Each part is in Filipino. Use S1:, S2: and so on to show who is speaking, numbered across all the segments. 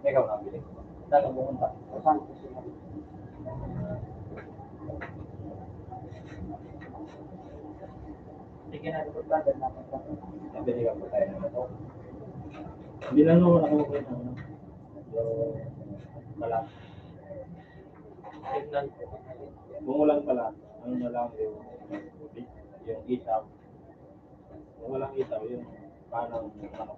S1: Ikaw na bili. Saan ka pumunta? Saan? Sige na, ito ba? Nabili ka pa tayo ng ito. Hindi lang naman ako okay na. Yung malat. Tignan. Kung walang malat, ano na lang yung isaw. Kung walang isaw, yung panang manok.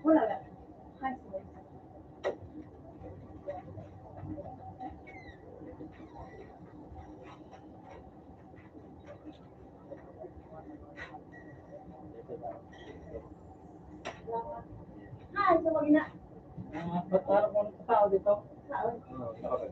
S2: Wala na. Hi, sa wag na.
S1: Ba't parang kung tao dito?
S2: Saan?
S1: Okay.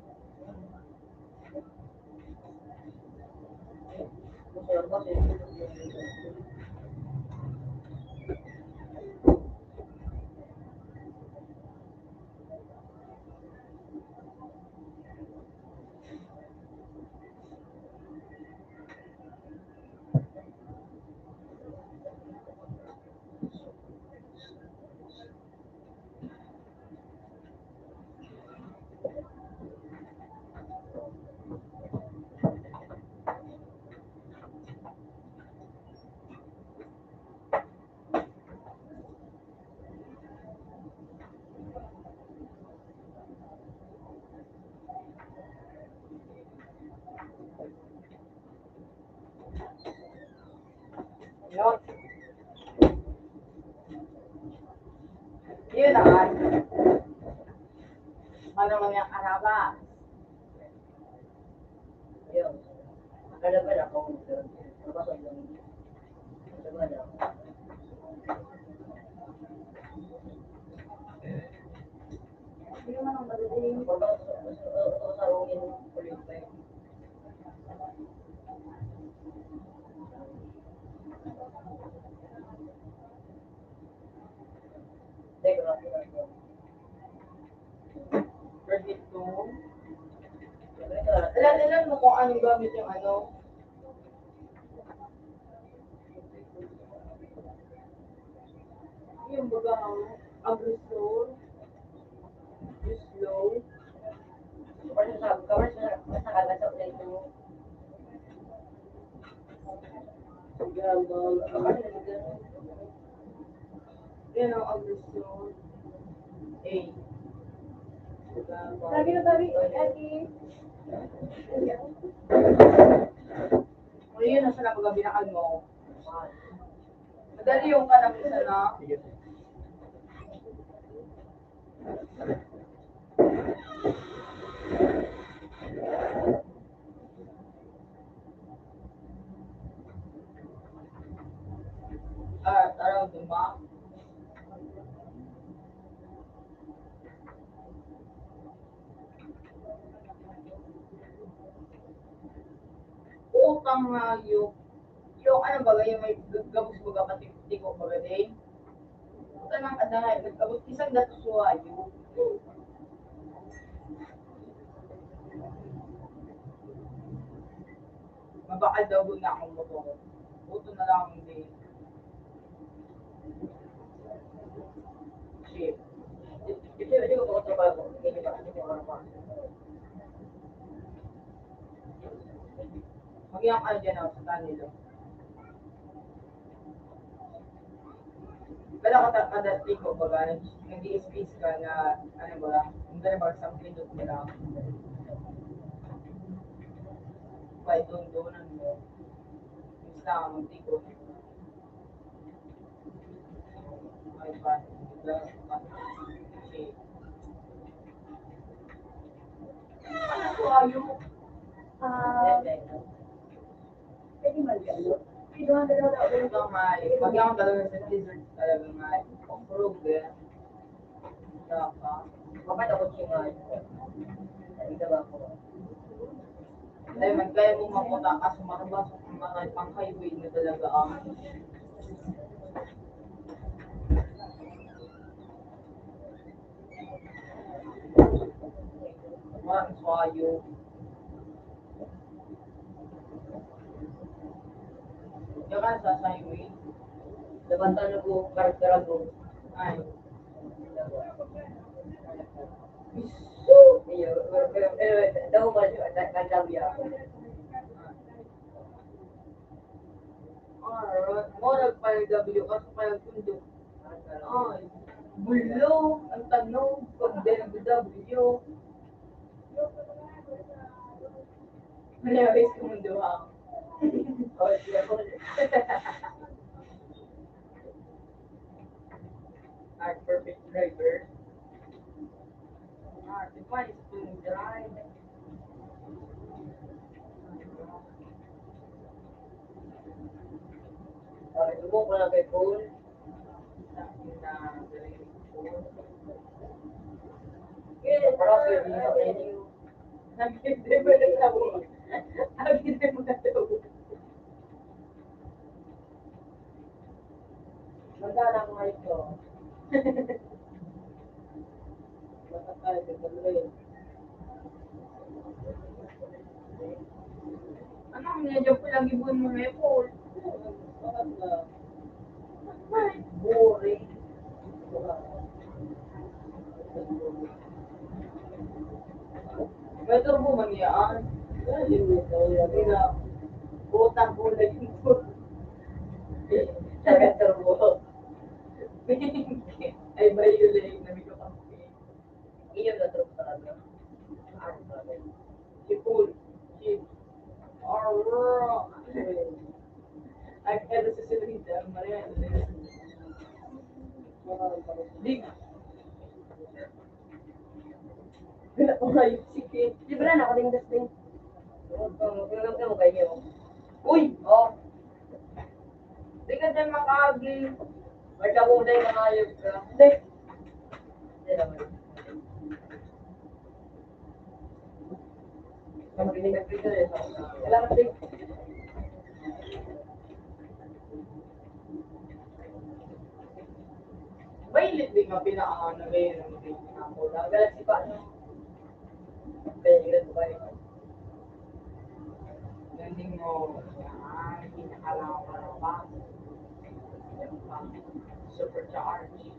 S2: Yun. Yun naman. Ano naman yung araba? Yun. Magalagal ako. Hindi naman ang magaling. Sarungin ulit pa yun. Alam mo kung anong gamit yung ano? Yung bagang agresor, slow. Kasi sabi ka, mas nakagat sa ulit mo. Gabal. Yan ang agresor. A. Sabi na tabi, Ati. Muli yun, nasa napagabinakan mo. Madali yung kanang isa na. Araw duma. Utang nga yung ano ba, yung may gabos baga patiko baga din. Utang ang adanay, nagkabot isang dato suwayo. Mabakal daw na akong motor. Buto na lang hindi. Hindi ko makatrabaho. Hindi ko makatrabaho. Mag-iyak ka dyan ako sa kanilo. Pero kadati ko, baga, nag-i-space ka na, ano ba, hindi na ba, something doon mo lang. Kahit doon, ano, basta ka magtiko. Ay, ba, kasi, ano ko ayo?
S3: Pwede mag-ano? Pinuha na lang ako.
S2: Ito nga, pag ako talaga sa dessert, talaga nga, approve eh. Saka,
S3: Bakit ako siya nga? Nagdawa ko.
S2: dahil man kaya mo mapunta ka sa marabas, mga pang-highway na talaga ang maraming sayo. Diyan ka sa highway.
S3: Labantan na ko, karakteran ko.
S2: Ay,
S3: Iyo, daw ba siya, nagdawi ako.
S2: mo nagpal-W ka sa pal-tundo. Ay, bulo, ang tanong, pag W. Manawis ko mundo ha.
S3: Oh, siya ko.
S2: Art perfect driver. Art, fine, smooth drive.
S3: Subo ko lang kay Paul. Parang pwede nyo sa inyo.
S2: Nag-driver na tao. Nag-driver na tao.
S3: Magkala ko nga ito.
S2: Matakal sa tuloy. Ano ang medyo lang ibon mo may Paul?
S3: Bakit na?
S2: Boring. May turbo man yan. Sabi na, butang kulay yung turbo.
S3: Sagat turbo.
S2: Ay, may yun na may kakampi.
S3: Iyo na turbo sa kanya. Ano sa akin?
S2: Si Paul. Si Aurora. Ay, kaya sa silita, Maria. Dig. Wala ko nga yung sikit.
S3: Di ba na ako din dustin? Kung mo kayo.
S2: Uy! Oh! Di ka dyan makagi.
S3: May kamuday na ayos ka.
S2: Hindi.
S3: Hindi naman. Ang pinipigil eh.
S2: Salamat din. Violet din nga pinakaano ngayon ng pinako.
S3: Galaxy pa, ano? Pwede ko ba yun?
S2: Landing mo. Yan. Pinakalawa pa. Supercharge.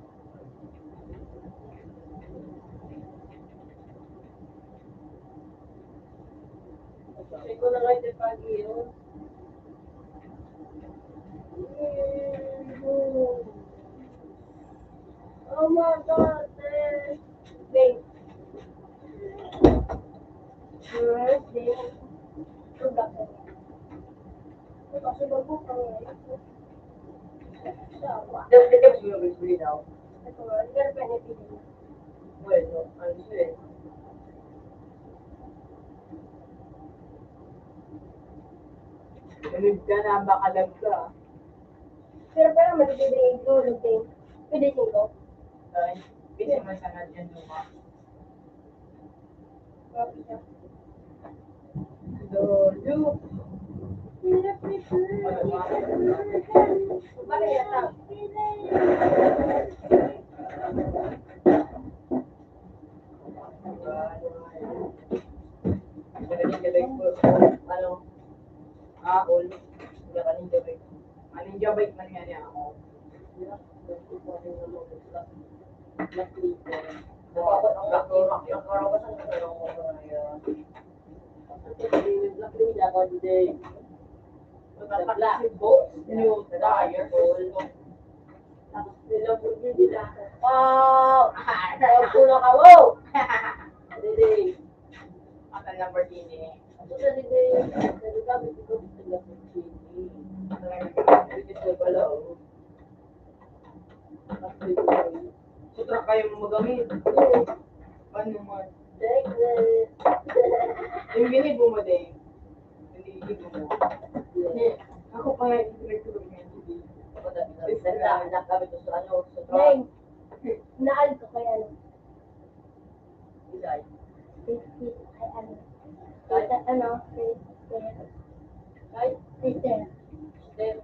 S3: Kasi ko na kayo pagi yun. Oh my God, wait. Dapat kita mesti beli daw. Bueno, ano siya eh.
S2: Ganun ka na, bakalag ka.
S4: Pero parang matitibig ko, luting. Pwede ko.
S2: Ay, bisa masanad yan nung Lolo.
S4: Bakit yata?
S3: Ano?
S2: Ah,
S3: All. Hindi ka ninja ba?
S2: anong jabay man nga niya ako.
S3: Black people. Nakakot ang nakarawasan ko ng mga ngayon. Black din na ako today.
S2: Matatak si Bo, new tire.
S3: Tapos nilabog nila. Wow! Nagpulo ka, wow! Today.
S2: Ang Lamborghini.
S3: Ako sa today, nagkakabit ko sa Lamborghini. Ito pala, oh.
S2: Sutra kayo magamit. Ano mo? Yung ginib mo din. Hindi ginib mo. Ako pa yung direktor ng hindi.
S3: Ako nagkakabit ko sa ano, sa truck.
S4: Deng, naal ko kaya ano.
S3: Isay.
S4: Ay ano. Kaya ano,
S3: Ay,
S4: sister.
S3: step.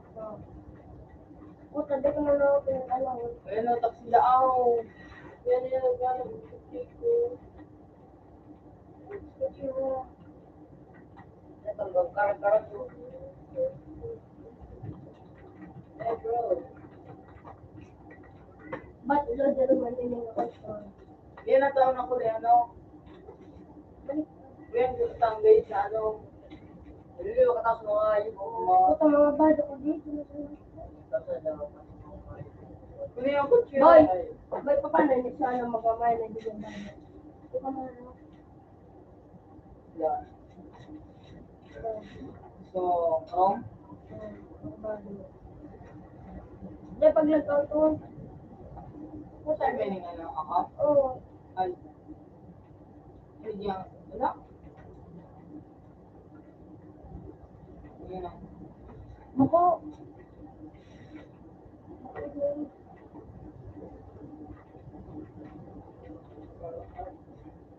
S4: Puta, di ko na lang pinag-alam.
S2: Ayun o, taksi daaw.
S3: Yan yung nagkakabit ko. Ito, karat-karat ko. Hey, bro.
S4: Ba't load na naman din yung ako?
S2: Yan ang taon ako na ano. Yan yung tanggay sa ano.
S3: Naliliw ka tapos mga yung mga...
S4: Puta, mga bado ko dito.
S2: Kunin yung kutsi.
S4: Boy! Boy, paano niya siya ano magamay na hindi yung bado? Di ko na ano.
S3: Yan.
S2: So, ano?
S4: Mga bado. Di, pag nagkautuan. Puta,
S2: Saan ba yung ano ako?
S4: oo.
S2: Ay. Hindi yan. Ano? Yun na.
S4: Ako.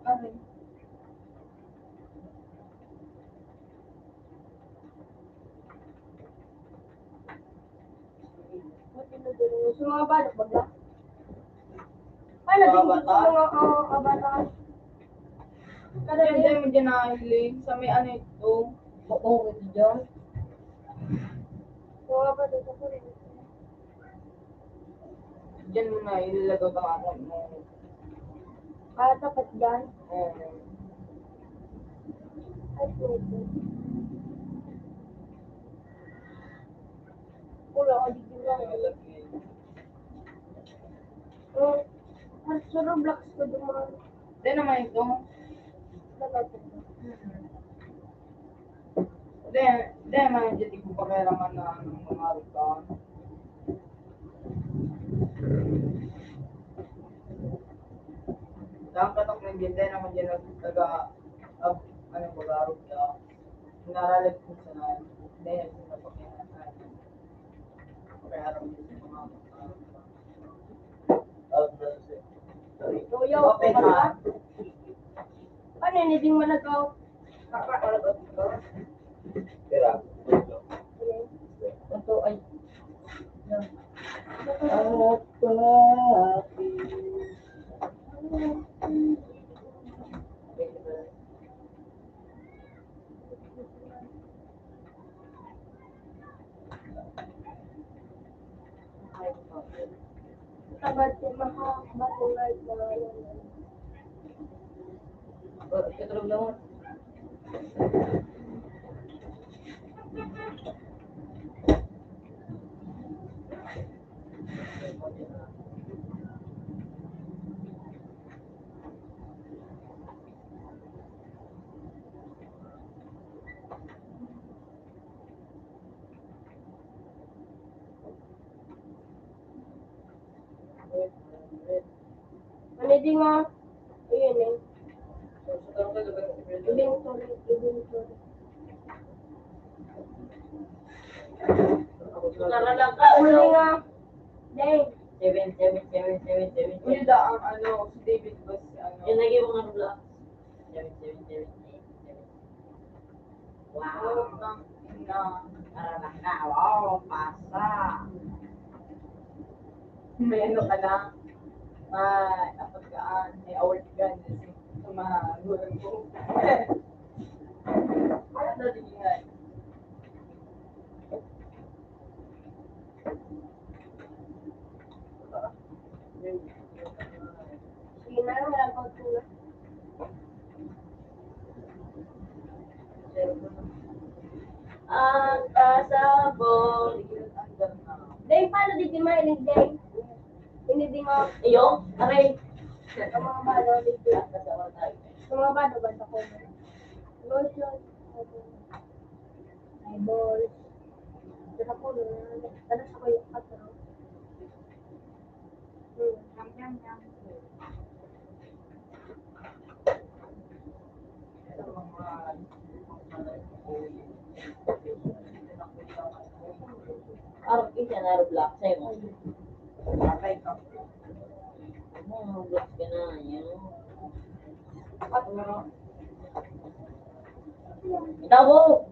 S2: Ano?
S4: Sa mga bado, baga? Ay, naging sa mga kabataan.
S2: Kada hindi mo dyan nahiling sa may ano ito.
S3: Oo, ito dyan.
S4: Sa mga bado, sa kulit.
S2: Diyan mo na ilalagaw ng ako mo.
S4: Para tapat dyan. Ay, pwede. Wala ko dito lang. Sa Roblox ko dumaan.
S2: Hindi naman ito. Hindi naman dyan ko pakiraman na mga rita. Dahil katok ng dyan, hindi naman dyan anong bagarot ka. Naralag ko sa na, hindi naman sila pakiraman. Pakiraman dyan sa mga
S4: Yo,
S2: Open ha.
S4: ano yun, hindi mo nagaw.
S1: Tira.
S3: Ito ay...
S4: Tabad si Maha, batulad na yun.
S3: Ito lang naman.
S4: Ano di nga, ayun eh. Inventory.
S3: Naralang ka,
S4: Uli
S3: ano?
S4: nga, dang.
S3: 7.
S2: Uli da ang ano, si David was ano.
S3: Yan lagi mo nga vlog. 7.
S2: Wow.
S3: Wow.
S2: Ang ina.
S3: Naralang ka. Wow, pasa.
S2: May ano ka na. Dapat kaan. May award ka. Sa mga gulang ko. Ano na din yan?
S4: Sige na, wala Dahil paano di mailig dahil? Hindi di nga,
S3: Iyo, aray.
S4: ang mga balo di ang mga balo ba sa ko? Lotion, eyeballs. Pero ako, ano sa ko yung kato? Yum, yum, yum.
S3: Arap isa na arap black sa'yo.
S2: Patay ka.
S3: Black ka na, yun. Itago!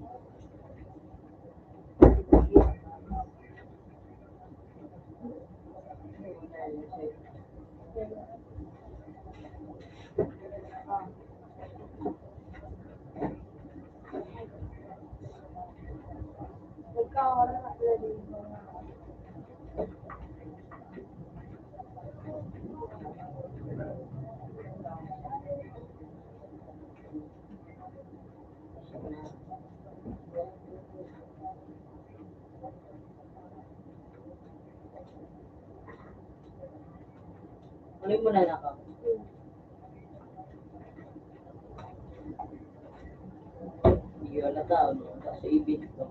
S4: Nagkakaroon na sila dito.
S3: Ulit mo na ako. Hindi wala tao, no? Kasi ibig ko.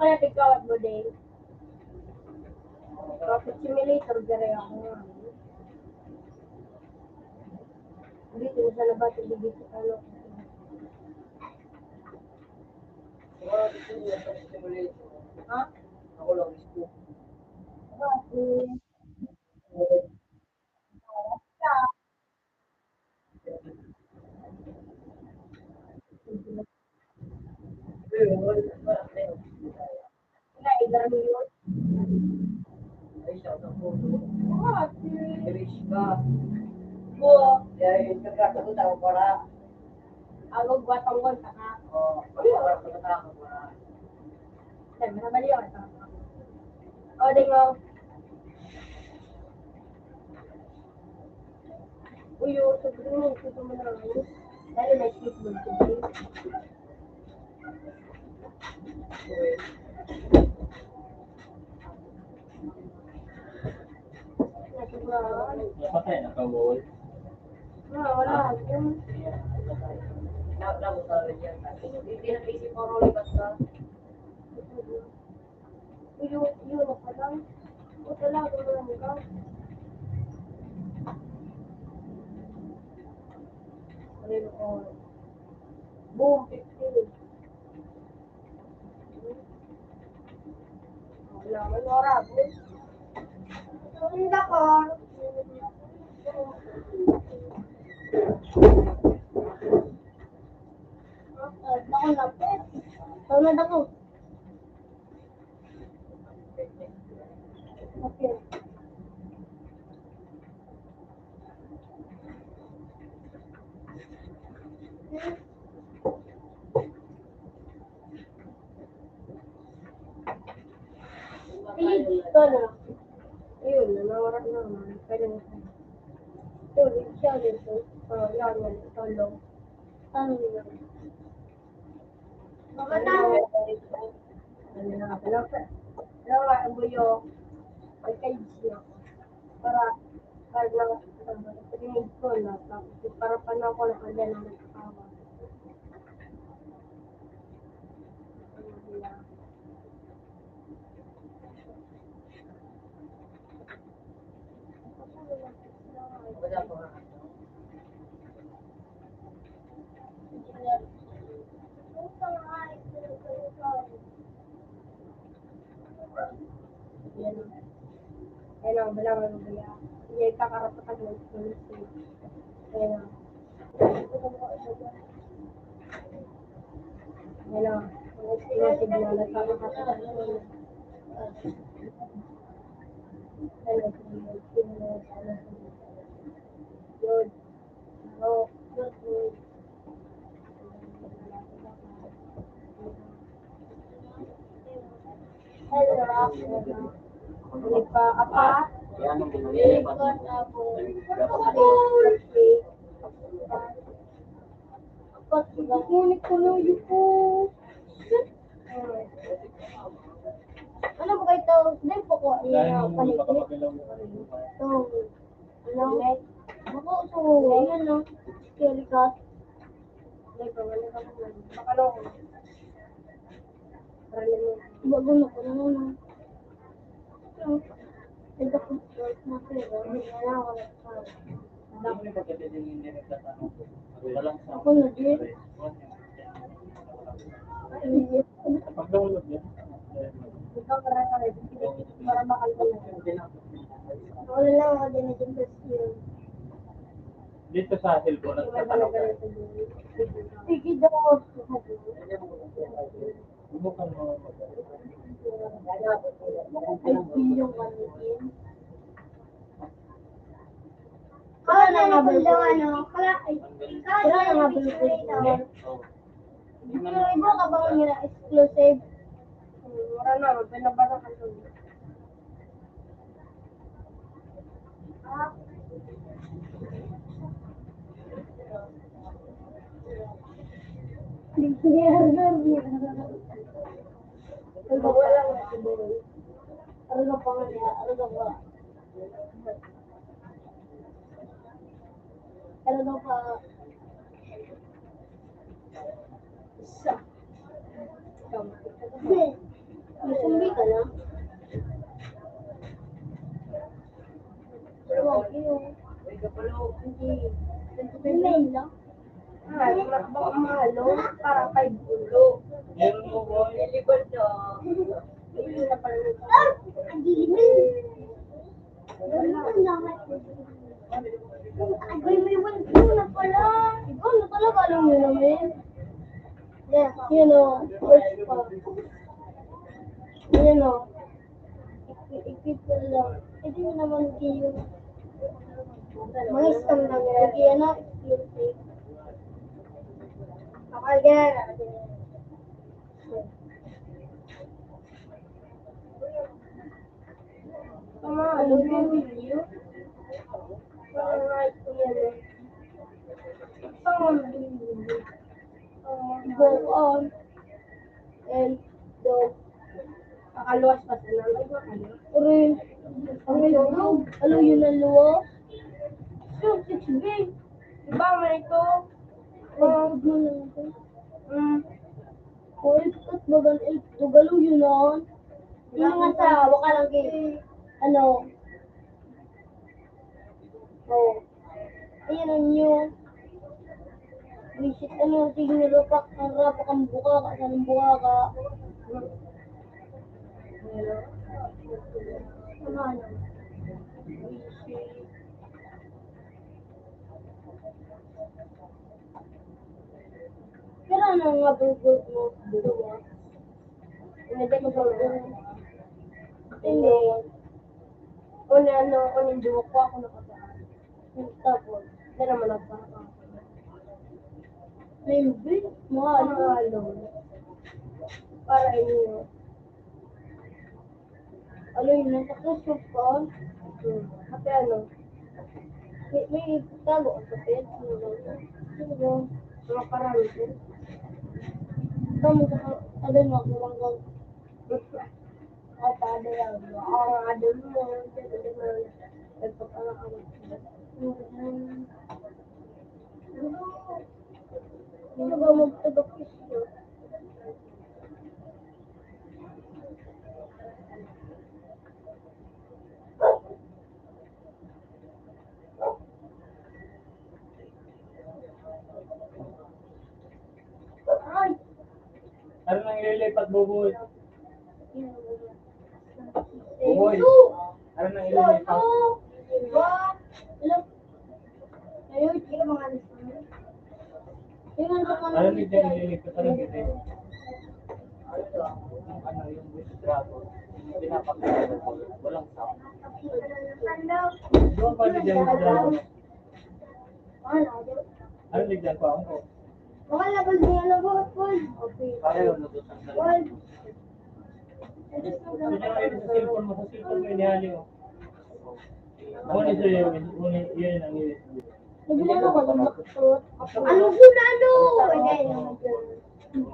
S4: Kaya ikaw at mo din. Profit simulator, gari ako nga. Dito na sa labas, dito sa ano. Ha?
S2: Ako lang gusto.
S4: Bakit? Nailan mo yun?
S2: Ay, shout out po.
S4: Bakit?
S2: Rich ka.
S4: Oo.
S2: Kaya yung nagkakaroon ako para.
S4: Awag batang ko sa ka.
S2: Oo. Pagkakaroon ako para.
S4: Sabi na bali ako sa ka. O, di nga. Uyo, sabihin mo, ito mo na lang. Dahil may sleep mo today. Nasubuhan.
S1: Napatay na ka-wall.
S4: Wala. Yung
S2: Nabot sa rin yan. Hindi na isip mo roli basta.
S4: yun ako lang. O talaga mo lang ikaw. Ayun ko. Boom, 15. Wala man oras. Hindi ako. Ako lapit. Tawad ako. Okay. Ito na. Ayun, nawarak na naman. Pwede na siya. Ito, siya dito. Yan, yan. Tolong. Ano nila? Makatao. Ano na? Dalawa, ang buyo. Ay, kayo siya. Para na Rinig ko na, tapos para paano ako nakanda na nagkakawa.
S3: Wala po.
S4: Yan. Ayun ang balangan ng baya. Hindi kakarapatan ng police. Ayun ang. Ayun ang. Ang explosive na nagkakapatan ng police. Ayun ang. Yun. Oo. Yun. Hello. Nagpa-apa.
S3: Kaya nung ginawin pa.
S4: Ngunit ko na yun po. Ano ba kayo ito? Hindi po ko.
S1: Dahil nung makapagalaw mo
S4: Ito. Ano? Ako, so, yan no. Scary cat. Hindi pa, wala ka po. Bakalo ko. Parang mo. Bago na ko na naman. Ito ko. Na pero, wala ako na.
S3: Ako yung pagkatitin yung nagtatanong. Walang sa
S4: Ako na din.
S1: Pag naulog niya,
S4: Ikaw parang ka rin. Para makalala. Wala lang ako din na dyan sa skill.
S1: dito sa cellphone at sa talaga.
S4: Sige daw.
S1: Subukan mo.
S4: Ay, yung manitin. Kala na nga ba yung ano? Kala na nga ba yung creator? Pero iba ka ba kung nila exclusive? Wala na, pinabasa ka doon. Wala nga siguro. Ano pa nga niya? Ano ba? Ano pa? Isa. May sumbi ka na? Huwag yun. Hindi. Email lang? Baka mahalo. Para 5 ulo.
S1: Meron mo boy.
S3: Nilibad na.
S4: Hindi na pala nito. Ang dilim. Ay, may one na pala. Ikaw na talaga alam nyo namin. Yeah, you know, first pa. You know, ikip ko lang. Hindi mo naman yung mga scam lang yan. Kaya na, exclusive. Kapal yan. Tama, alam mo yung video? Alright, yan. Tama, video. Go on. And dog. Kakaluwas pa sila. Rin. Alo yun ang luwas? Yung 6B. Diba may ito? Huwag mo lang ito. O, ikot bagal ito. Galo yun lang. Yung nga sa, waka lang kayo. Ano? Oh. Ayan ang nyo. Visit ano, tignan rapak ang buka ka, saan buka ka. Ano? Pero ano nga burger mo? Dua. Hindi ko burger. Hindi. Ano, yung duwa ko ako nakataan. Tapos, hindi naman nagpapaka. Maybe, mahalo. Para inyo. Ano yun, nasa Christmas pa? Kasi ano, may tago ang kapit. Mga parang ito. Tama sa adal mo, kurang kang at ada yan. Ang adal mo, nagpapalakaman. Ano ba magtagapis yun? Ay!
S1: Ano nang ililipat, Buboy?
S4: Thank
S1: Buboy.
S4: you!
S1: Ano nang ililipat?
S4: Ayun, hindi ka mga alis naman. Tingnan ko
S1: Ano nang ililipat? Ano nang ano yung registrado? Pinapakita ko. Walang sound. Doon pa din yung registrado. Ano ligyan pa ako?
S4: Baka labas niya na ba, Paul? Okay.
S1: Pareho na doon sa
S4: Paul.
S1: Sige lang sa cellphone mo. Sa cellphone mo inihali mo. Una sa iyo, yun ang USB.
S4: Nagbilang ako ng maksot. Ano po na ano? Hindi,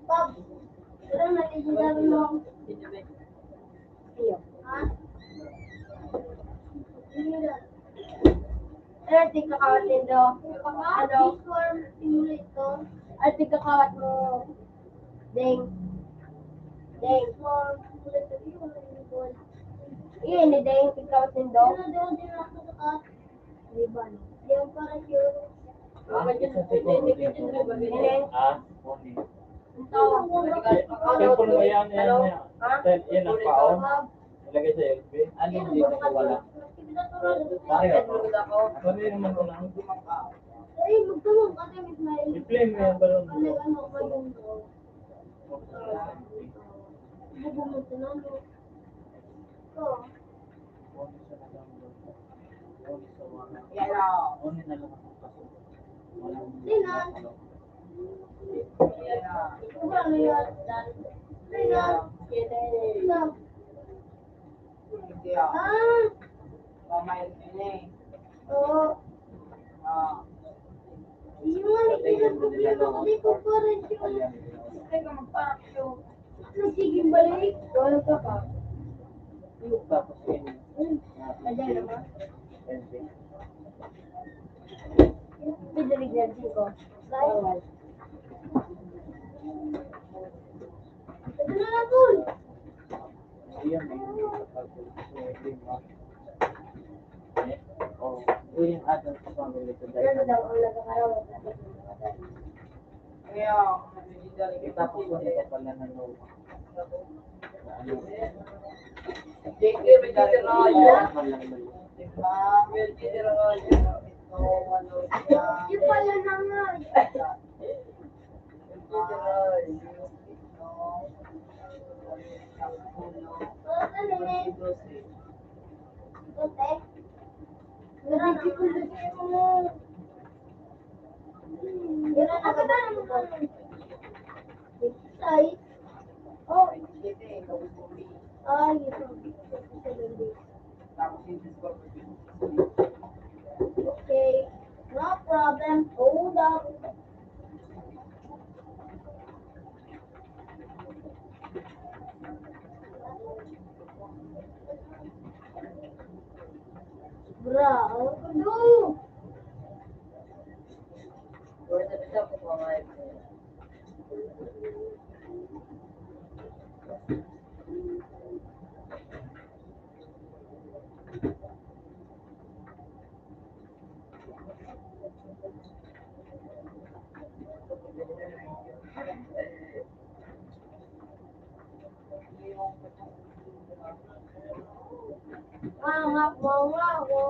S4: Bob, wala na, legendary mo ako. Ha? Ano, di kakawat din daw. Ano? Simulator. At di kakawat mo. Deng. Deng. Iya, ini Deng. Di kakawat din daw. Ano daw din ako sa di ba? Di ang parang yun.
S1: Ah, only. Cellphone mo yan, yan. Yan ang paon. Ilagay sa USB. Ano yung dito ko wala? Pareho. Pareho naman ko lang.
S4: Ay, magtulong kasi may smile.
S1: I-play mo yan ba nun?
S4: Ano ko yung bubumutin na no. Ito.
S2: Yan na.
S1: Only na lang ako kaso.
S4: Tingnan.
S2: Yan na.
S4: Ito ano yan? Tingnan. Tingnan.
S2: Hindi ah.
S4: Ah!
S2: Mamay na eh.
S4: Oo.
S2: Ah.
S4: Yung nga, hindi ko pa rin yun.
S2: Teka, magparap yun.
S4: Sige, balik. Wala ka pa.
S1: Tapos yun.
S4: Ayan naman. Pidalig yan ko. Bawal. Ito na lang, Paul.
S1: Ayan, oh, yung adult sa family ko dahil
S4: Ano daw ang nagkakaroon sa
S2: Kaya, nagigidari kita
S1: tapos ko na pala na no. Ano?
S2: JK, may dati na kayo. Diba? May dati na kayo. Ito, ano,
S4: Yung pala na nga. Ano eh? Ate? Nabigyan ko lagi mo. Gano'n na ba naman? Size? Oh, ay, ito. Okay, no problem. Hold up. Bra, ano? Mangap mo nga ako.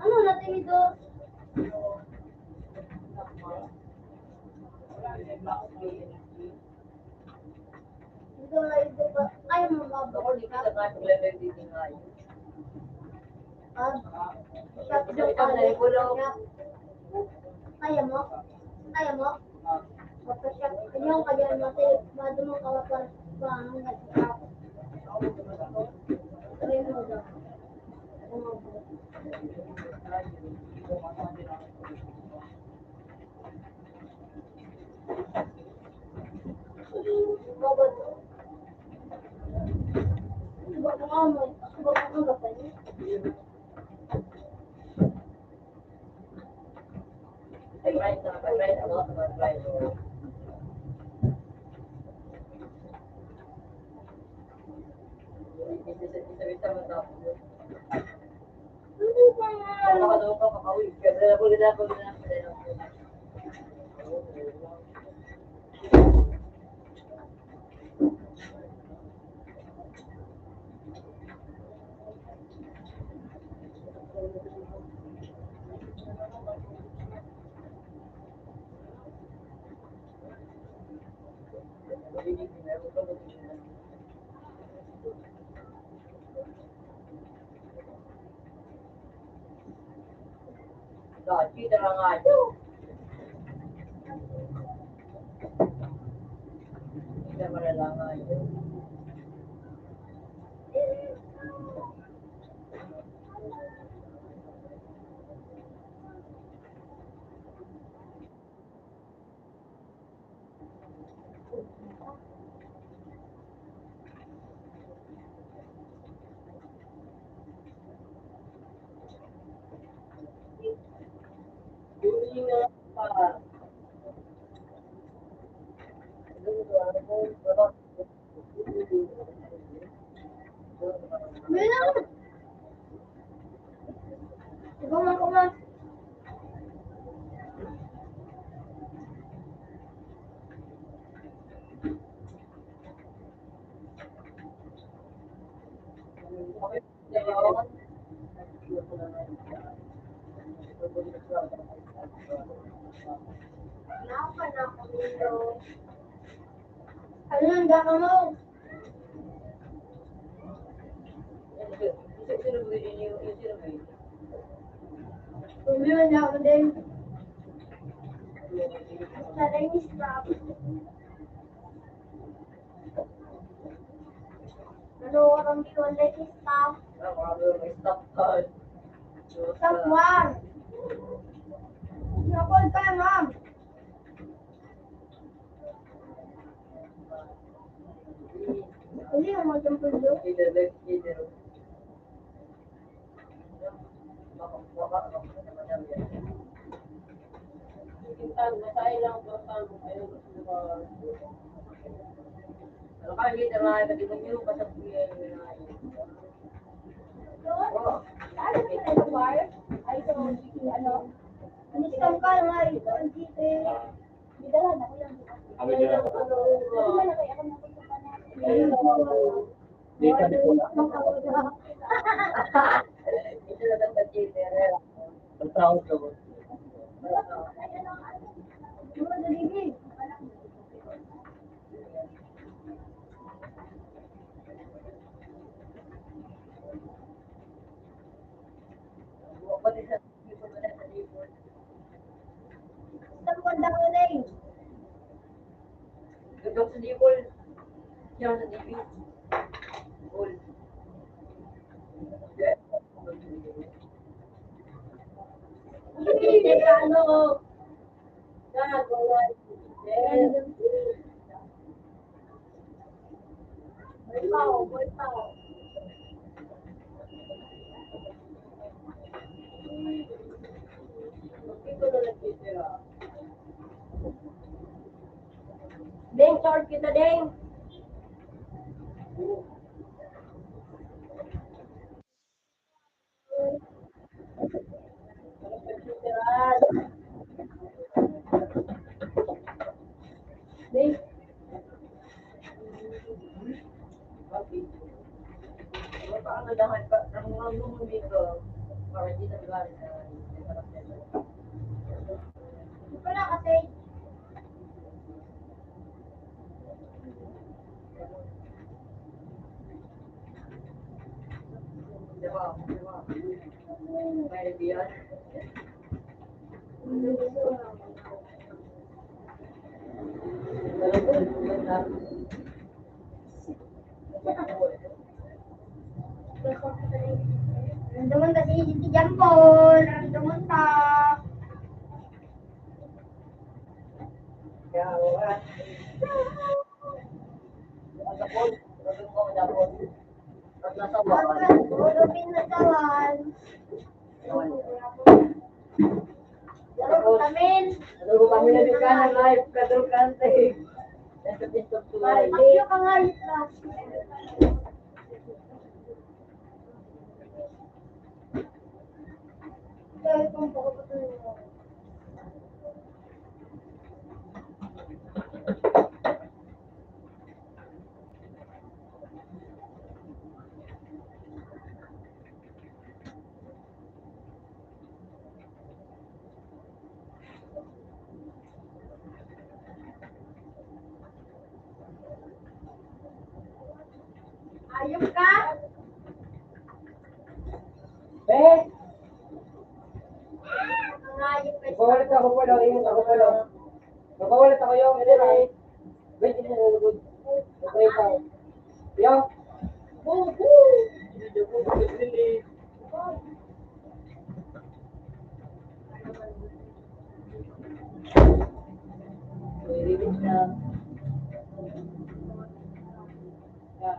S4: Ano natin ito? Ito nga ito ba? Ayaw mo ba? Kaya mo? Kaya mo? Kapasyak, yung kaya mati, mado mo kawapan ba ang nagkakap. Kaya mo ba? Subukan mo nga mo. Subukan mo ba tayo? Hindi pa nga.
S3: Kita lang nga ito. Kita malala nga ito. Hindi nga pa.
S4: Bilang. Subukan ko nga. Napa na ako dito. Ano ang daka mo? Tumulong na ako din. Sa rin stop. Ano orang biwan lagi stop. Stop one. Nakol ka, ma'am. Hindi mo mag-jump
S3: Masaya lang po sa Kalau kan kita lah tadi menyu pasal dia.
S4: Ano ka na ito, Bar? Ay, ito, ano? Stop ka nga ito, dito. Bidala na ko lang.
S1: Kami dyan.
S4: Ano ba na kaya ako napunta pa na?
S1: Di ka di po.
S3: Itu datang ke kita.
S1: Ang tawag ka ba?
S4: Ano ba nalibig? Stop ko na ko din.
S3: Duduk sedih pun, yang sedih pun.
S4: Hindi ka ano.
S3: Gagawa.
S4: Boy pao.
S3: Itu dah kita.
S4: Deng, short kita, Deng. Deng.
S3: Baka ang dahan pa ng mga lumang dito para hindi na galing sa
S4: Wala kasi.
S3: Diba? May biyan.
S4: Nandun kasi si Jambon. Nandun ka.
S3: Kaya wala. Magapon. Magapon ko magapon. At nasa bawan.
S4: Ulupin na kawan. Laro kami.
S3: Ano kami na di ka na live kadrukante. Nasa tulay.
S4: Pakyo ka nga yung class. Dahil kung pakapatuloy mo. Ayok ka?
S3: Eh!
S4: Ang ayok ka.
S3: Magpawalit ako po daw. Ingat ako po daw. Magpawalit ako yung hindi. Wait, hindi na nalagod. Okay pa. Yo! Woohoo! Hindi ko hindi. Release na. Yeah.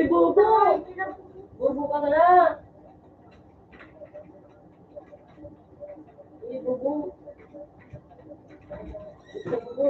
S3: Bubo! Bubo ka na! Bubo! Bubo!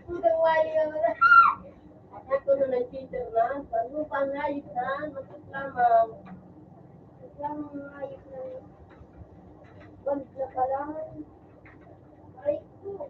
S4: Hanggang wali ka na.
S3: Ako na nag-teacher na, bago pa ngayos na, magkaklamang.
S4: Lang ayok na. Band na pala. Ay ko.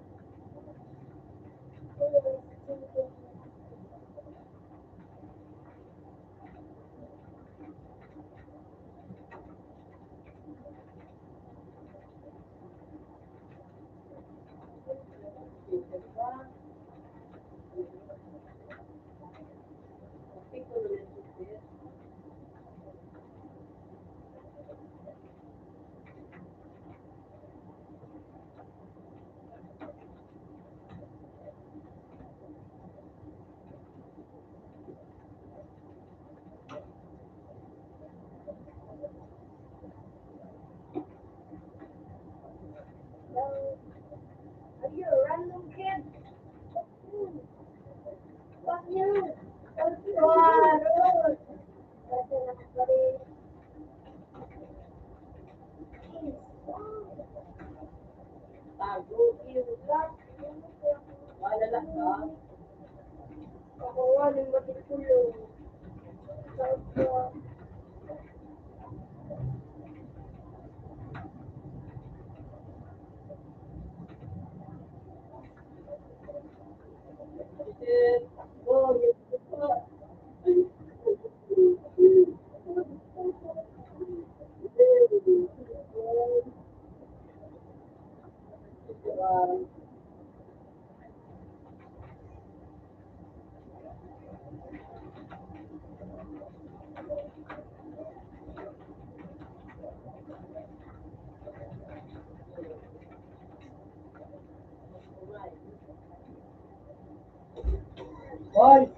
S4: Are you a random kid?
S3: Tago, iulat. Malala ka.
S4: Ako nga, nung matutulog. Tapos,
S3: Oh, yung pa. Hoy!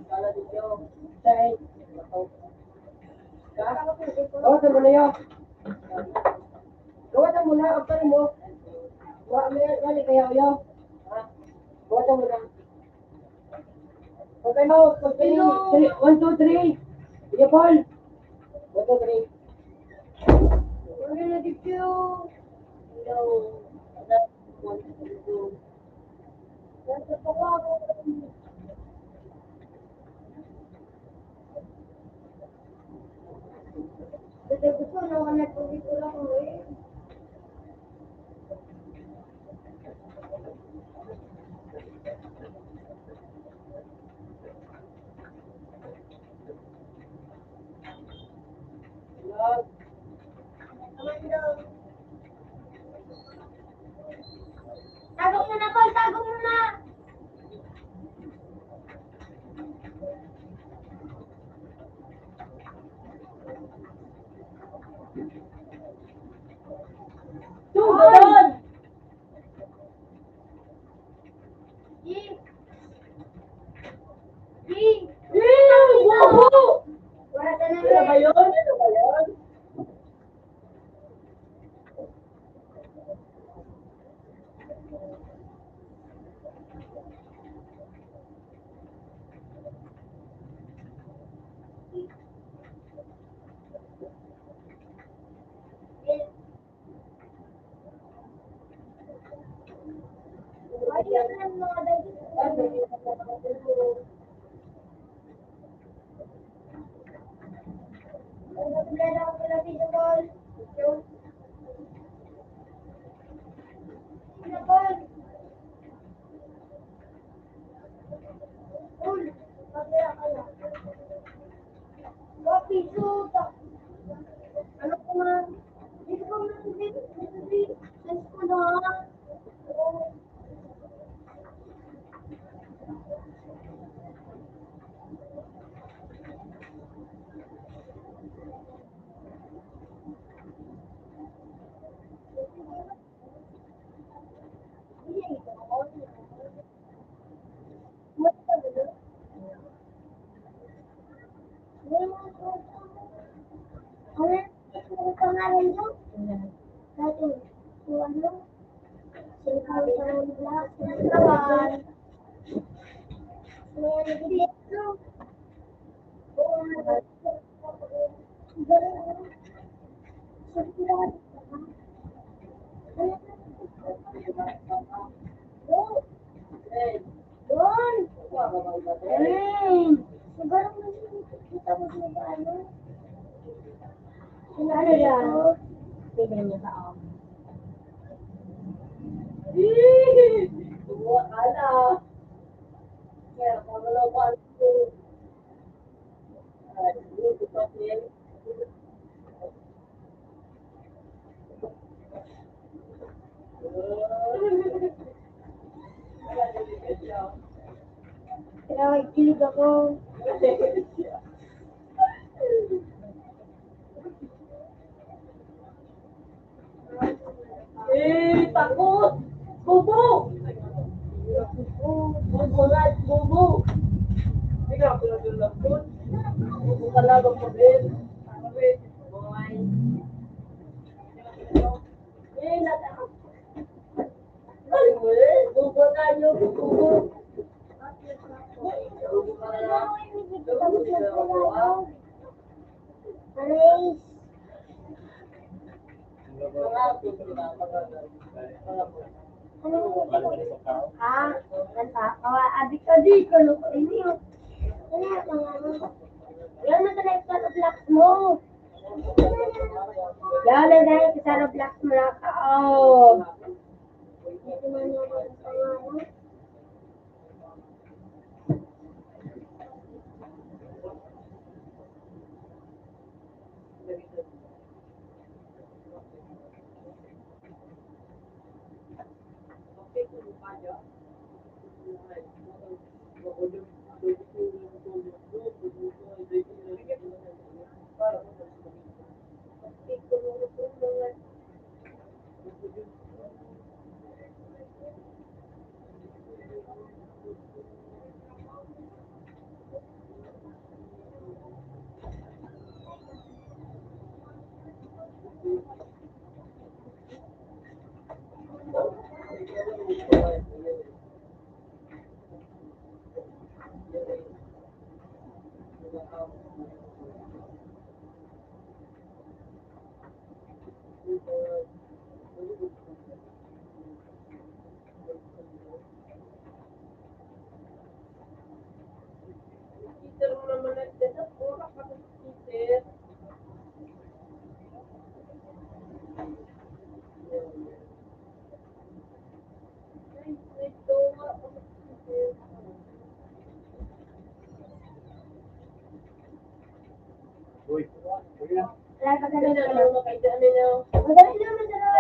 S3: Kala ninyo. Say. Gawasan mo na yun. Gawasan mo na. Kapag mo. Wali kaya yun. Ha? Gawasan mo na. Okay mo. Pag-3. 1, 2, 3. Sige, Paul. 1, 2, 3.
S4: we're gonna do two.
S3: No. 1, 2, 3.
S4: Nasa pa ko ako. Kasi gusto na ako nagpapitula ko eh.
S3: Love.
S4: Tago mo na, Paul! Tago mo na!
S3: Ganon!
S4: Jing! Jing!
S3: Wow!
S4: Wala ka na
S3: Ano ba yun? Ano ba yun?
S4: Ayun na mga dagdag. Nagbablada ako pala dito, Paul. Sina, Paul. Paul, magkaya ka na. Papi, suta. Ano ko nga? Dito ka muna dito. Sense ko na. Ano pangalan niyo? Dati, si ano? Si Carol Black. Naman. May dito. Doon! Siguro kita mo sa ano? Ano yan? Tingnan niyo sa ako.
S3: Ala. Kaya pagalaw pa ito. Dito pa siya.
S4: Kaya nagkilig ako.
S3: Takot! Bubo! Bubo na, bubo! Hindi ka pala doon lakot. Bubo ka lang ang pabit. Boy. Natakot. Ay, bubo tayo, bubo. Bubo ka lang.
S4: Aris. Ano?
S1: Ano ba sa tao?
S4: Ah, kanta. Adik-adik, ano ko ini? Ano yung mga ano? Yan na talaga sa Roblox mo. Yan na talaga sa Roblox mo na ka. Oh. Ito na naman sa ano?
S1: Uy, uy na.
S4: Wala pa ganun ka lang. Madali naman dalawa.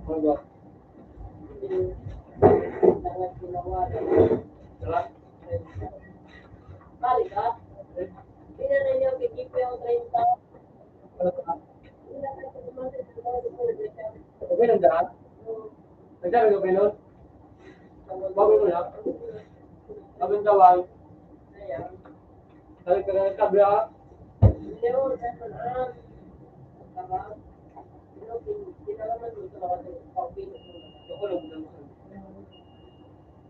S1: Ano ba? Sarap? Ano ba? Okay lang daan? Nagsabi ka ba nun? Bago mo na? Sabi ng tawag? Sabi ka na nagkabla?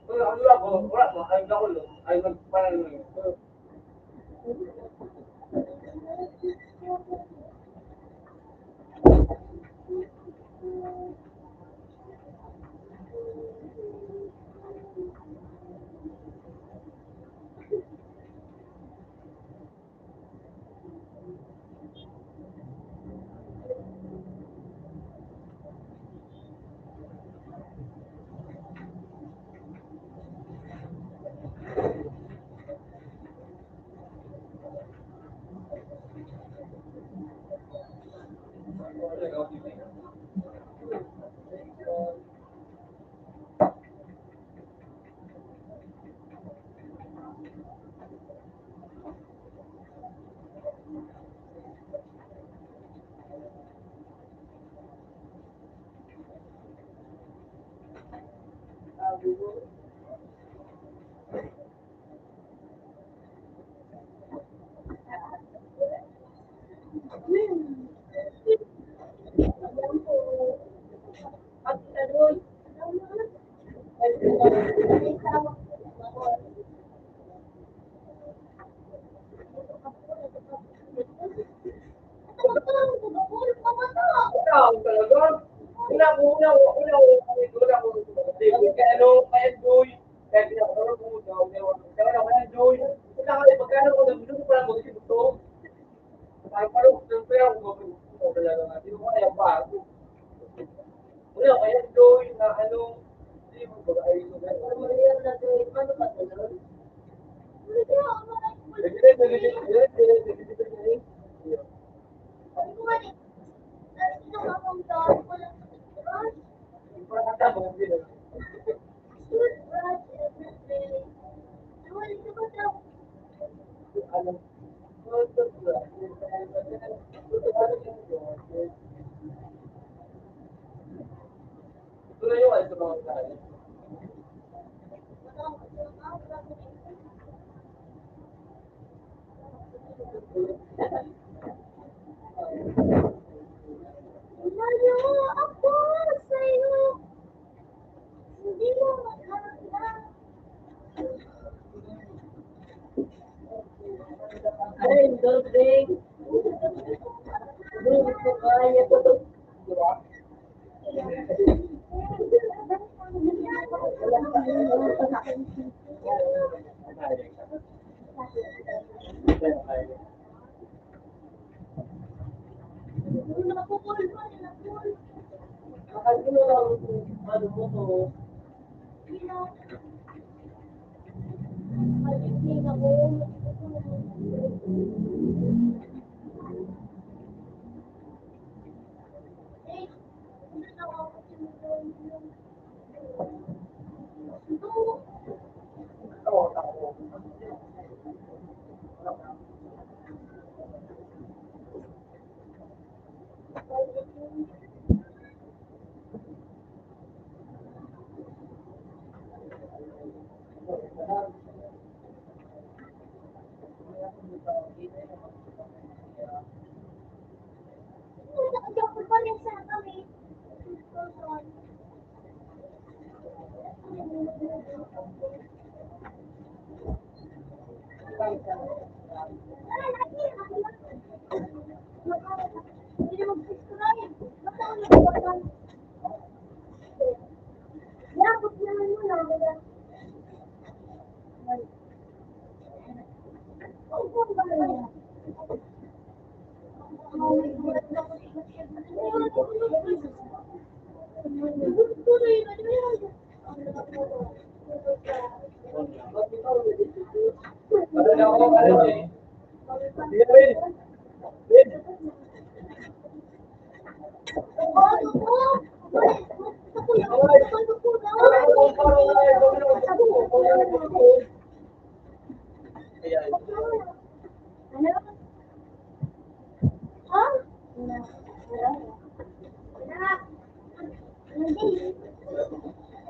S1: Wala, ano ako? Wala mo. Ay, ako lang. Ay, magparang lang.
S3: Ikaw talaga. Una ko. Kaya ano, kaya Joy. Kaya pinakaroon ko daw. Kaya ano, kaya Joy. Una ka, pagkano ko ng minuto pa lang mo dito. Parang ng pera ko talaga nga. Hindi ko kaya pa. Una, kaya Joy na ano. Hindi mo ba ay ito. Ano mangyayari na Joy? Paano ba ito?
S4: Layo ako sa'yo. Hindi mo maganda.
S3: Ay, Dording. Gusto kaya ko to. Diba? Mahal ko lang. Ano mo to?
S4: Maligning ako. Nakajako pa rin sa kami. Hindi mag-subscribe. Basta ako nag-subscribe. Lapot naman mo na. Opo, ba na yan?
S3: Ano na ako, ano eh. Sige, Will. Will. Ayan.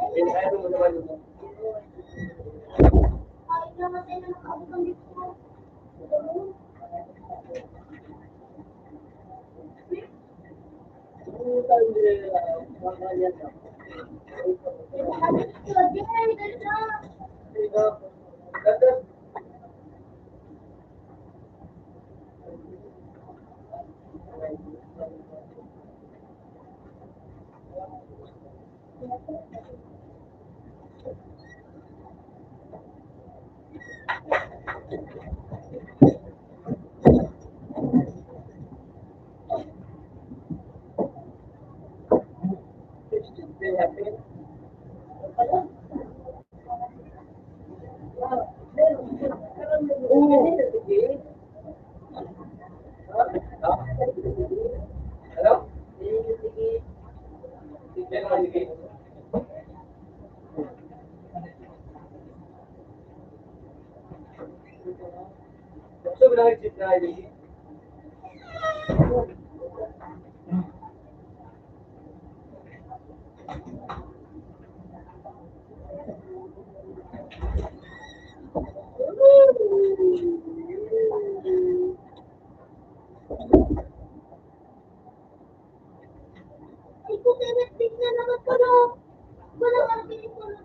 S3: Kaya mo naman yun. Hello? Sige. Gusto mo lang i-chip na ID?
S4: Ay, kung tinatid na naman ko, no? Walang arbitin ko na.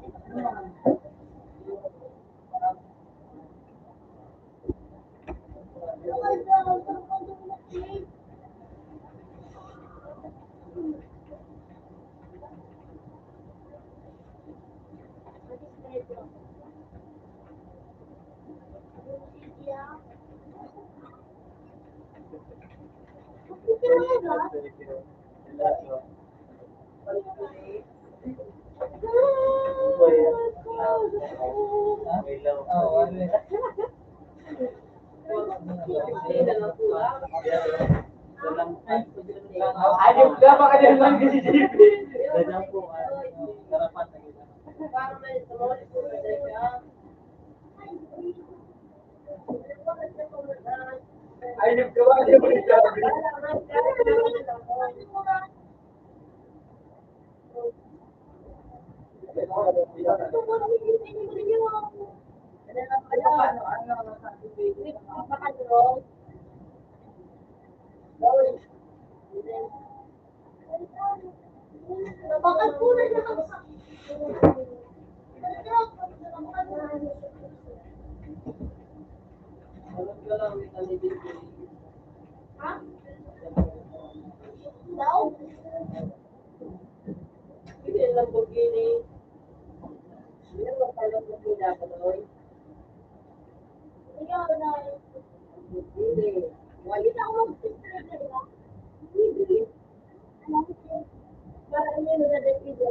S4: Wala.
S2: Oo, ano. Ayun ka, baka dyan lang kasi JP. Ayun ka, baka dyan lang
S4: Bakit po na Ha? Daw? Ikaw na. Hindi ako mag-subscribe na ba? Hindi. Para hindi mo na-decide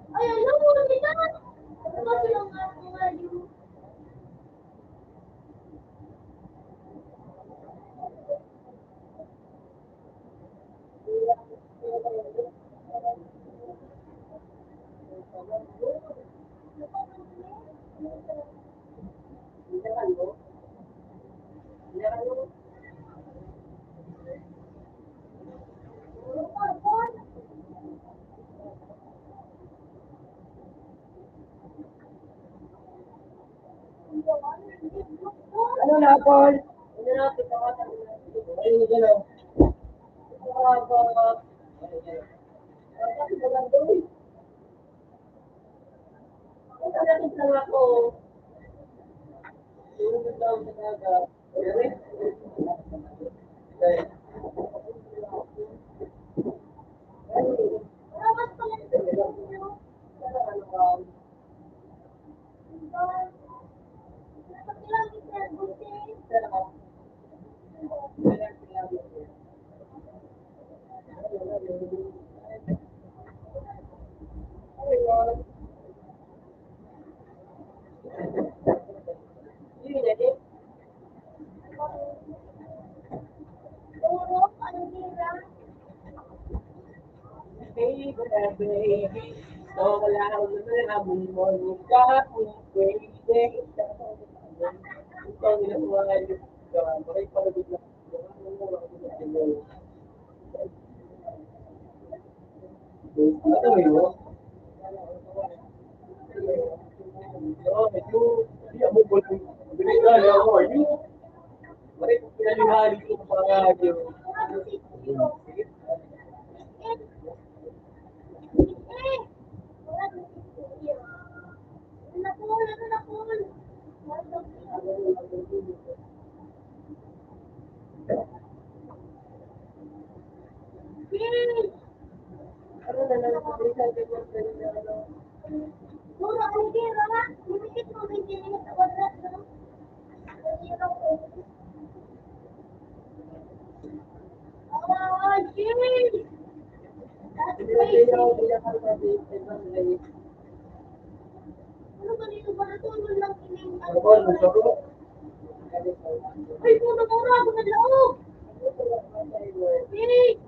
S4: Ay, alam mo, kita. Ano ba silang mga yung
S3: na, Paul. Ano natin, tawagan na. Ayun, dyan o. Bakit ba lang doon? Ang talagang lang ako. Tulungan daw sa kaga.
S4: Salamat pala sa inyo. Dapat ilang buti. Puro, ano nila?
S3: Baby, baby, so wala akong naman mo yung kahapon, baby. Ito ang ginagawa ngayon. Bakit palagod na? Ano mo yun? Oo, medyo hindi ako bulong. Binigay ako, yun. Bakit pinalihali ko pa nga yun? Ano na lang, binigay ko yung ano. Binigay ko yung pinakalabi. Ano ba, magsaro?
S4: Ay, puno mura ako ng loob! Hey!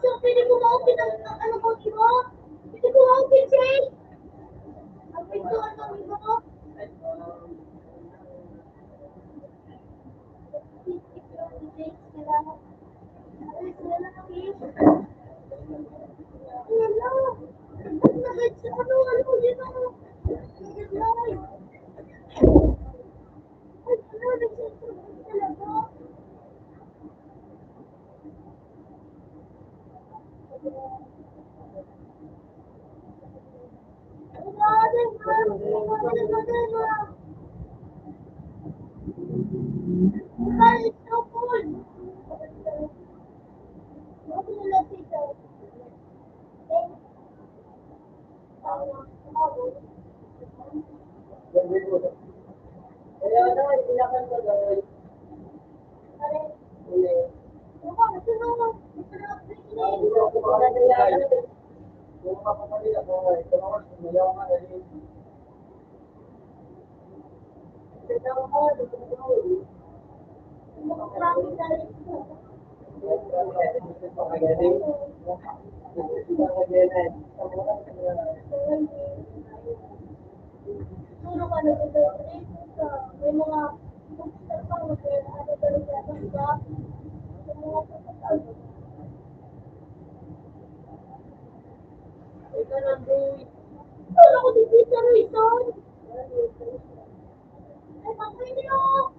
S4: So, pwede ko ma-open ang ano ko, di ba? Pwede ko ma-open, Jay? Ang pintuan ng iba ko? It's so cool.
S3: Kaya na, ilakan ko gawin. Uli. Hindi ako makakalayan. Kung makapalit ako, ito naman, sumayaw ka na rin. Ito naman, ito naman.
S4: Puro ka na ito. May mga booster pa, ano talaga, diba? May mga booster.
S3: Ito na, boy.
S4: Wala ko di pizza reason. Ay, pwede ako.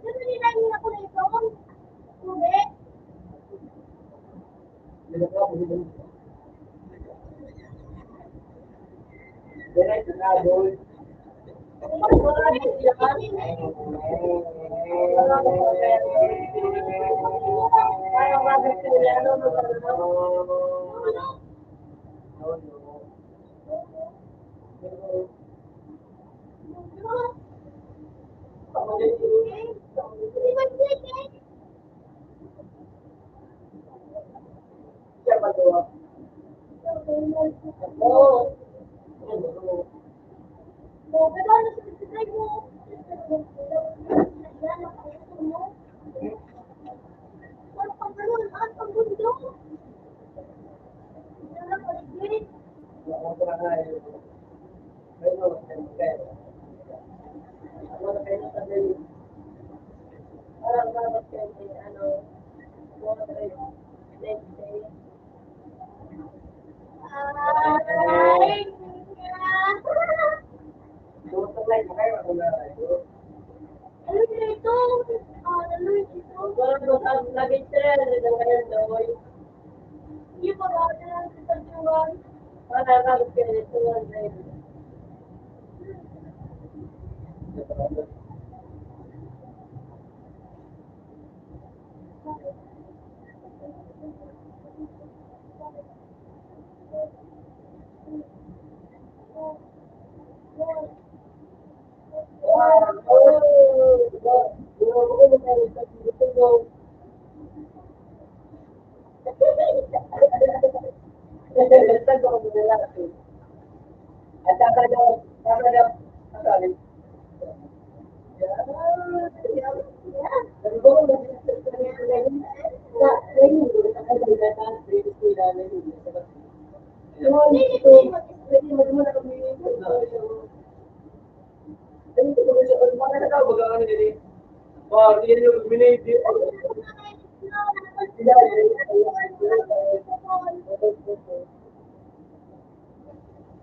S4: Kasi nilangin ako na ito. Hindi.
S3: Ito na, boy. Parang mabit sila, ano, Siya ba ito? Oo.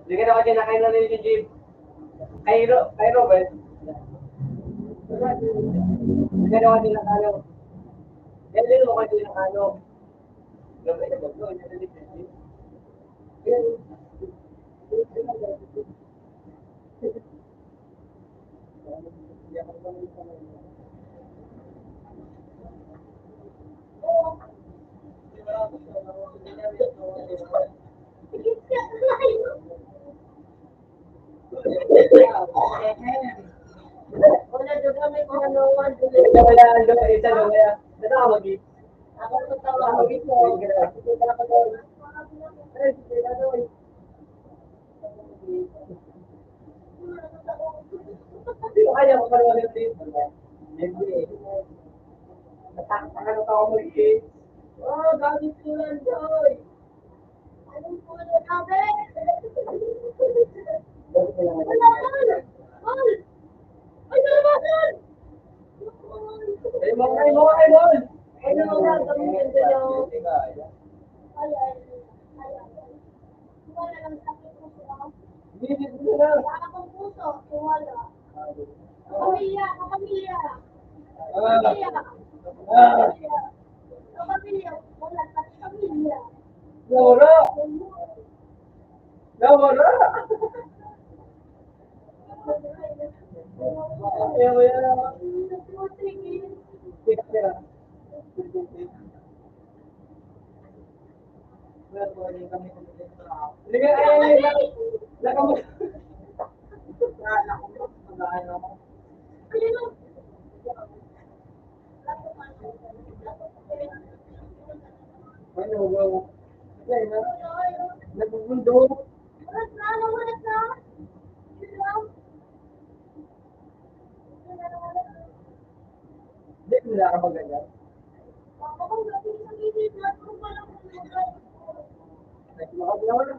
S3: Hindi ka naman kinakain na rin si Jim. Kay Robert. Hindi ka naman kinakano. Hindi mo kasi kinakano. Robert, ito ba? Hindi ka naman kaya mo pala ulit dito. Hindi. Natakpan ka ako mag-i. Oh, gamit ko lang, Joy. Laura! Laura! Nagbubundo. Hindi, wala ka maganda. Nagmakabilang na.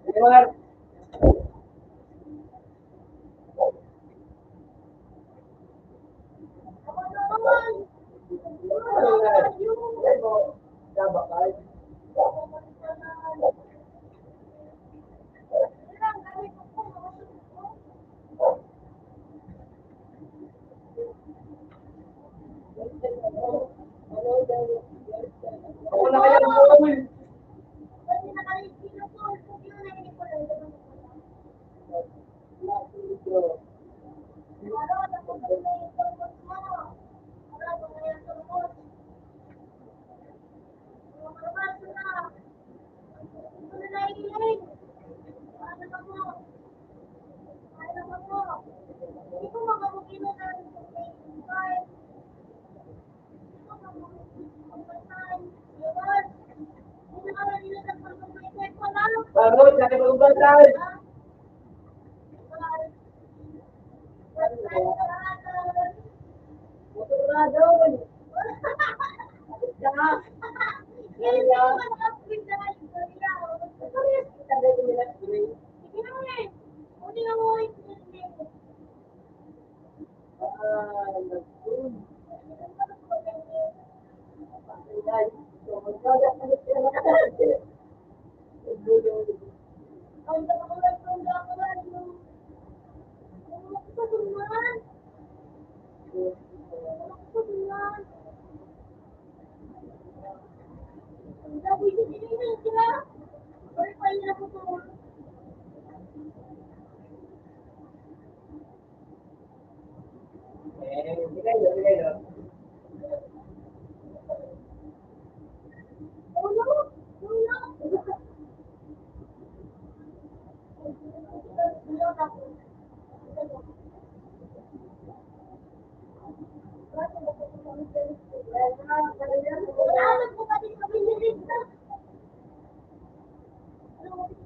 S3: Sige, Mar. Ako na kaya mo. Baru, jangan berubah.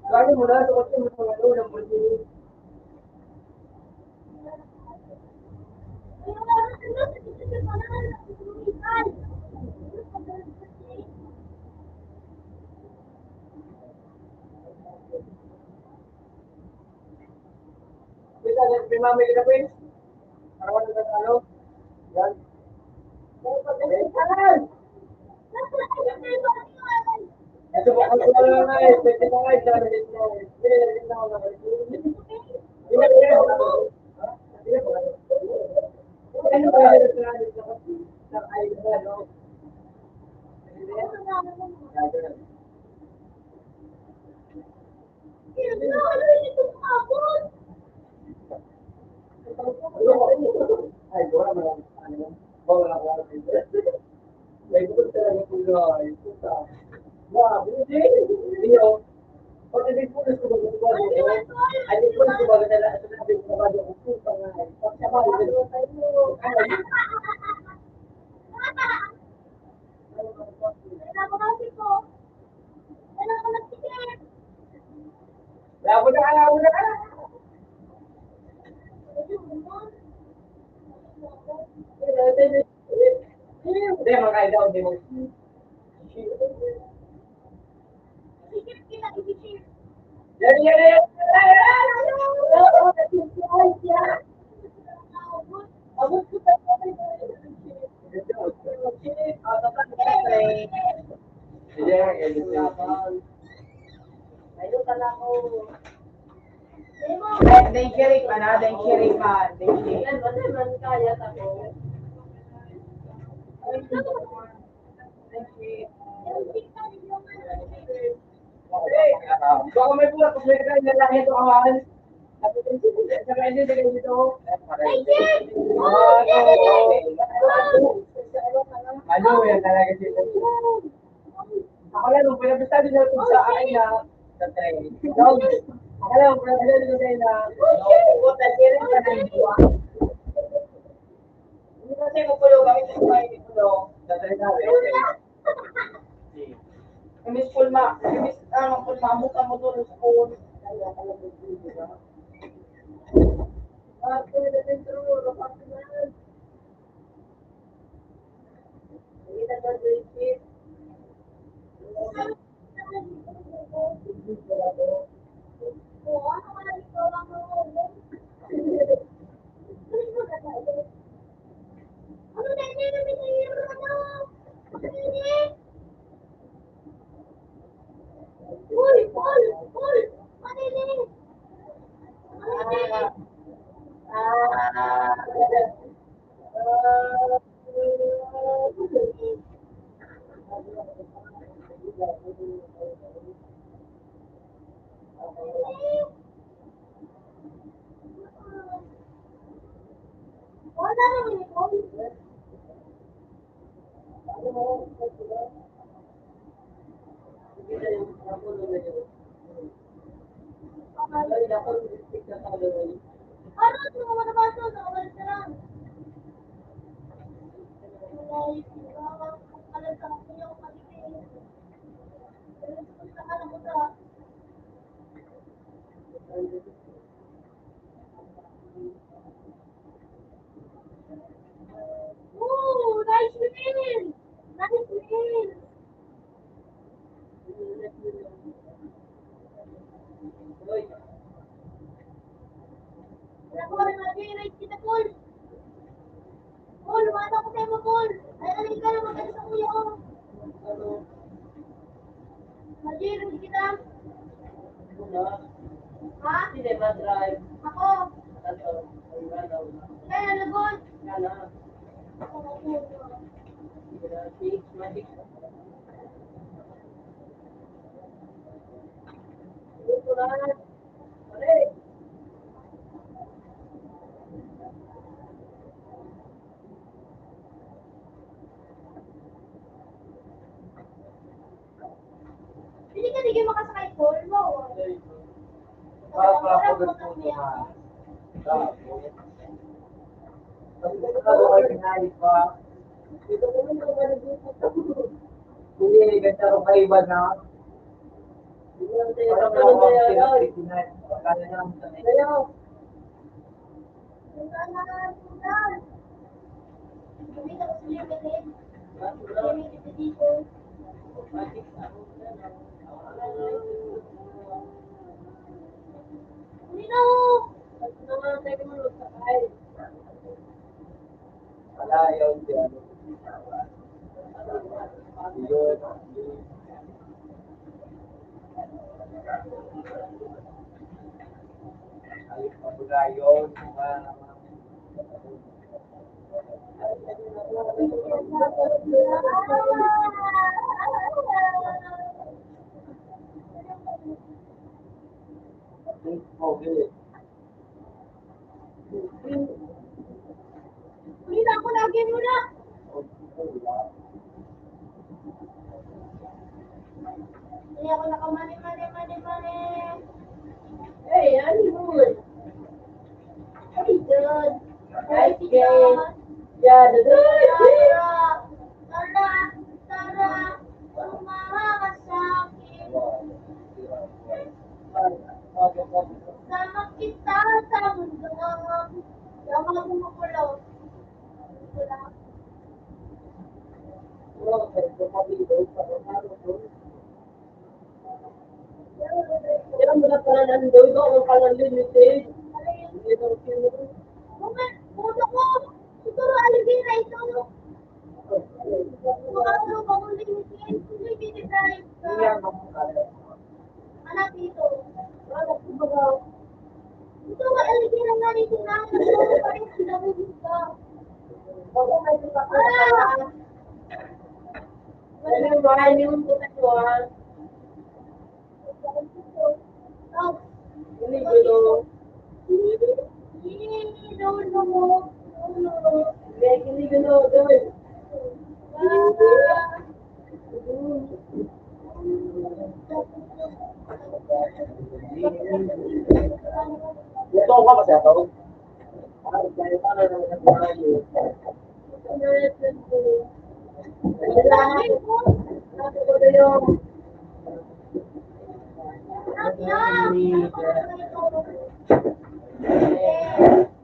S3: Baru mula tu macam yang berdiri. Kita ada prima kita pun. Kawan kita kalau dan itu bukan soal lain, kita lain cara kita. Kita orang ini. Dia makai daun dia. Jadi Deng kiri mana? Deng kiri man. Deng kiri. Kalau may bulat, kung may kaya lang ito awan. Sa kanya din dito. Ano yan talaga dito? Ako lang, nung pinabista din natin sa akin na sa train. Ako lang, nung pinabista din natin na puta, siya ka na yung buwa. Hindi kasi mapulo kami sa mga ito sa train namin. Miss Pulma, Miss Pulma, buka mo doon sa school.
S4: Pajero kita.
S3: Una,
S4: Ha?
S3: sino ba drive?
S4: Ako.
S3: Tato, ang ganaw na.
S4: Kaya lagot.
S3: Kana, six, magic. Ito na. Pare.
S4: Hindi ka hindi makasakay ko. Mo.
S3: Para ako gusto niya. Kasi kung ano ay pinahit pa, dito ko nung kamalig dito. Hindi, ganda ko kayo ba na? Parang ako ang pinahit. Kaya na lang sa kaya.
S4: Hindi ako sa limited. Limited dito. Hindi na
S3: Wala yun siya. Yun. Ayos pa ba yun? Okay.
S4: Hindi na ako lagi muna. Hindi ako nakamani.
S3: Hey, ano yun?
S4: Ay, God.
S3: Ay, game. Yeah, the
S4: Tara, umaha ka sa akin. Sama kita sa mundo. Sama mo makulo.
S3: Yan mo na pala nandoy ba kung pala limited? Hindi daw sino.
S4: Puto ko. Siguro alibira ito. Ano ba kung limitin? Hindi binibigay ka.
S3: Yan mo kaya.
S4: Anak dito. Ito nga alibira nga rin sinabi ko. Parang sinabi dito.
S3: Ano yung bahay niyo mo puta ko ah? Hindi gulo. Hindi gulo doon. Ito ka kasi ako. Ay, kaya pa na naman ang buhay niyo. Ako ko na yung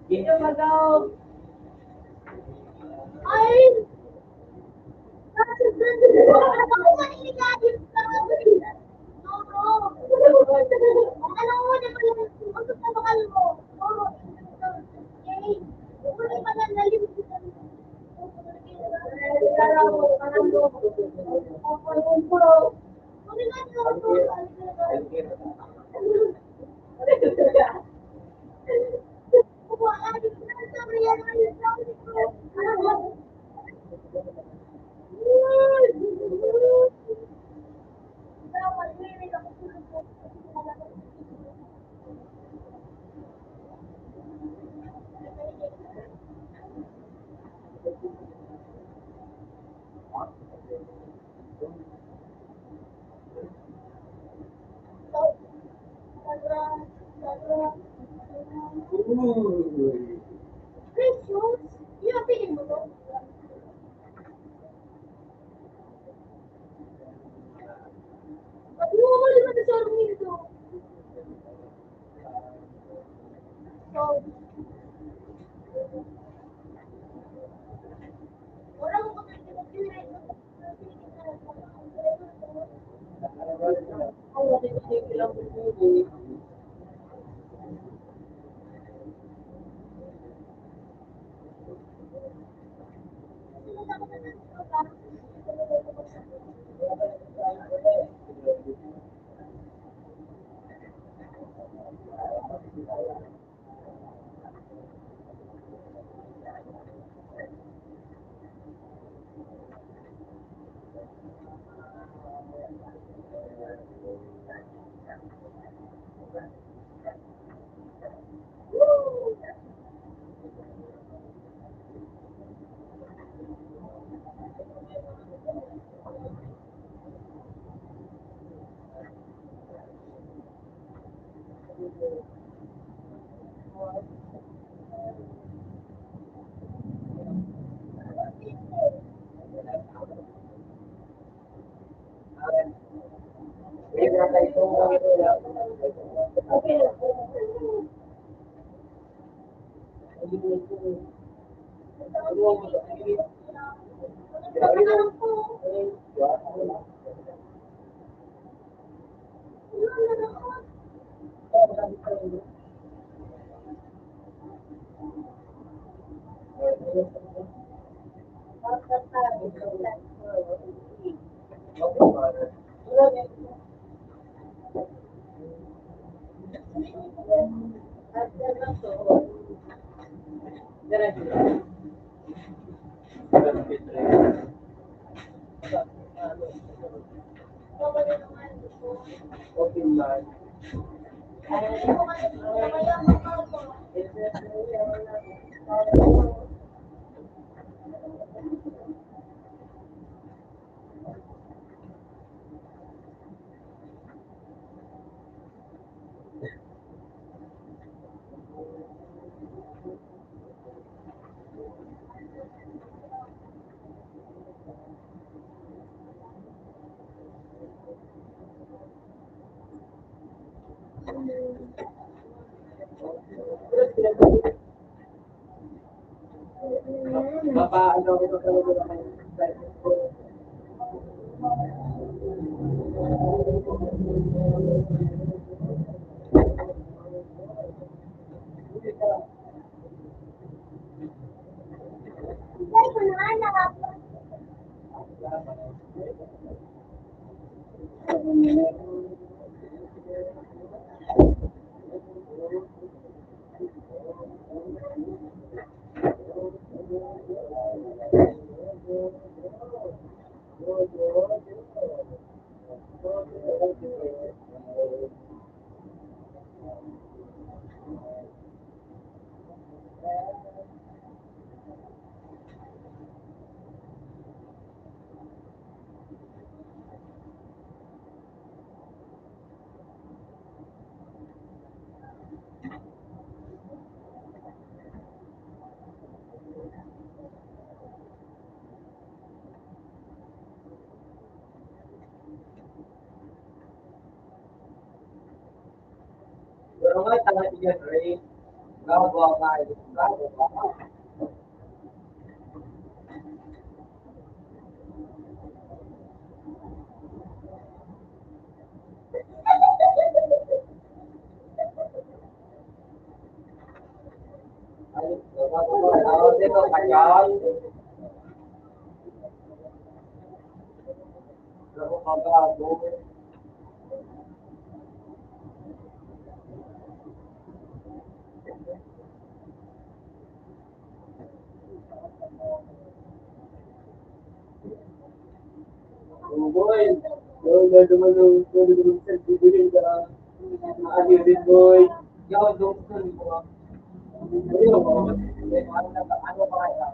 S3: Dito magaw.
S4: Ay! Ako maniligayos ka! Toro! Ano mo na pala? Usap na bakal mo. Toro! Yay! Uli pa na nalimutan. Uli nga Okay lang.
S3: Pero nga, tama siya, Ray. Gagawa ka, gagawa ka. Dito, kanyal. Laro ka gago. Boy, bibili ka. Boy. Yo, doon ko. Ano ba kaya?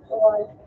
S4: Wala.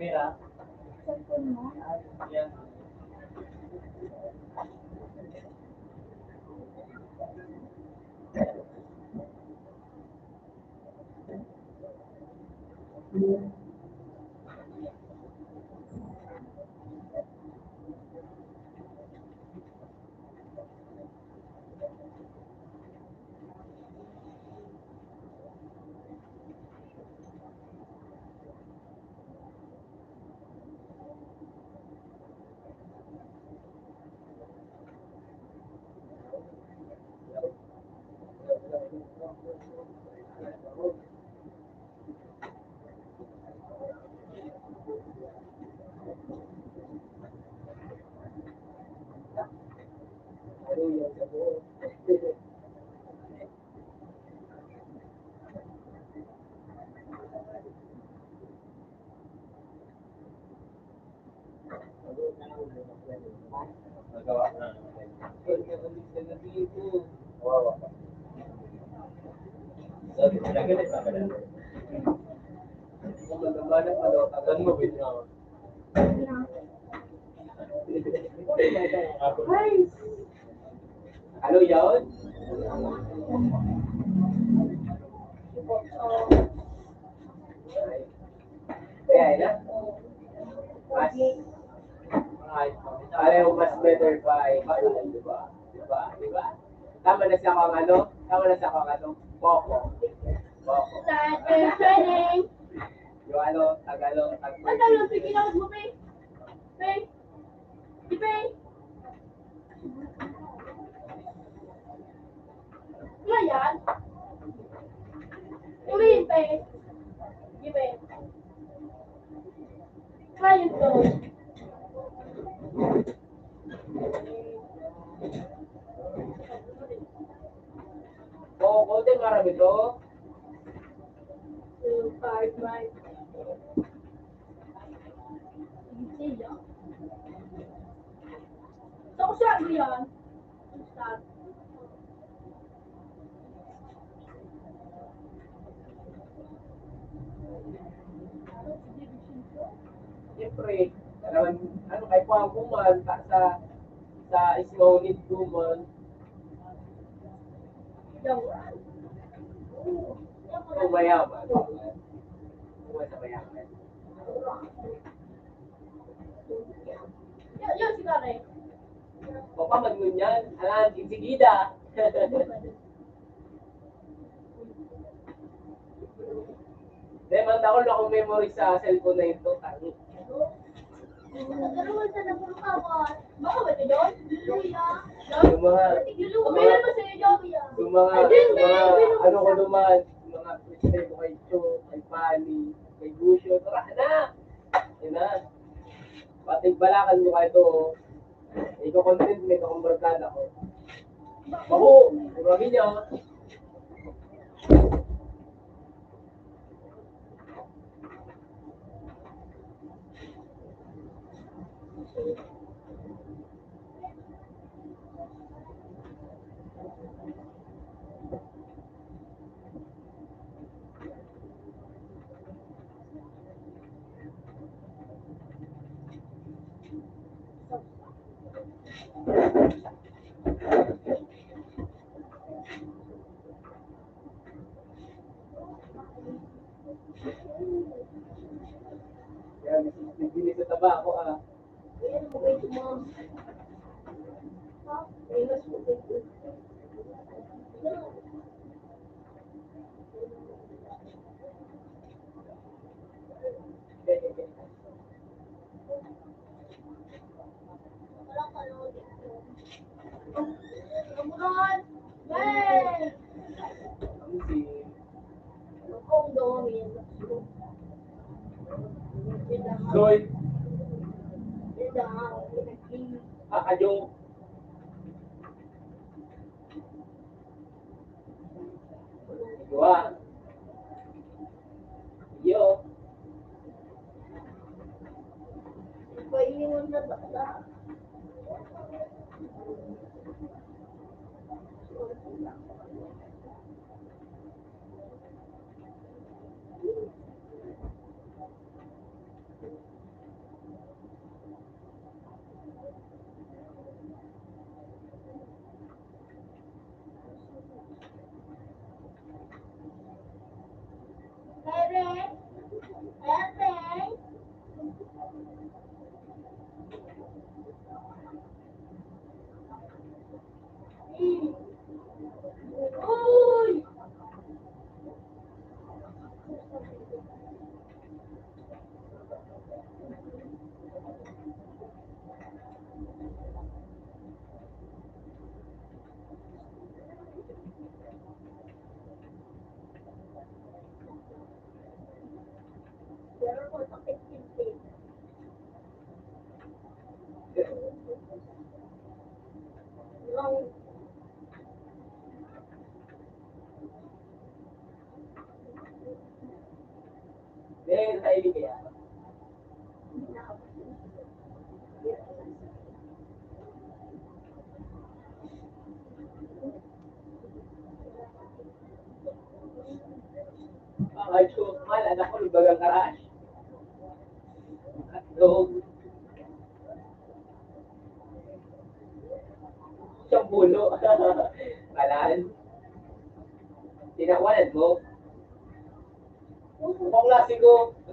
S3: Mira,
S4: Cellphone mo?
S3: yan.
S1: Nagawa na. Kawawa ka. Sabi ko, nagalit na ka na. Saan mo binawa?
S3: Ano yun? Kaya na? Mas, pareho mas better pa iba, di ba? Di ba? Di ba? Tama na siya kung ano? Tama na siya kung ano? Boko. Boko.
S4: Starter training.
S3: Yung ano, Tagalog,
S4: Tagalog, sige lang mo, Pay. Pay. Si Pay. Ano yan? Ulihin, Pay. Sige, Pay. Client to.
S3: Boko din, marami to.
S4: 2, 5, 5. Sige, so, kung siya yan, start.
S3: Siyempre, naman, ano, kay Pang Kuman, sa Ismaunit Kuman,
S4: Yan.
S3: kung mayaman. Kung sa mayaman.
S4: Yan, si Kare.
S3: Baka magnunyan, alam, sigida. Demanda ko na akong memory sa cellphone na ito. Tangi.
S4: Ano sa napurkawan? Baka ba ito yun? Luya.
S3: Yung mga,
S4: Umilan mo sa iyo, Luya.
S3: yung mga, ano ko naman, yung mga pwede ko kay Cho, kay Pani, kay Gusyo, tara na! Yan na. Patig balakan mo kayo ito. Iko-content mo, ikakumbarkada ko. Bako! Ibagin niyo. Yan, bibili sa taba ako ah.
S4: Ayan, mabait mo. Ay, mas mabait mo. Wala ka lang dito. Kamuran! Hey!
S3: Ang si...
S4: Ako ang dami yan.
S3: Soy,
S4: Pinag-i.
S3: Kajong. Dua. Yo.
S4: Paiwan na bata. Ere, ere. Uy! Pero kung sakit pintin. Lang.
S3: Dahil sa ibig kaya. Ay, sumal, anak ko, lubagang karash. Hotdog. Siyang pulo. Malal. Tinawanan mo. Kung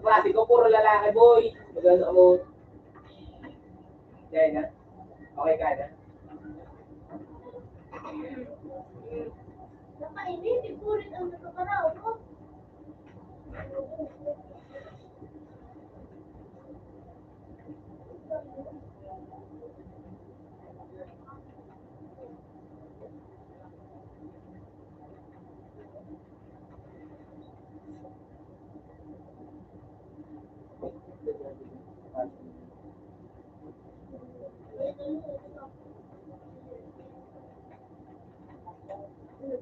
S3: klasiko, puro lalaki, boy. Magano mo. Dahil na. Okay ka na.
S4: Nakainit, ikulit ang nakakaraw ko.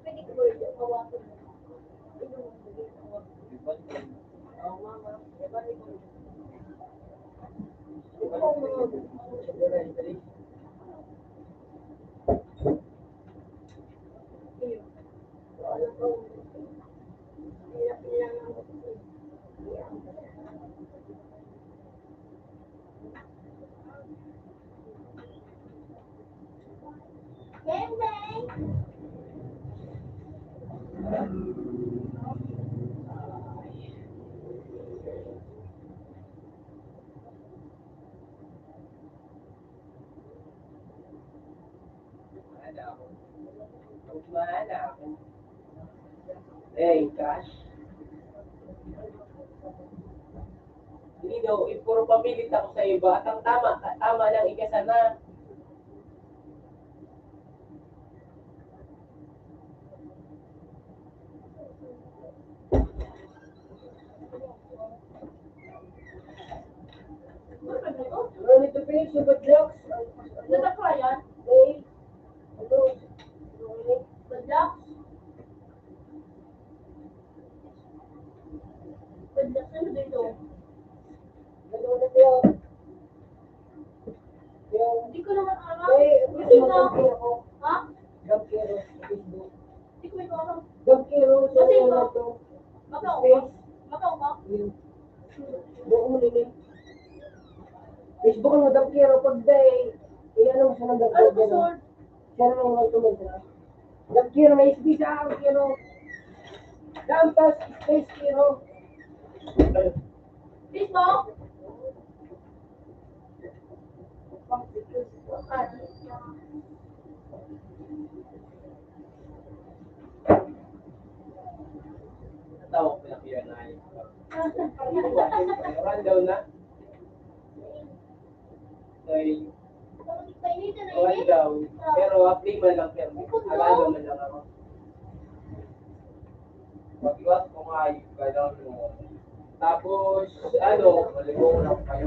S4: Pwede ko ba yung kawasan mo? Bang, bang!
S3: Mana? Eh, cash. Hindi daw, puro pamilit ako sa iba. At ang tama lang ikasa na.
S2: Ready to finish the jokes?
S4: Ano ba yan?
S2: Hey, hello.
S4: Badlak? Badlak, ano dito?
S2: Hello na kayo.
S4: Hindi ko naman alam.
S2: Hey,
S4: Hindi
S2: please,
S4: na.
S2: mag-kiro ako.
S4: Ha?
S2: Mag-kiro sa Facebook.
S4: Hindi ko ito alam.
S2: Mag-kiro sa
S4: Kasi
S2: ano
S4: ito.
S2: to.
S4: Makaw ka? Makaw ka?
S2: Buong nila. Facebook mo mag-kiro pag day. Iyan mo siya ng
S4: Ano
S2: mag-kiro.
S4: ba, Sword?
S2: Siya naman yung mag-kiro. Mag-kiro, may space ako, kiro. Dampas, space kiro.
S4: Facebook?
S3: Natawa ko na kaya na yun. Rundown na. Okay.
S4: Painitan na
S3: One
S4: init?
S3: down. Pero update man lang pero alado man lang ako. Mag-iwas kung ayos gano'n mo. Tapos,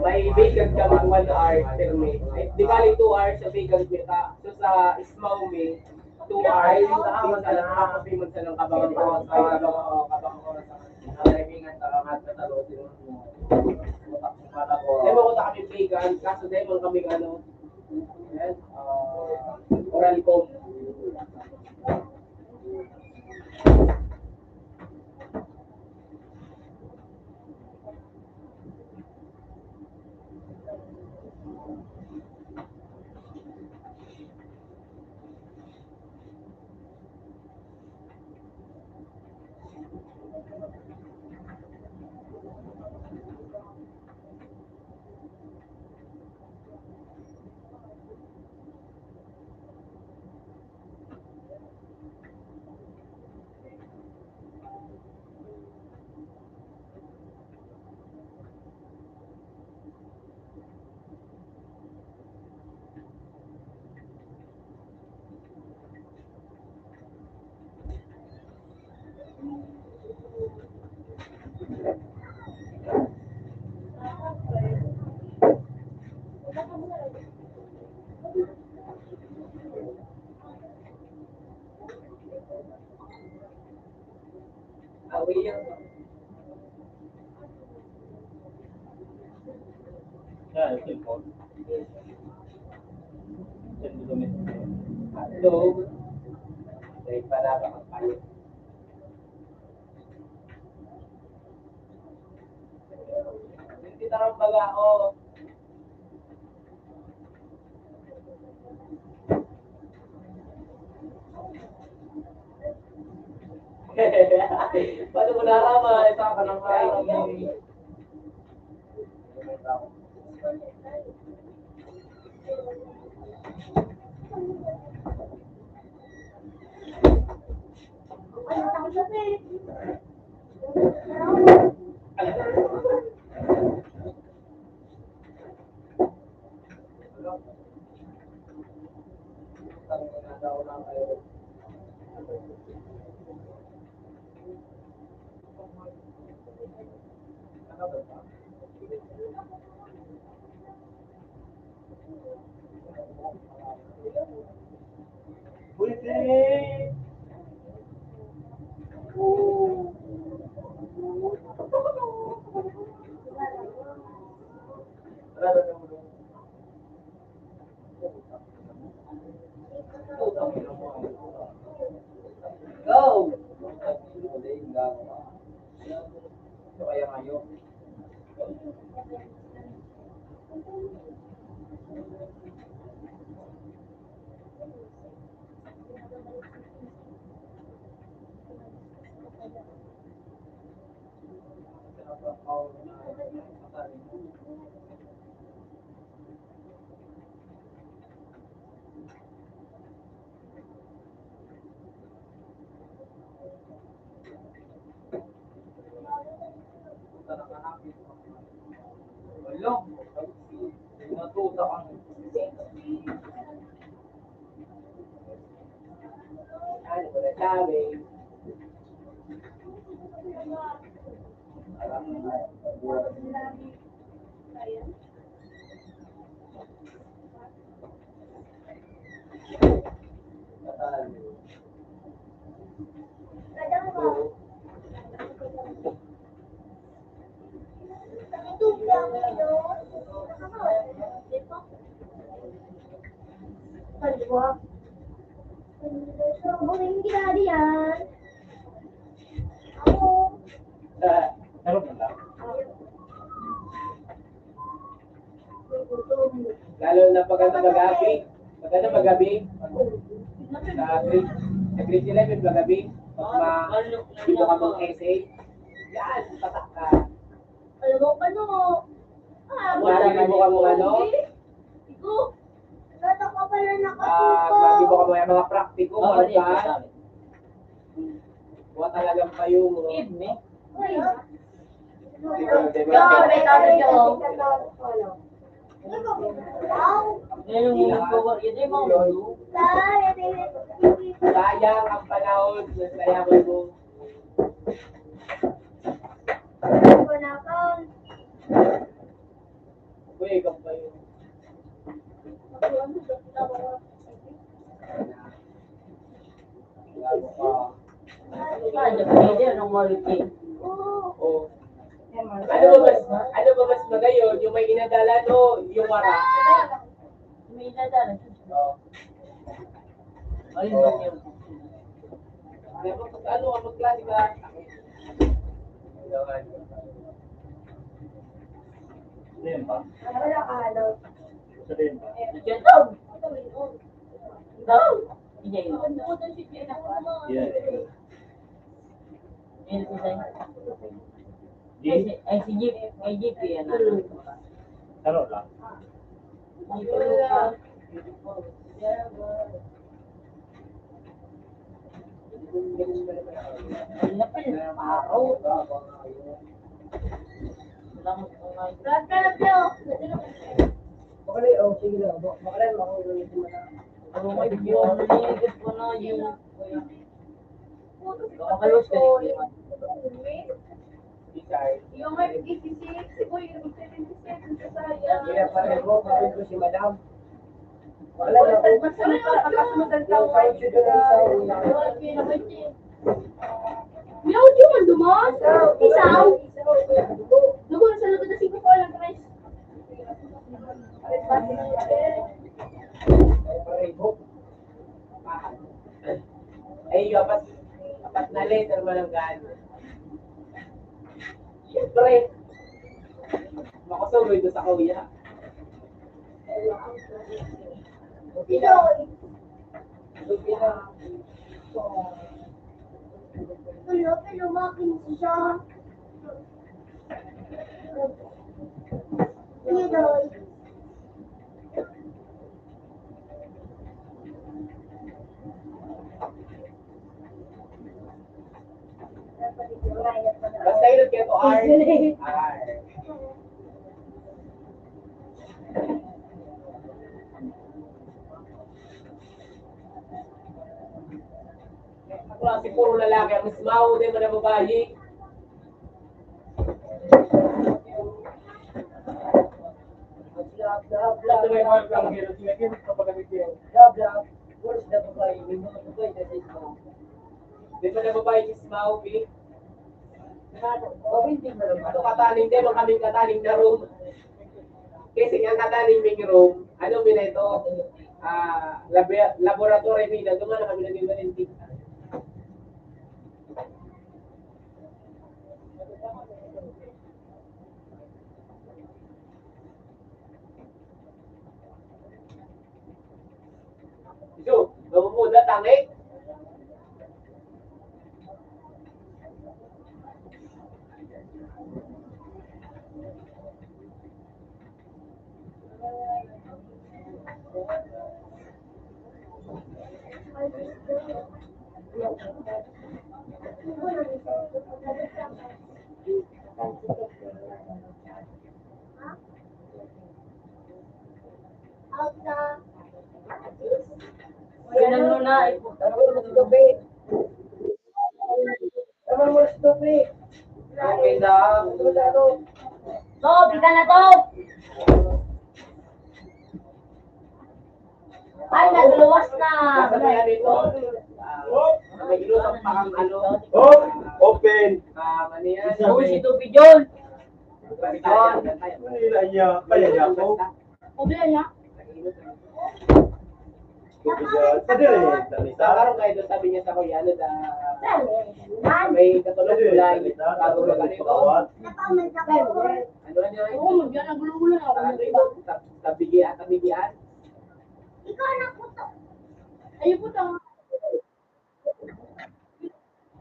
S3: may vacant ka mag 1 hour per May. Di ba 2 hours sa vacant may ka? So sa Ismaw May, 2 hours, tapos sa lang kapapimod sa lang kabangan ko. Kabangan ko sa nalaimingan sa kangat sa talo. Demo ko sa kami vacant, kaso demo kami ano, yan, oral ko. Away yan.
S1: Yeah, it's important. Send me the message.
S3: Hotdog. Dahil para ba ang palit. tarong baga, oh. Paano mo naraman? Ito ka ng kain. Pwede! Go! Kaya ngayon. Wala. Natuta kang ano ba na sabi?
S4: Kalwa. Buling ginadi yan. Ako.
S1: Ano ba lang?
S3: Lalo na pag ano magabi. Pag ano magabi. Sa grade 11 magabi. Pag dito ka mong essay. Yan, patak ka.
S4: Alam mo, ano?
S3: Magabi mo ka mong ano.
S4: Iko. Nata ka pala
S3: Magabi mo
S4: nakatuto.
S3: ka mong mga praktiko. Marka. Buwa talagang payo mo.
S4: Uy.
S3: Grabe,
S4: sabi ko. Wow.
S3: Sayang ang panahon. Sayang mo. Uy, ikaw pa yun. Lalo ka. Oh. Ano ba mas magayon? Yung may inadala no, yung wara. Oh. Kaya ano ka magklase ka?
S1: Din ba?
S4: Wala ka, ano?
S1: Sa din ba? Yes. Ano lang?
S4: Lahat ka na, Pio.
S3: Bakali, oh, sige lang. Bakali, makulit mo na.
S2: Yung may 86, uy, yung 76, sa sayang.
S3: Kaya pareho, kapit ko si madam. Wala na ako.
S2: Mas ano yung pagkasunod
S3: Yung kahit siya doon ang sa
S4: Meow, di man dumas. Isaw. Lugo, sa lugo na 5 ko lang, guys.
S3: pareho. Ay, apat na letter malanggan. Siyempre, Makasuloy doon sa kuya.
S4: Ito. Pero makin siya. Ito.
S3: Basta yun kaya to R. R. Klase puro lalaki ang ismaw, di mo na babayi.
S1: Ito may mga lang hero sila yun kapag nagkikiyaw.
S3: Di mo na babayi ismaw, Pi. Ano kataling din, kaming kataling na room. Kasi ang kataling ming room, ano mina ito? Laboratory mina, doon na kami nag-iwalinti. So, lumumuda tangi.
S2: Yan mo na,
S3: Okay lang.
S4: Top, ika na top! Ay, nagluwas na!
S3: Kasabayan nito. May ilusang pakang ano.
S1: Oh, open.
S3: Ano yan?
S2: oh, si Tupi John.
S1: Manila niya, kaya niya ako.
S4: Obla niya?
S1: Pwede rin, Danita.
S3: Nakaroon kayo doon, sabi niya sa kuya, ano na,
S4: Man!
S3: may katulog
S1: Pwede rin,
S3: kulay,
S1: Danita.
S3: bago ka ganito.
S1: Bawat.
S4: Napaman sa kayo.
S3: Ano na yun?
S2: Oo, magyan ang gulo-gulo na ako.
S3: Ano yun? Tabigian.
S4: Ikaw na po to.
S2: Ayun po ta.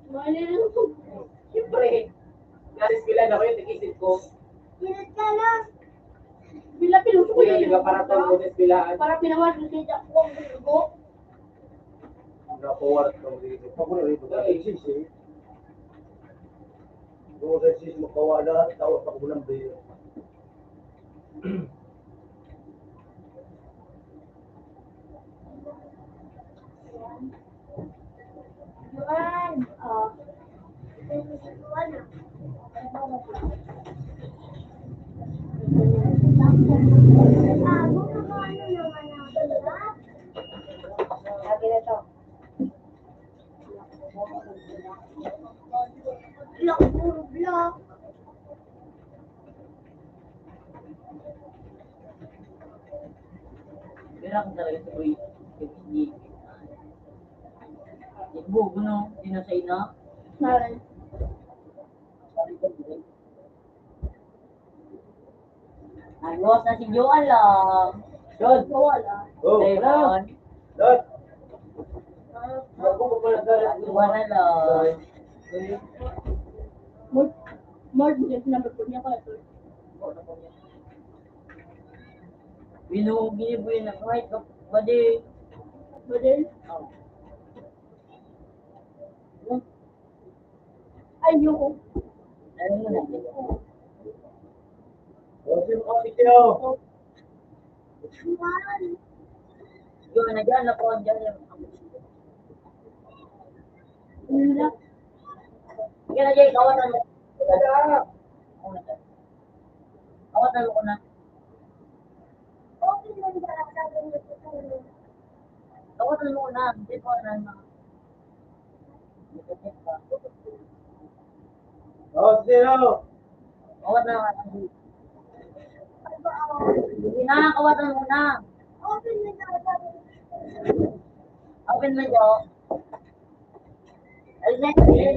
S2: Malilin ko.
S3: Siyempre, narisbilan ako yun, nag-isip ko.
S4: Sinat ka na.
S2: Bila pinuso ko
S3: Kuya, diba para itong narisbilaan?
S2: Para pinawag ko siya ko ang gulo.
S1: Nakuwat ng dito. Paborito ka ng sisi. Doon sa sisi makawala, tawag pa ko ng bayo.
S4: Juan. Oh. Juan na. Ano naman natin? Sabi na to. Block, puro block.
S2: Kaya ako talaga sa kuya. Hindi. Ibu, no? Sino sa ina?
S4: Nalan.
S2: Nagluwas na si Joan lang. John.
S4: Wala.
S1: Oh,
S2: Devon.
S1: Dad.
S3: Bago ko pala dala.
S2: Iwan na lang.
S4: More than number po niya ko ito.
S2: Binuong ginibuin ng kahit kapadi.
S4: Badal. Ayoko.
S2: Ano mo na?
S1: Oh, sino ka si Kyo?
S4: Juan.
S2: Joan na dyan. Ako ang dyan.
S4: Wala.
S2: Sige na, Jay. Kawatan mo. Kawatan mo ko na.
S4: Okay lang ba? Sabi niyo po tayo.
S2: Kawatan mo ko na. Hindi po na.
S1: Oh, sino?
S2: Kawatan mo na. Sige na, kawatan mo na.
S4: Okay lang ba? Sabi niyo.
S2: Open mo, Jo. Alis na yun.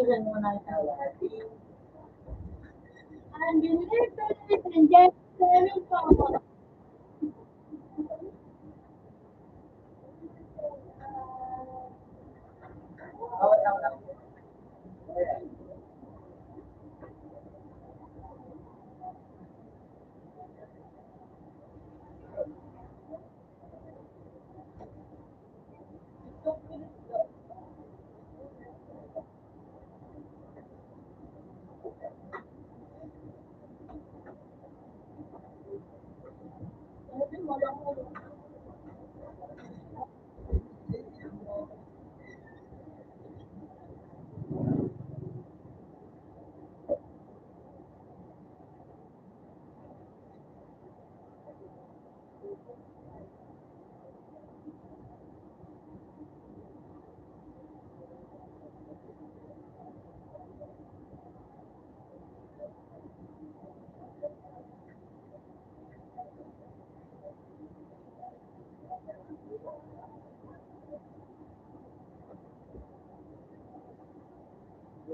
S4: Tingnan mo na tawag. Unlimited and just seven power.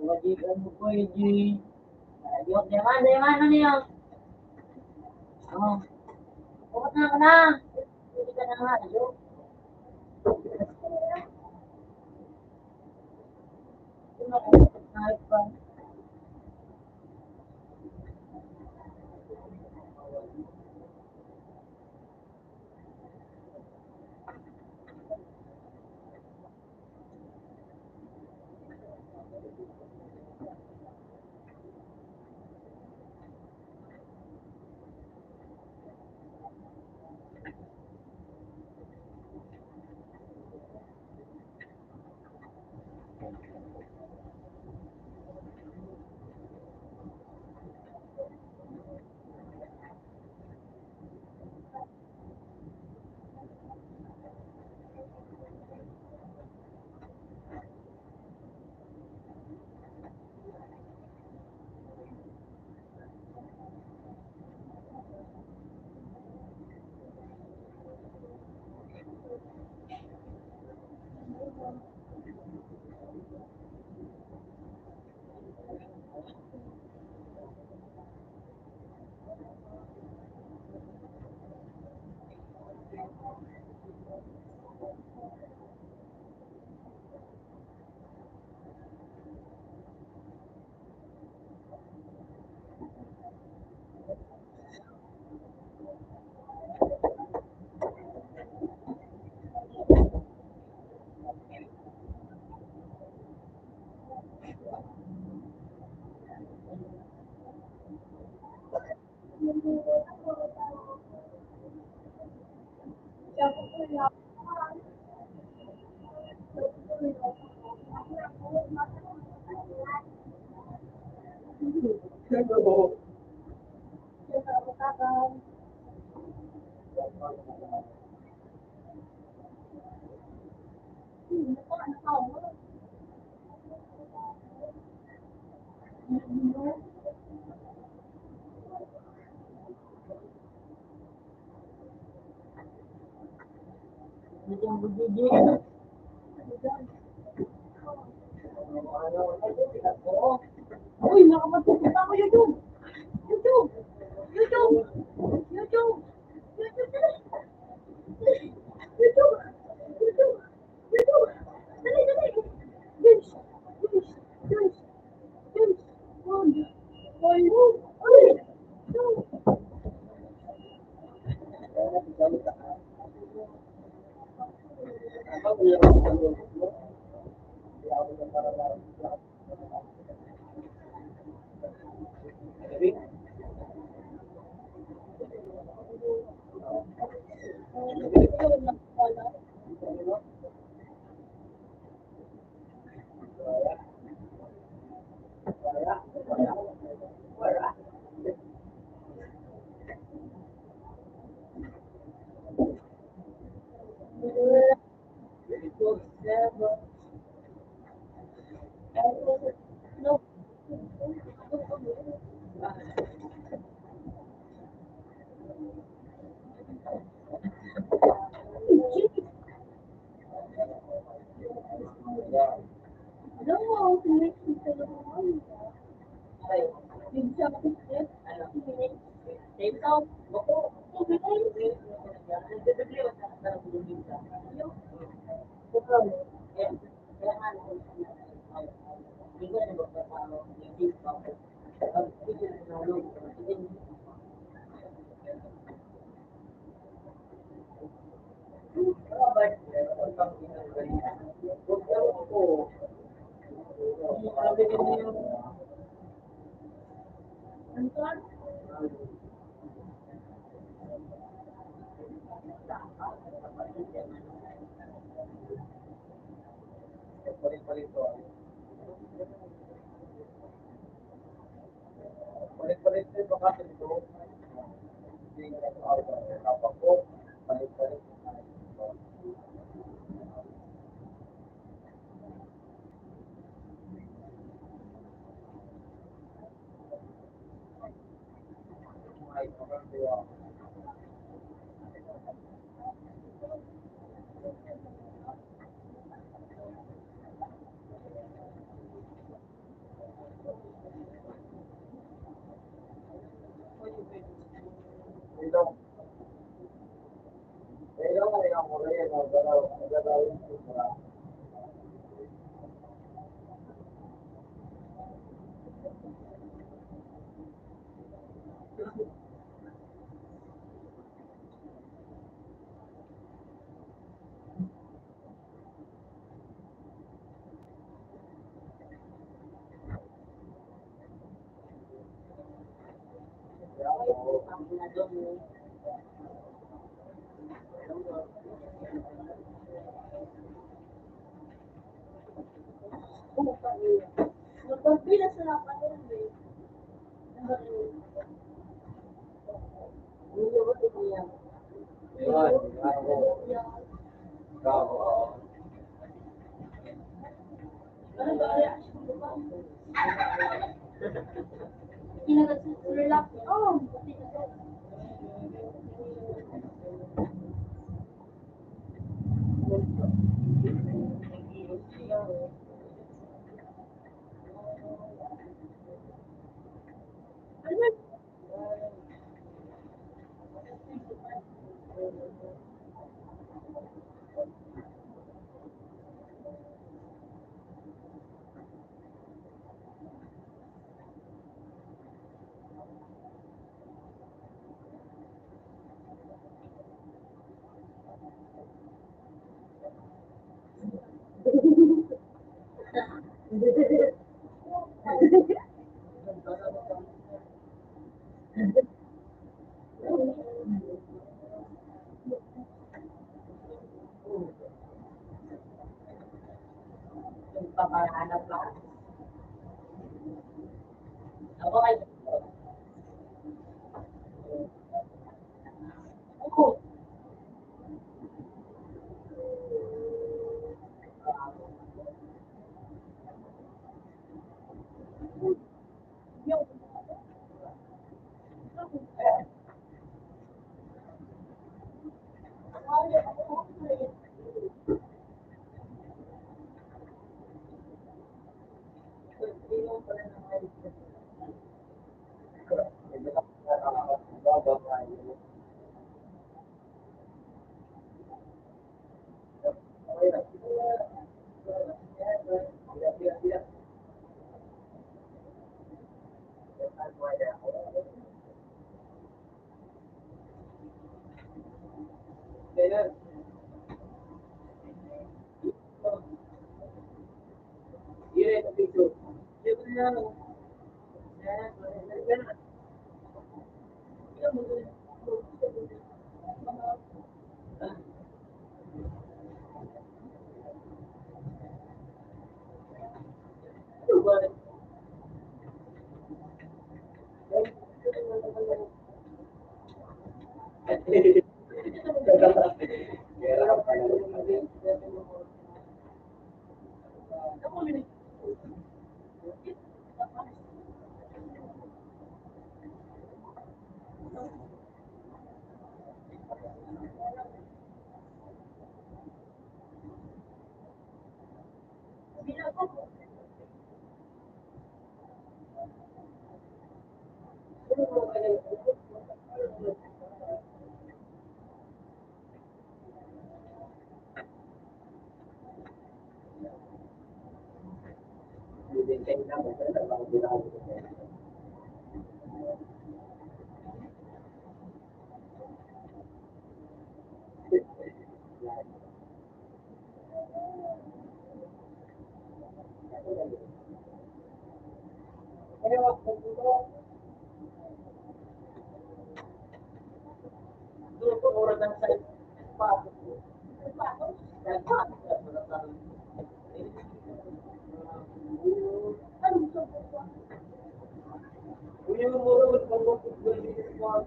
S4: Wajikan mo po yung ayok naman niyo. Oh, bukat na ka na. Hindi ka na nga, ayok. Kahit pa. Uy, nakapagpupunta ko YouTube! YouTube! YouTube! YouTube! YouTube! YouTube! YouTube! YouTube! Dali, dali! Guys! Guys! Guys! Guys! Uy! Uy! No, Magpagbilas na lang ako eh. Ano ba reaction mo ba? Relax. Oh, buti na to.
S2: Papahanap lang. Ako kay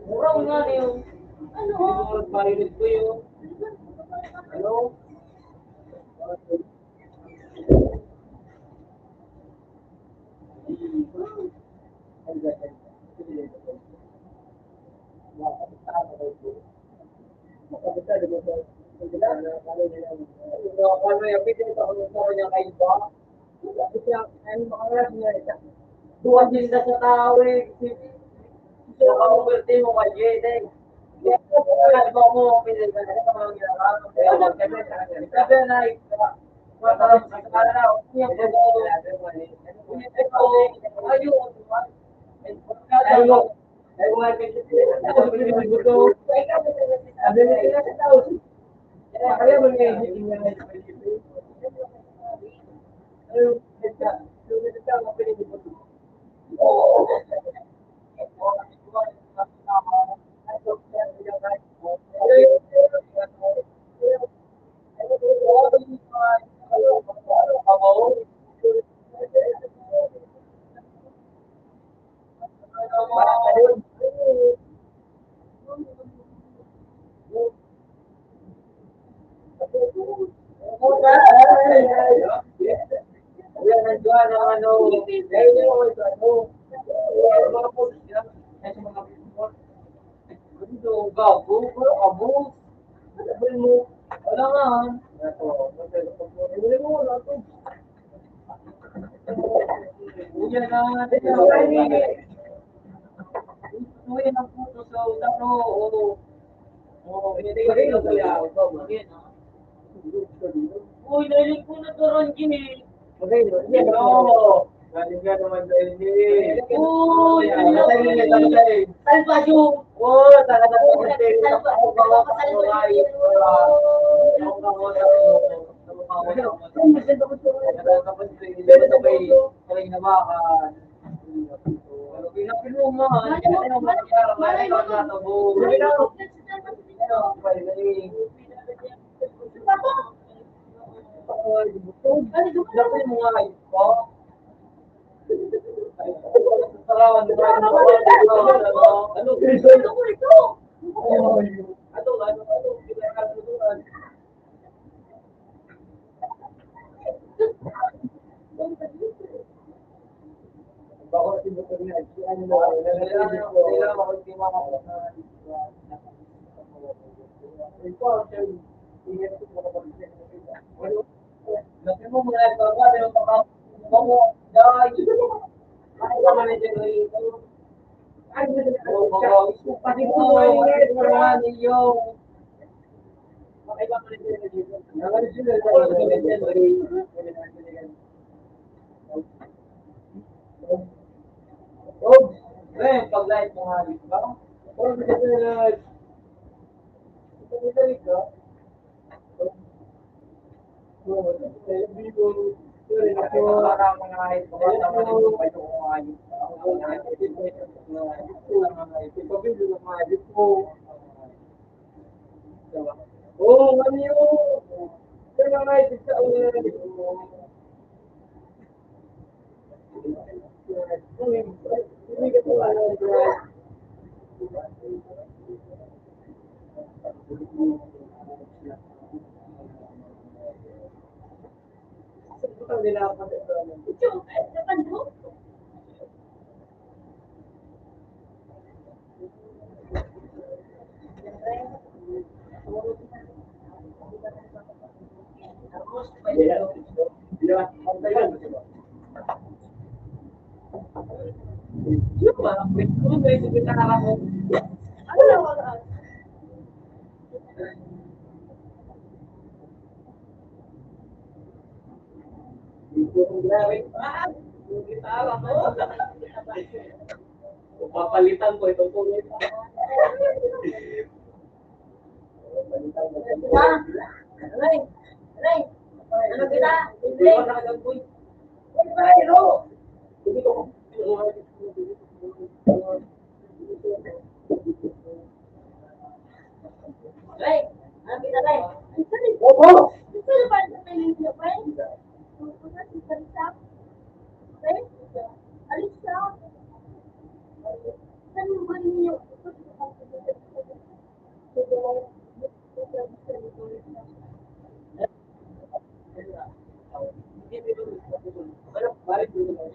S3: Mura nga yung
S4: Ano?
S3: marinig ko yung ano? Ano yung pinito ko sa kanya kay Ba? Kasi siya, ano mga niya, duwan din sa tao eh. So, ako birthday mo kay Jede. Kaya ba mo pinili ka na mga ginagawa? Kaya sabi na matalang sa kanila, umiyak ko ayun, ayun. Ay, wala ka siya. Ako pinili ko to. Sabi nila sa tao. Kaya mo niya yung niya na ayun, ito ang pinili ko to. Uy, narinig ko na to, Ronjin eh. Oo. Galing ka naman sa hindi. Uy, Salvador. Oo, talaga po. Pag-live mo nga dito ba? Oh, ano yun? Kaya nga sa hindi ka po ano, nila pa Yung gitara ko. Papalitan ko itong tuloy.
S4: Aray! Aray! Ano kita?
S3: Hindi ko nakagagawin. Pero, hindi ko.
S4: Aray! Ano kita, Aray?
S3: Opo!
S4: Ito na parang sa piling niyo, friend. Alisa! Saan mo ba ninyo?
S3: Ano, balik dito.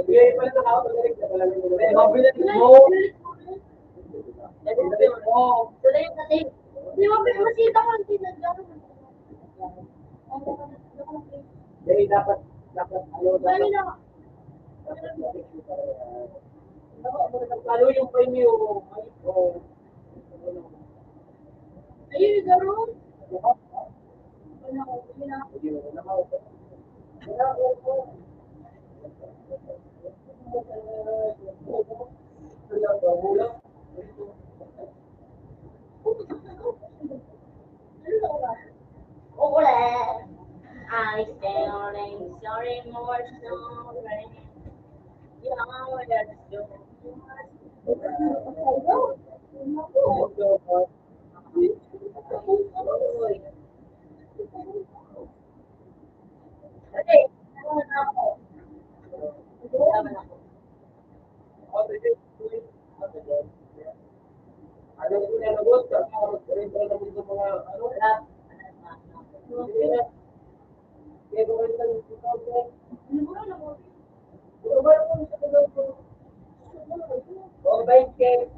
S3: Bigay pa rin ako sa mabilis mo. Mabilis mo.
S4: Di ba masita ko ang tinadyan?
S3: Jadi dapat ano
S4: Dali
S3: dapat
S4: na.
S3: lalo yung premyo o
S4: Ayun, gano'n. Ule. I still sorry more sorry.
S3: ano yung nanagot kasi rin pa naman sa mga ano kaya gawin lang yung sinabi o 20 o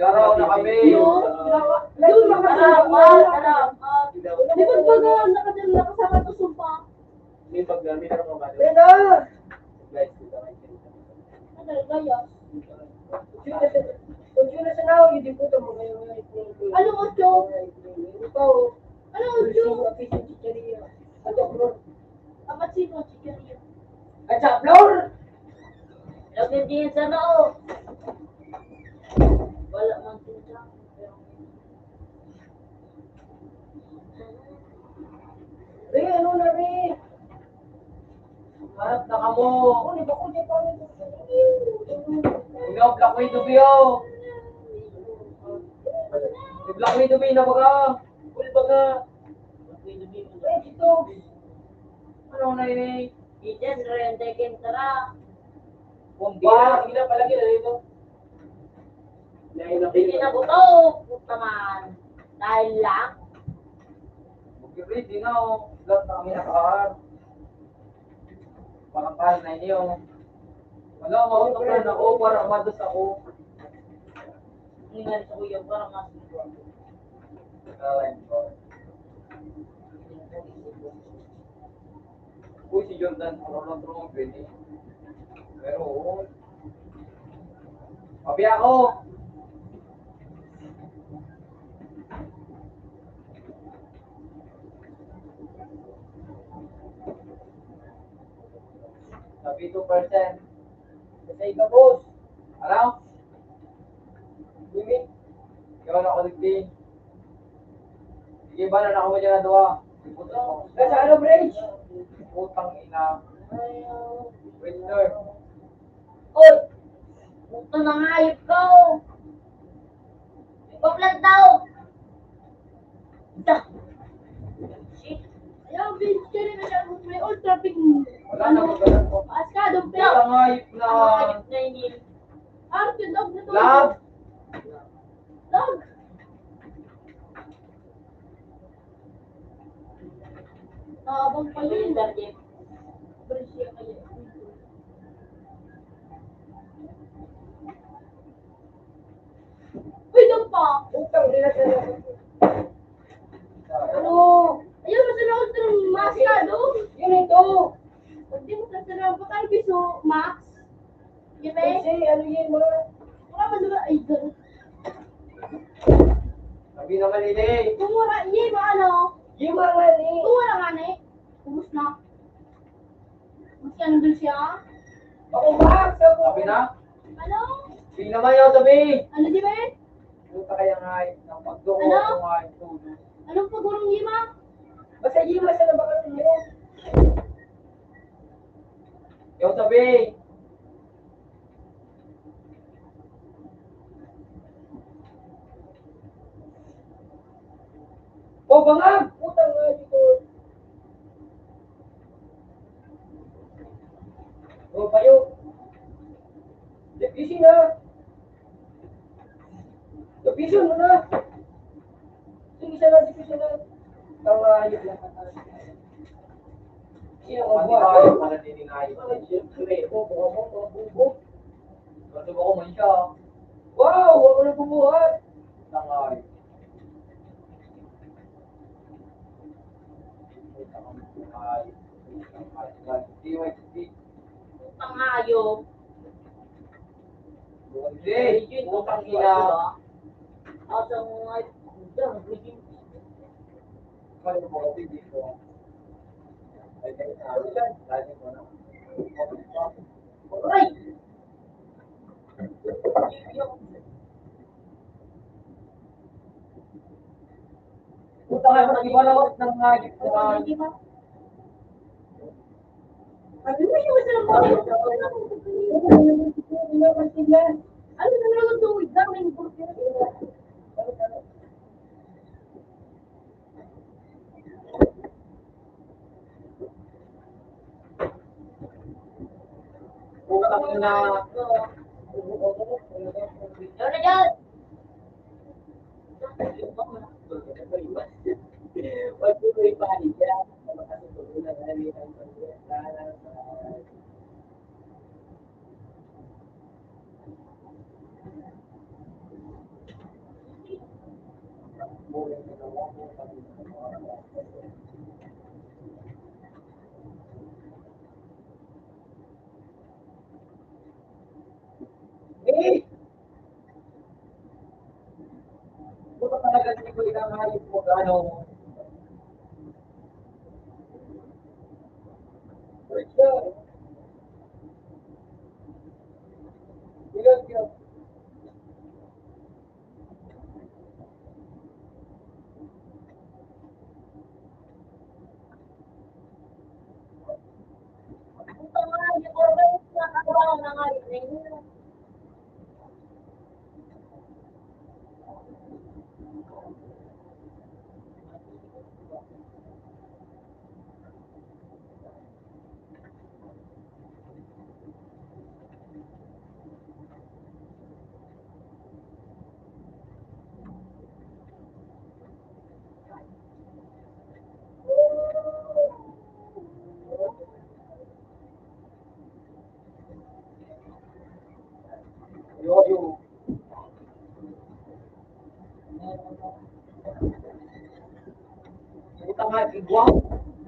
S3: Araw na kami. May paggamit ng mga bata. Guys, dito kayo.
S4: Ano ocho? Ano ocho? Apat sino? Chicheria.
S3: At sa floor!
S4: Lagyan din sa noo. Wala man tinta.
S3: Ano na rin? Harap na ka mo. Ikaw, Black Widow Bio. Black Widow Bio na baga. Uli baga. Ito. Ano na yun?
S4: Ites rin tekin tara.
S3: Bomba. Hindi na palagi na dito.
S4: Hindi na buto. Puta man. Dahil lang.
S3: Mag-read din ako. Lahat na kami nakahar. Parang kahal na inyo. Wala, mautukan ako para madas ako.
S4: Hindi nga sa kuya para mas ito.
S3: Uy, si Jordan, marunong pwede. Pero oo. Papi ako. Sabi 2%. Kasi ka, boss. Ano? Limit. Ikaw na ako nagdi. Sige ba na ako dyan na doa? Kasi ano, bridge? Putang ina. Wait, sir.
S4: Oy! Ito na nga, hayop ko! Ipaplag daw! Ito! Shit! Ayaw, bitch ka rin na siya. May all traffic.
S3: Wala na magalan ko.
S4: Askadong
S3: Wala
S4: pera.
S3: nga ayip na.
S4: Ang hayop na hindi. Arte dog na to.
S3: Lab!
S4: Dog! Abang pa yun. Bersih kaya. Uy, dog pa!
S3: Putang ina siya.
S4: Ano? Ayaw, masarap ako ng maskado.
S3: Yun ito.
S4: Hindi mo kasarap. Baka piso, Max. Yun eh.
S3: Kasi ano yun mo?
S4: Wala man diba? Ay, girl.
S3: Sabi naman ini.
S4: Kung wala, hindi ba ano?
S3: Yung mga ni.
S4: Kung wala nga na eh. Ubus na. Mas candle siya.
S3: Ako ba? Sabi na?
S4: Ano?
S3: Sabi naman yun sabi.
S4: Ano di ba eh?
S3: Puta kaya nga ng pagdoon
S4: Ano?
S3: ko nga ito.
S4: Anong pagurong lima?
S3: Basta yung masa na baka ninyo. Yung sabi. O bangag! Putang nga dito. O payo. Depising na. Depising mo na. Sige sana, depising na. Tama ayos lang. Sino ka ba? Ayaw ka na dininayos. Siyempre, buko. Kasi ako man siya. Wow! Ako na bumuhat. Tangay.
S4: Putang hayop.
S3: Hindi, utang ina.
S4: Asa mo nga. Diyan, bigyan.
S3: Kaya mo kasi dito. Ay, kaya lagi mo na.
S4: Ay!
S3: Utang ay iba na ako ng mga
S4: Hindi ba? Ano mo yung masarap mo? Ano na lang ang tuwid namin?
S3: utang ina.
S4: Ano na dyan?
S3: Wag mo ipanig yan. Makasusunod na dali ang Eh! Buta talaga hindi ko inangayip mo ano. Ilan.
S4: Putang hayop. Organ na katrabaho ng hayop na yun.
S3: Yo. Buta nga, igwang.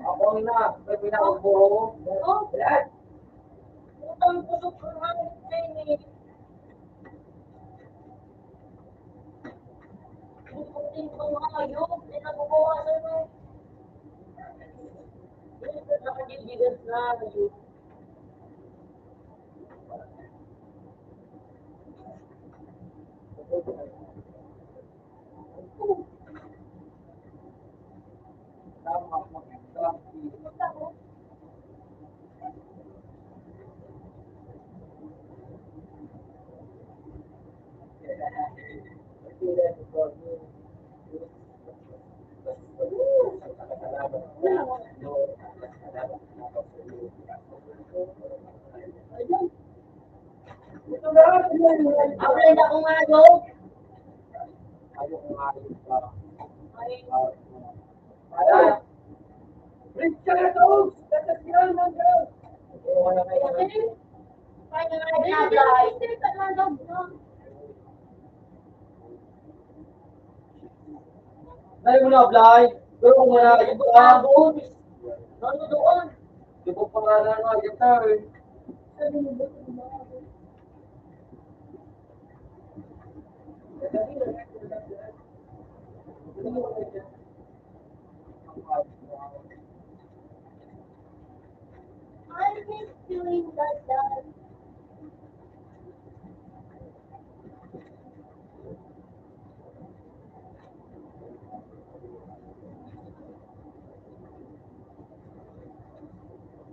S3: Ako ang ina. May pinakaburo.
S4: Oh,
S3: Lahat.
S4: Ang kusok ko nga eh. Ikutin ko nga ayun. Pinabukawasan mo. Yun, nakadibigas na ayun. Apply ako nga doon.
S3: Ayaw ko nga yun pa.
S4: Ay,
S3: Kaya, Rich Charles! That's yan, man, girl! Wala na
S4: kaya
S3: yun.
S4: din. Kaya nga i-apply.
S3: Dali mo na apply. Pero kung wala yung
S4: Pagod. Ano doon?
S3: di ko pa nga na nga guitar eh.
S4: Sabi mo ba? I miss doing that.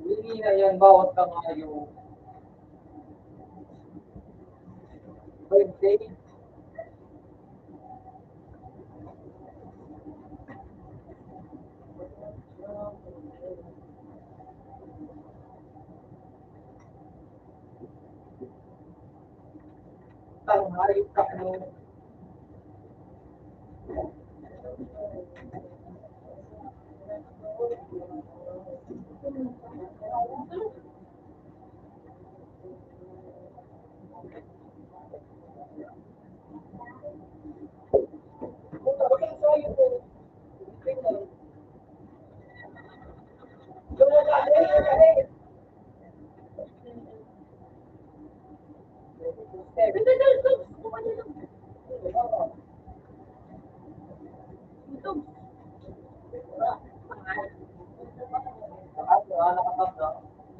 S3: Hindi na yan, bawat ka nga yung birthday. Tanghari ka ano.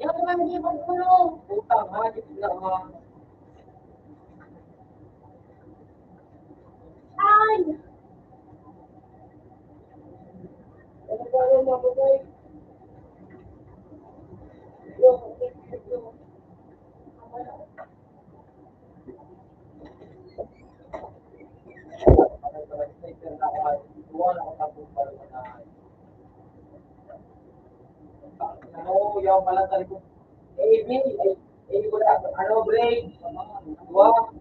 S4: Di ako naman hindi magkulong.
S3: Utang ha, hindi lang ha.
S4: Ay!
S3: Ano ba yung mababay? Ano, yung pala sa likod. AB, AB ko lang. Ano, break? Wow.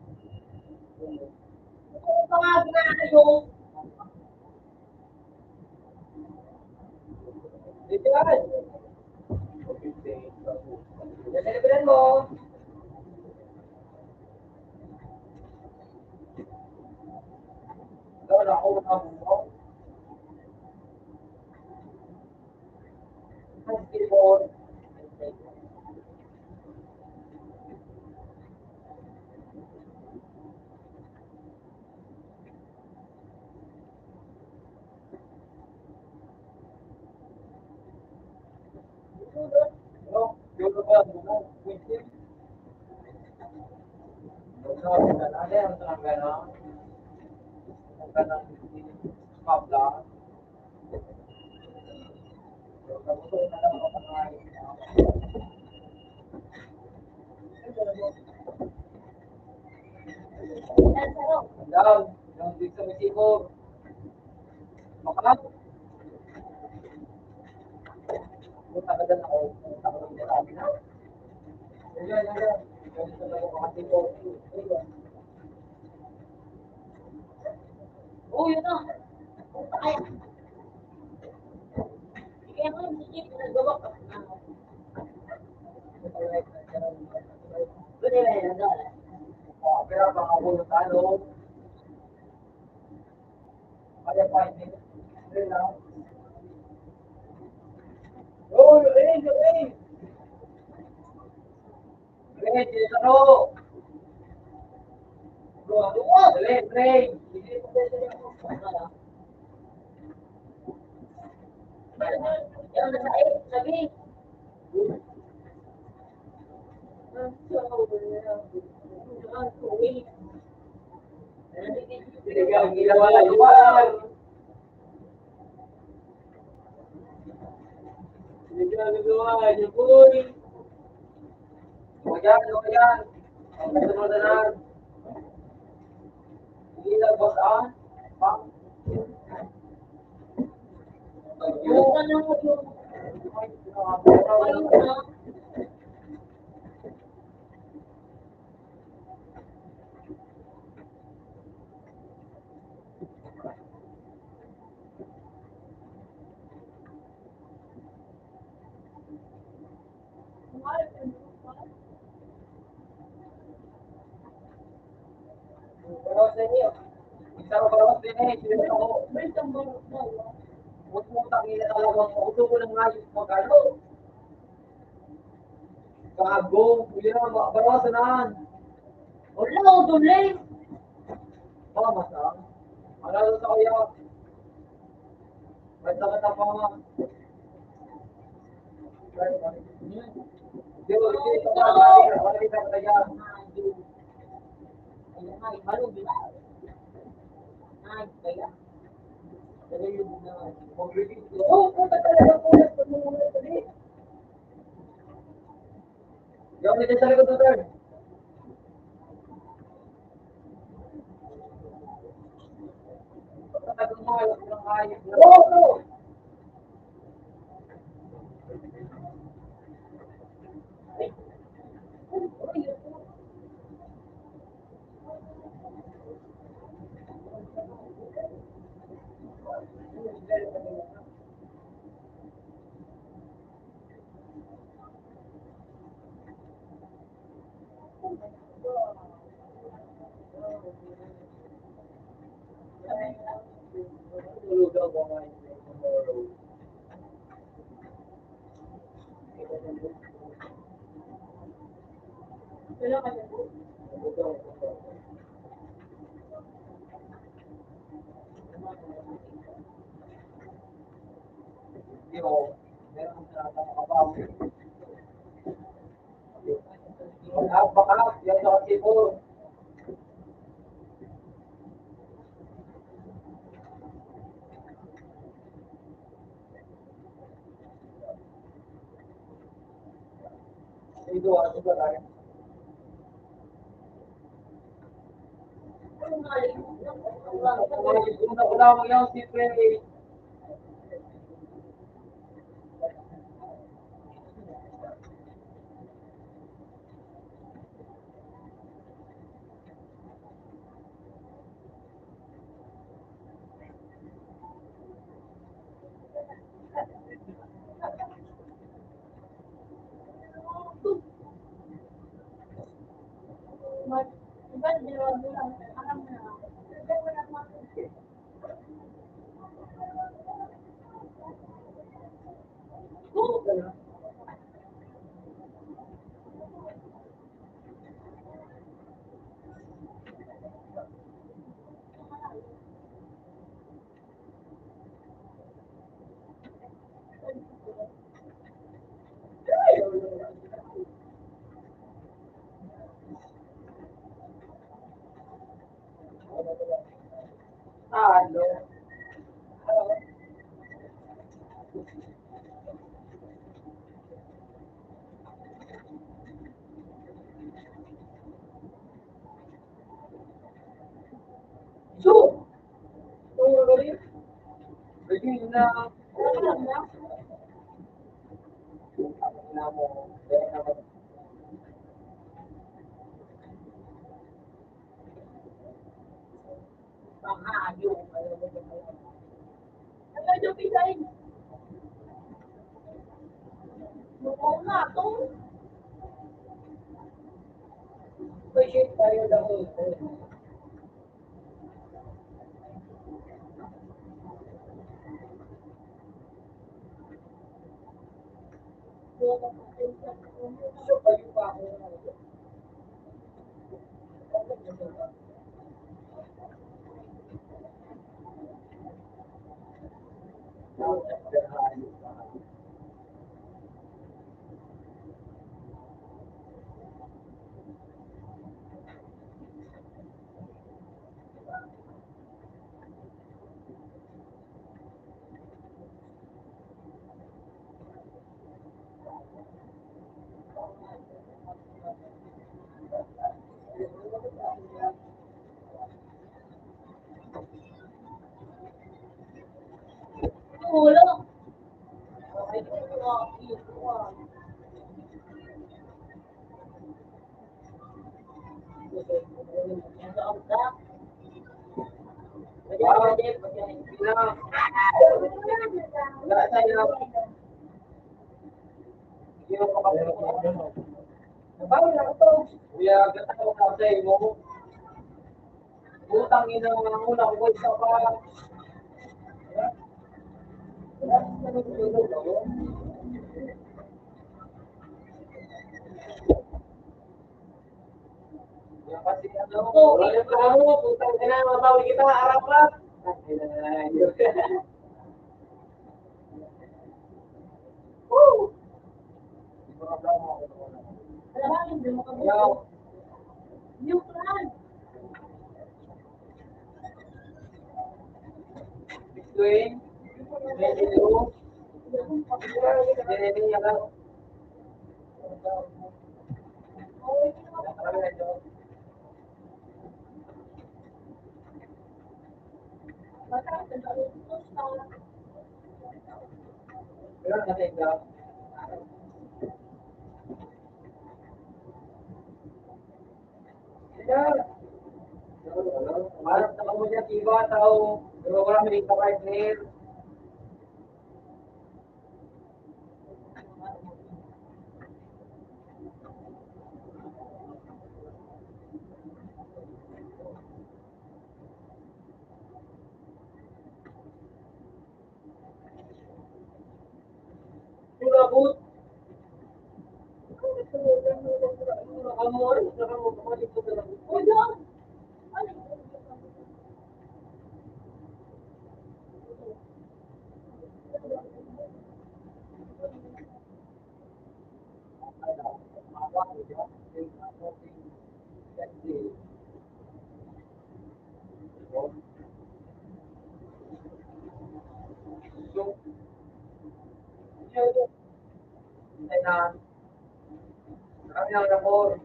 S4: Ano pa nga ginagayo?
S3: Dito yan. Yan, mo. Ito, nakuha mo. Ang keyboard. No, yun ba? Ano? Quincy? Ano yan? Ang gano'n? Ang gano'n? Mabla? Kamusta na lang ako pangalit? Down. Yung dito sa Mexico. Maka? Punta ka dyan ako. Punta ka dyan sa akin ha? Yan. Yung dito sa Mexico.
S4: Oh, yun na. Punta kaya. Kaya ko yung sige, pinagawa ka. Pwede ba yun?
S3: Pero baka ulo talo. Kaya pa hindi. Hindi lang. Oh, yun. Eh, laro. Dali, break.
S4: Yang nasa lagi.
S3: Ginawa lang luwal. Ginawa, boy. O yan. Ang sunod na lang. Hindi na boss on.
S4: Yung ano, yung
S3: Pero sa inyo, isang bawas din eh. Sino ako? Huwag mo tangina talagang uso ko ng ayos magano. Gago, hindi na bawasan na.
S4: wala, tuloy.
S3: Masa. Malalo sa kaya. May sakit na pa nga. Di ba, hindi ka pa natin. Wala kita pa tayo.
S4: Oo, puta talaga po.
S3: Yung dito sa likod ng turn. Pagkatagal mo, alam ko ng ayos.
S4: Oo.
S3: Tulog ako ngayon. Tomorrow.
S4: Wala ka na.
S3: Yo, meron akong tinatawag kabawi. Baka, yan sa kasipur. Ito, ano ba tayo? Una mo yan, siyempre. Ano? So, begin na. Na mo.
S4: Ano yung pisahin? Mukha na ito.
S3: Appreciate tayo daw. So, kayo pa ako.
S4: Tulog.
S3: Wow. Pinang. Wala tayo. Hindi mo makapagod. Bago na ito. Kuya, gata ko na sa mo. Utang ina ang una ko isa pa. Kasi ano, wala pa ako, utang ina mabawi kita harap pa. Woo! Yo.
S4: Yung plan.
S3: Between 22, jadi yang Kemarin ketemunya tiba tahu program di Kawaii. Sudah but. Kami ang rapor.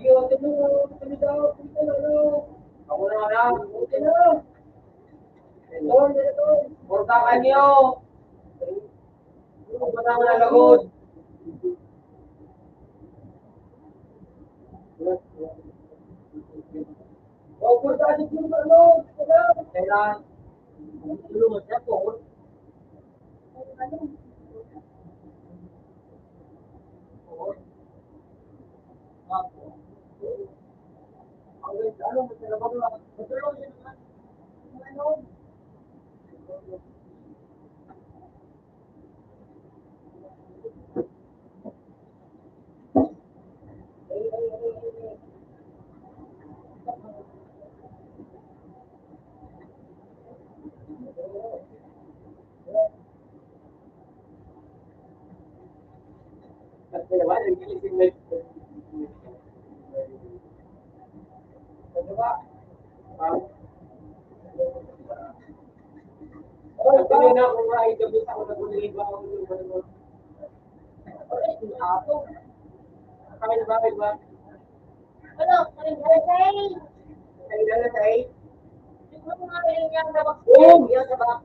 S3: Yo, tino daw, ako na lang, buti na. Portakan niyo. Ako na nga lagod. O, portakan niyo ba, no? Kailan? Tulungan niya po.
S4: Ano? Ay, siguro mga rin yan sa box. Yan sa box.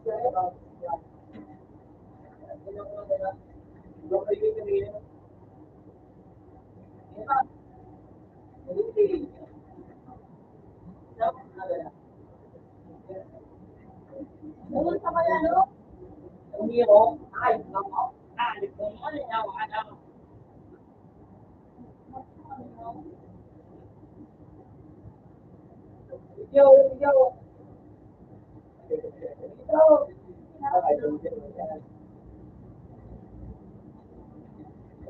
S4: Pumunta ka na, no?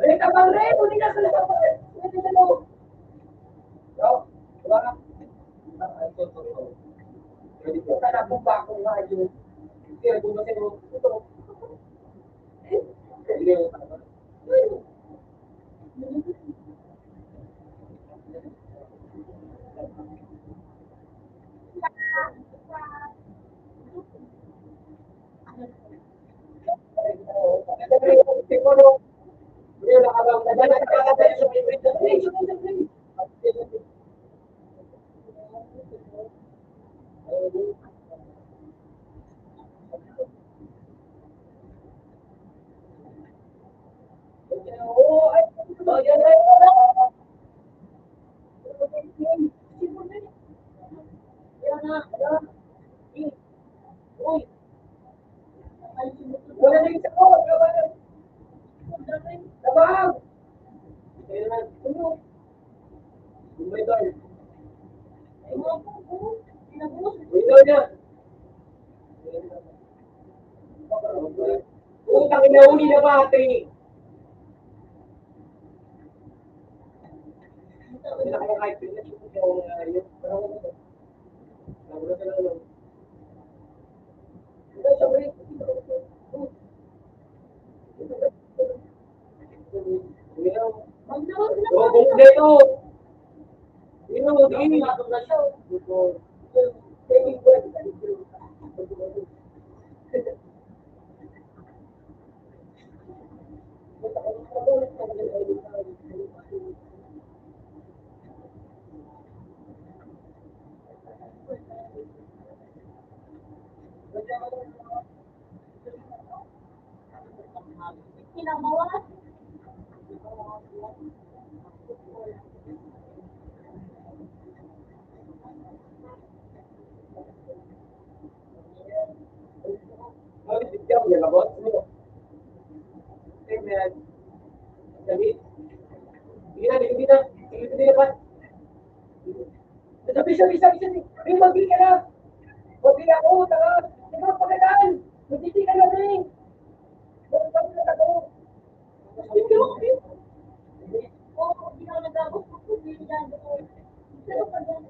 S3: Eh, tabang rin, hindi ka sa laban. Hindi ka mo. Yo, diba? Ito. Jadi kita nak buka aku lagi. Dia guna saya itu. Dia wala na yung sakot. Tabang! Utang ina uli na ba ate ni? Hindi na kaya kahit pinas yung yun. Oh, kompleto. Sino mo din?
S4: Kinamawa.
S3: Bisa. Magi ka na. Magi ako, tanga. Hindi mo pagkalaan. Magtiti ka na rin. Magtiti ka na ako.
S4: Oo, hindi ako nagagos. Hindi yan. Pero pag yan,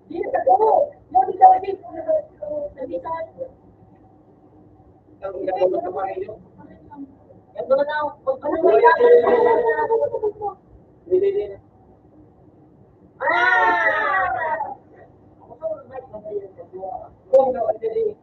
S3: Hindi na ako. Magi ka rin.
S4: nabitan.
S3: Ang ginagawa sa bahay niyo.
S4: Yan ba na? Huwag ka na
S3: Hindi. Kung na hindi.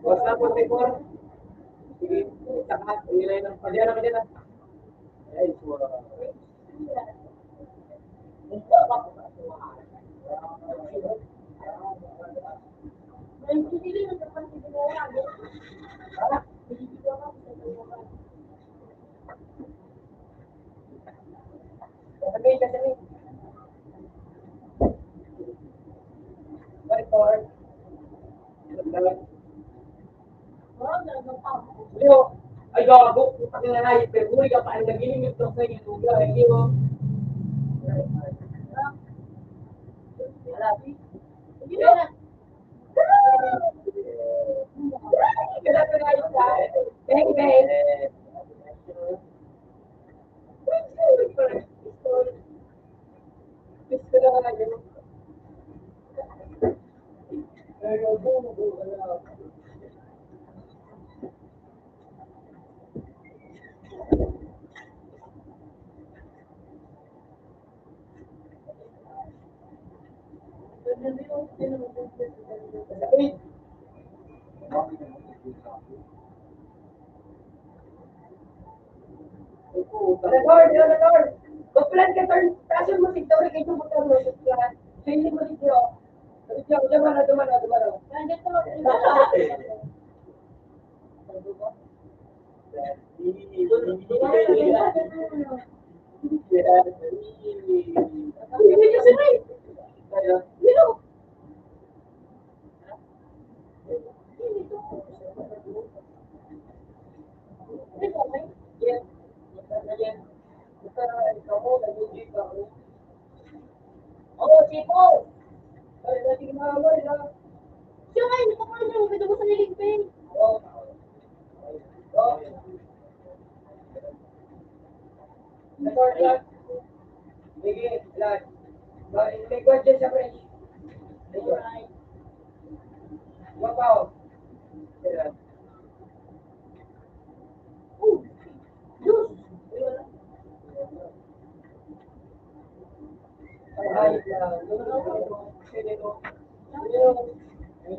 S3: Basta po por. Sige, saka ilay ng padya naman din. Ay, suwa. Sabi. Bye, por. Leo, ay gago, pati na nahi, pero huli ka pa, ang naginimit ko sa inyo, tuga, hindi mo. Lord. Magplan ka, Lord. Kaso mo si Tori kayo pumunta mo. Hindi mo si Dio. Dumara. Oh, sipo! Ay, lagi gumamay na.
S4: Siya nga, hindi ko pa lang yung mo sa niligpin.
S3: Oh. Oh. Record lang. Sige, lahat. May question sa French.
S4: Alright.
S3: Mapaw.
S4: Oh, juice.
S3: Ay,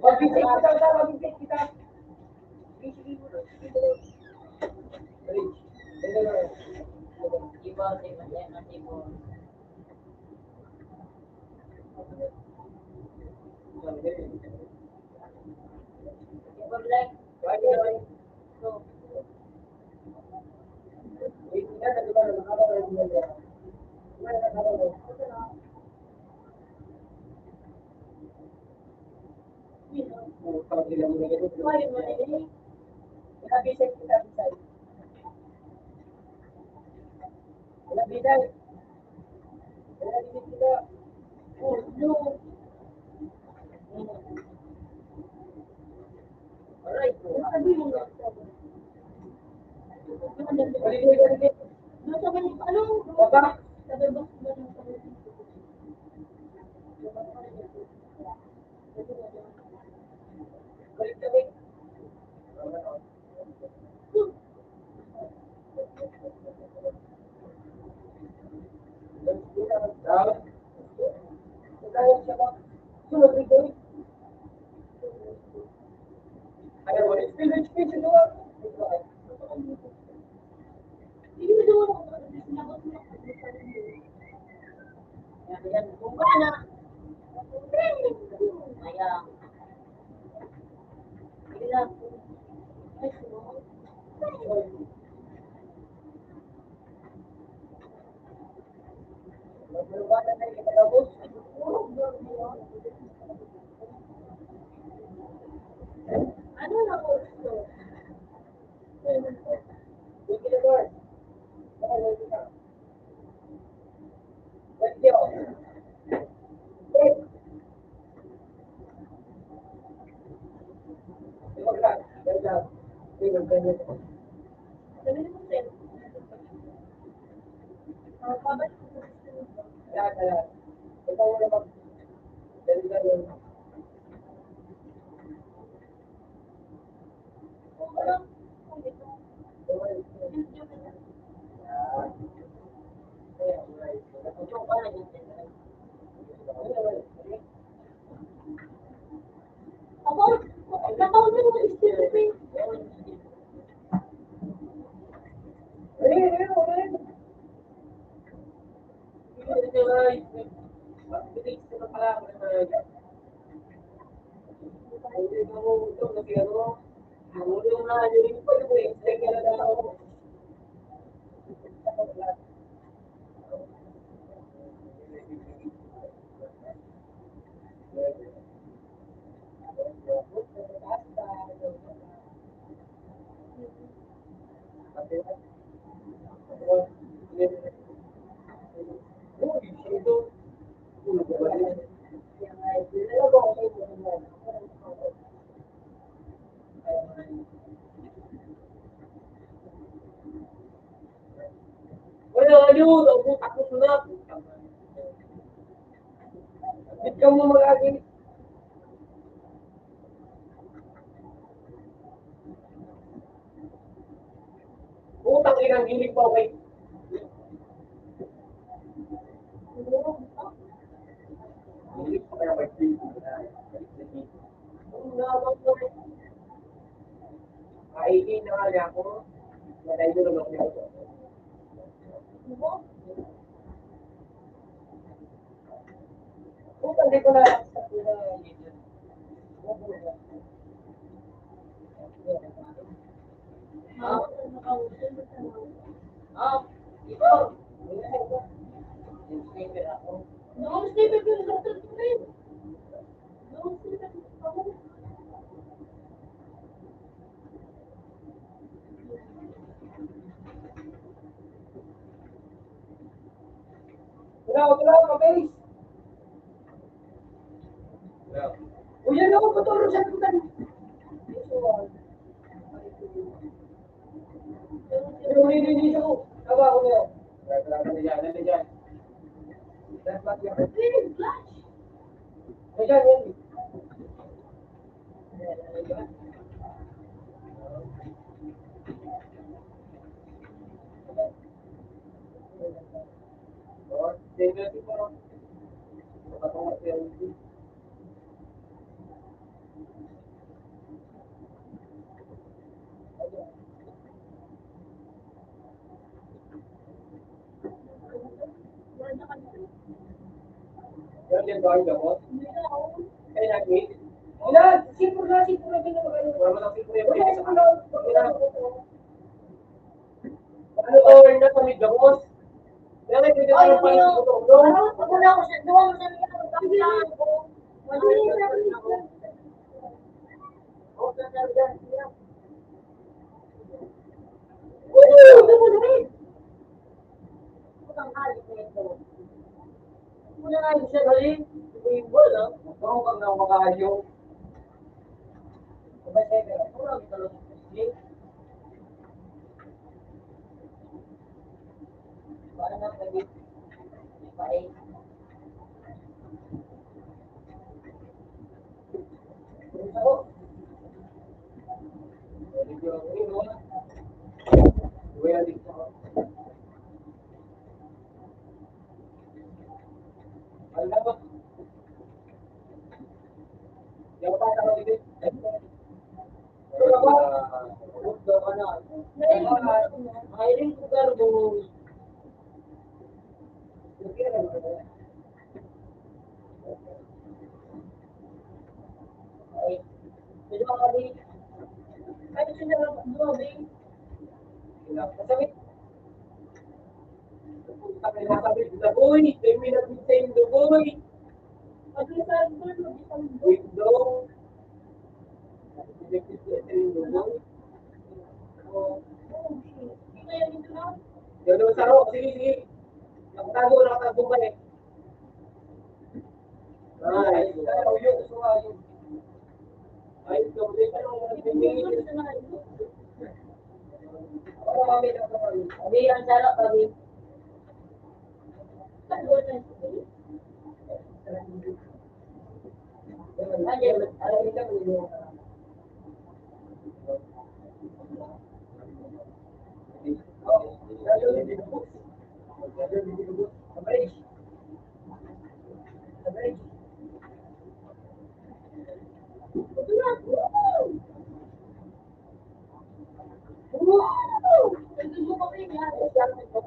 S3: pag-visit kita sa pag-visit kita.
S4: Sabi mo nga. Nasa ganito, anong
S3: Baba.
S4: sabi ba ba ng
S3: Balik kami.
S4: Hindi mo daw ako sinabot mo ako.
S3: Yan, kung ba na,
S4: Kaya. Sige lang. Ay, sumunod.
S3: magulubatan na yung kalabos.
S4: Ano na po ito?
S3: Thank you, Lord. Thank you.
S4: Sabi mo sir. Pabalik ko sa Ako, natawag mo yung isip
S3: Ikaw mo mag-agin. Utang inang gilig pa okay. Gilig pa kaya may gilig. Kainin na nga ako. Malay mo naman ako. Utang di ko na sa Ah, ito. Yung sniper ako. Wala, mabilis. O yan ako, patulog sa tutan. Hindi ako. Tawa ako niyo. Nandiyan, yan. Yan ba ako? Ay, nag-meet? Wala, sipur na din na magano. Wala mo lang sipur yan. Ano over na sa mid boss? Kaya may pwede tayo pa yung tutulong.
S4: Wala ko siya. Duwa mo siya.
S3: Muna nga siya dali. Ibigol, ah. Parang kang na makahayo. Parang talong. Parang na pwede. Bye. Ako. Boy, they made up the same the boy. Window. Gano'n sa rock, sige. Nakatago ka eh. Ay, yung suha yung. Ay, doble ka nung nagbibigay. Ako mami na ako. Abi, ang sarap, abi.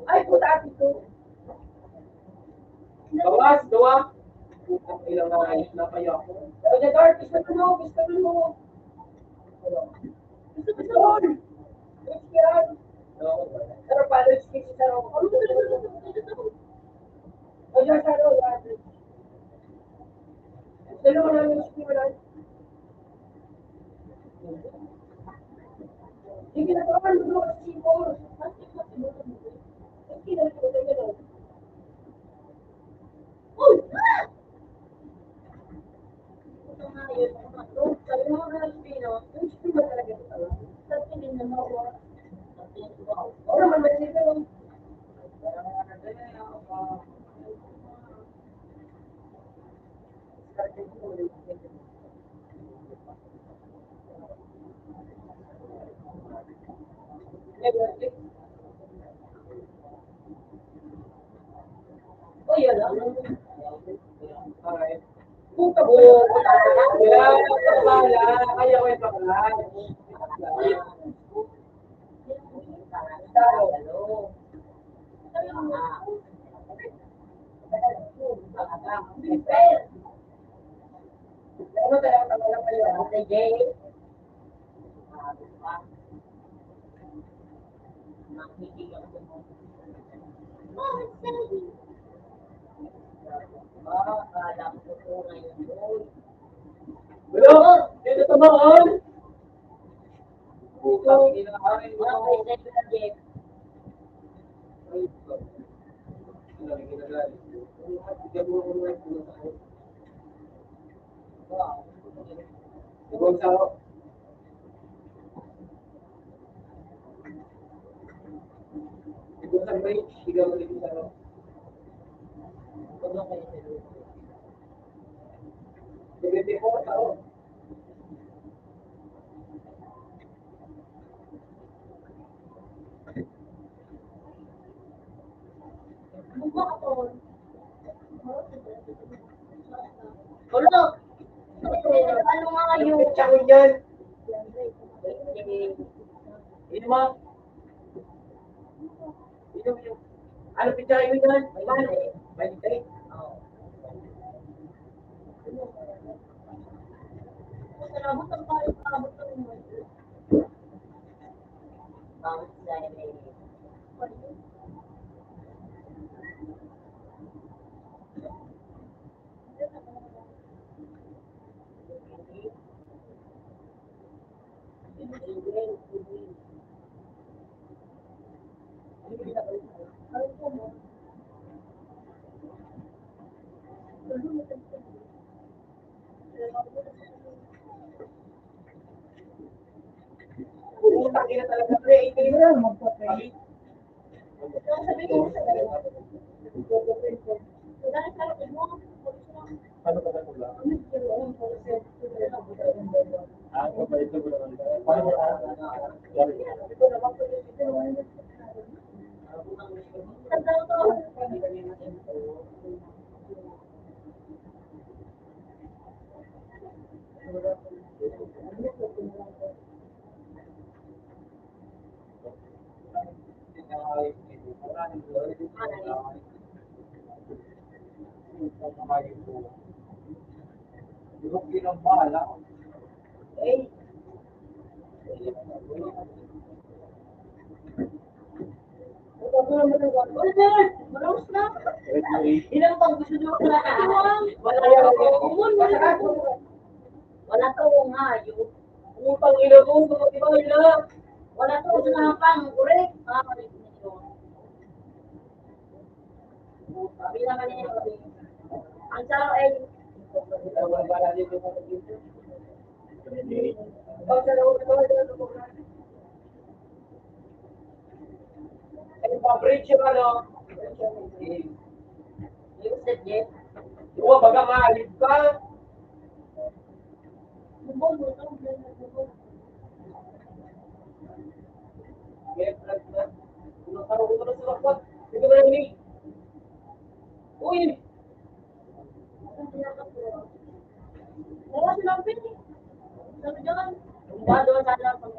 S3: Ay, puta ito. Gawas, gawa. Ilang na ayos na kayo ako. Pero the dark, gusto mo. Pero paano yung speech sa rock? O dyan sa rock, dalawa na yung speech mo lang. Sige na tawagan mo sa sipor. Sige na tawagan. Uy! Sabi mo na ng Pino, yung speech mo talaga ito. Sa tingin na mo, o naman, may sila lang. Oh, yun lang. Puta po. Kaya ko yung pakalan. Ano tayo pakalan kayo? Sige.
S5: Nakikinig ako mo.
S4: Bakit sabi?
S5: Kala ko po ngayon doon.
S3: Wala! Dito tamaan! Putang ina ka rin mo.
S5: Okay, thank you, Jeff.
S3: Ay, wala rin ginagalit. Bigyan mo ko na yung ako.
S5: Wow.
S3: Ibang sao. Ibang sa break, bigyan mo rin yung sao.
S5: Tulong kayo sa lupa.
S3: Bigyan ko sa sao.
S4: Bukod.
S5: Tulong!
S4: Ano nga yung...
S3: Picture ko yan. Ini mo. Ini. Ano picture yun yan? May mali. May tape.
S4: Sarabot ang parang parabot ang mga.
S5: Bakit dahil may
S3: Putang ina talaga. Pre, ito yun. Magpapay.
S1: Paano ka natula? Kapag ito ko naman. Paano ka
S5: ilang pang gusto nyo wala wala to nga yun.
S3: Putang ina ko. Di ba ina?
S5: Wala to sa pang correct. Sabi na kanina ang saro ay
S3: Pa-bridge yung ano.
S5: yung subject.
S3: Diba, baga maalit ka. May flag na. Unang taro ko na sa lakwat. Hindi mo na hinig. Uy!
S4: Wala silang pin. Sabi dyan.
S5: Doon sana pang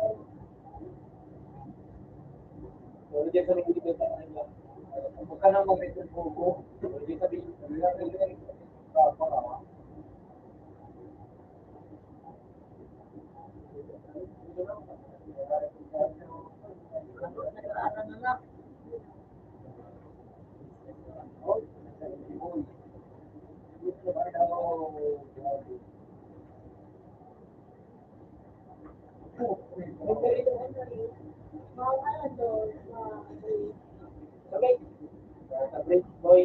S3: Wala dyan sa hindi ko sa kanila. Huwag ka nang mag-record ko. Wala dyan sa video. Wala dyan sa video.
S5: nag-aaral na na.
S4: Mawala doon.
S3: Okay. Sa bridge, boy.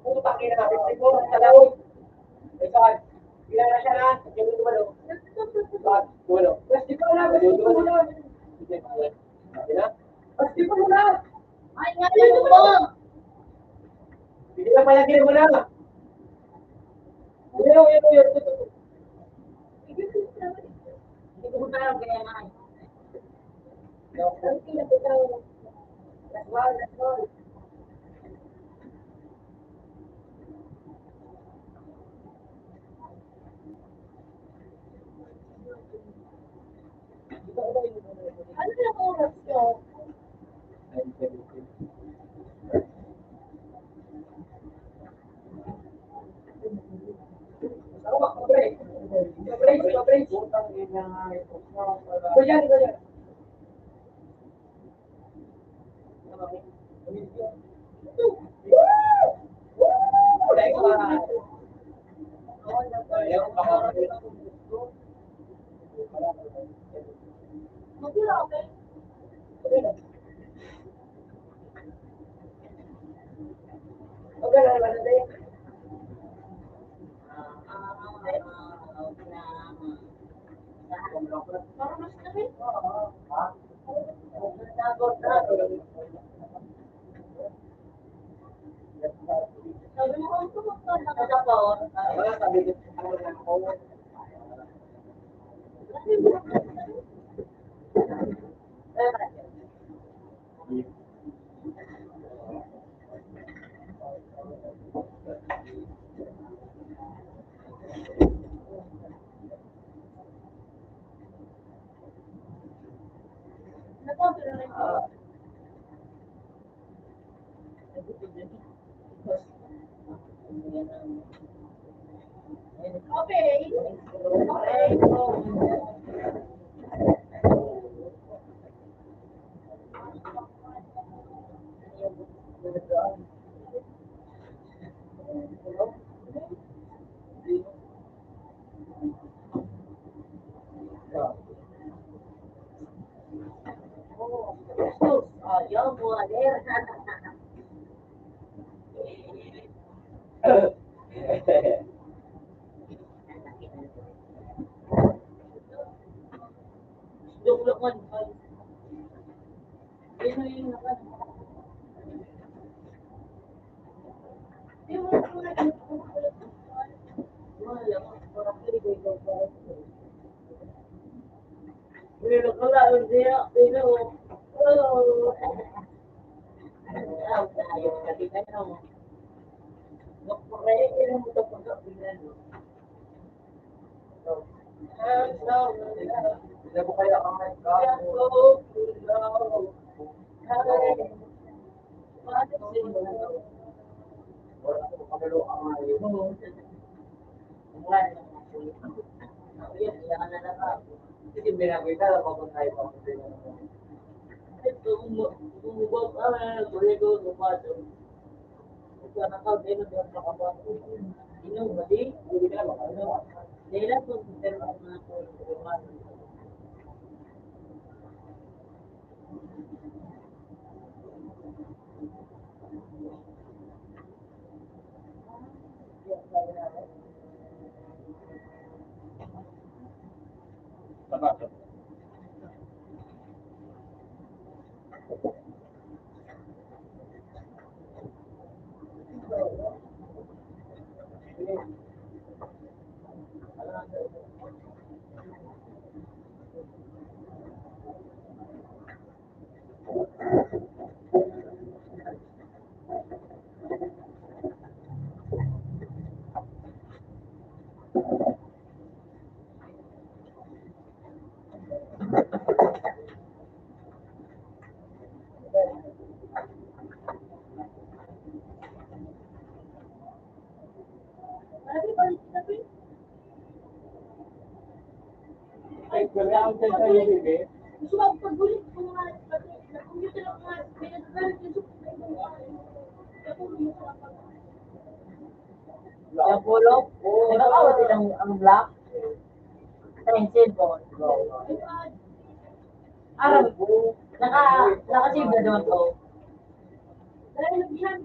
S3: Putang ina natin. Ito, sa lawag. Ikaw, ilan na siya na? Yung dumalo. Dumalo. Mas di pa na. Yung dumalo. Sabi na? Mas di pa na.
S5: Ay, nga yun mo!
S3: Hindi na palagyan mo na. Yun.
S5: Hindi ko tayo kaya nga.
S3: That's all.
S4: Ano yung oras nyo?
S1: 9:17.
S3: Ako ba? Break. Break.
S1: Utang ina nga ito.
S3: Kuya, kuya.
S4: Mag-ira, okay? Parang mas kami. Sabi mo, ang tumutulong. Okay. Okay.
S5: Yo, poder. Duklukon. Yun yung nakan. Pero kalau dia itu tayo kasi ano ngopre ini mo to pag bilan no
S3: Hindi ko kaya kamay ka. Wala ko kamalo kamay. Hindi binakita na kung tayo pa kung tayo.
S1: Tabasok. Ay, wala akong sa yung bibig.
S4: Gusto mo pagbulit ko nga na computer lang nga pinagagamit yung
S5: Yung pulo, di ba kawat ang black? Sa yung cellphone. Aram, naka-save na doon ko.
S4: dahil nagbihan.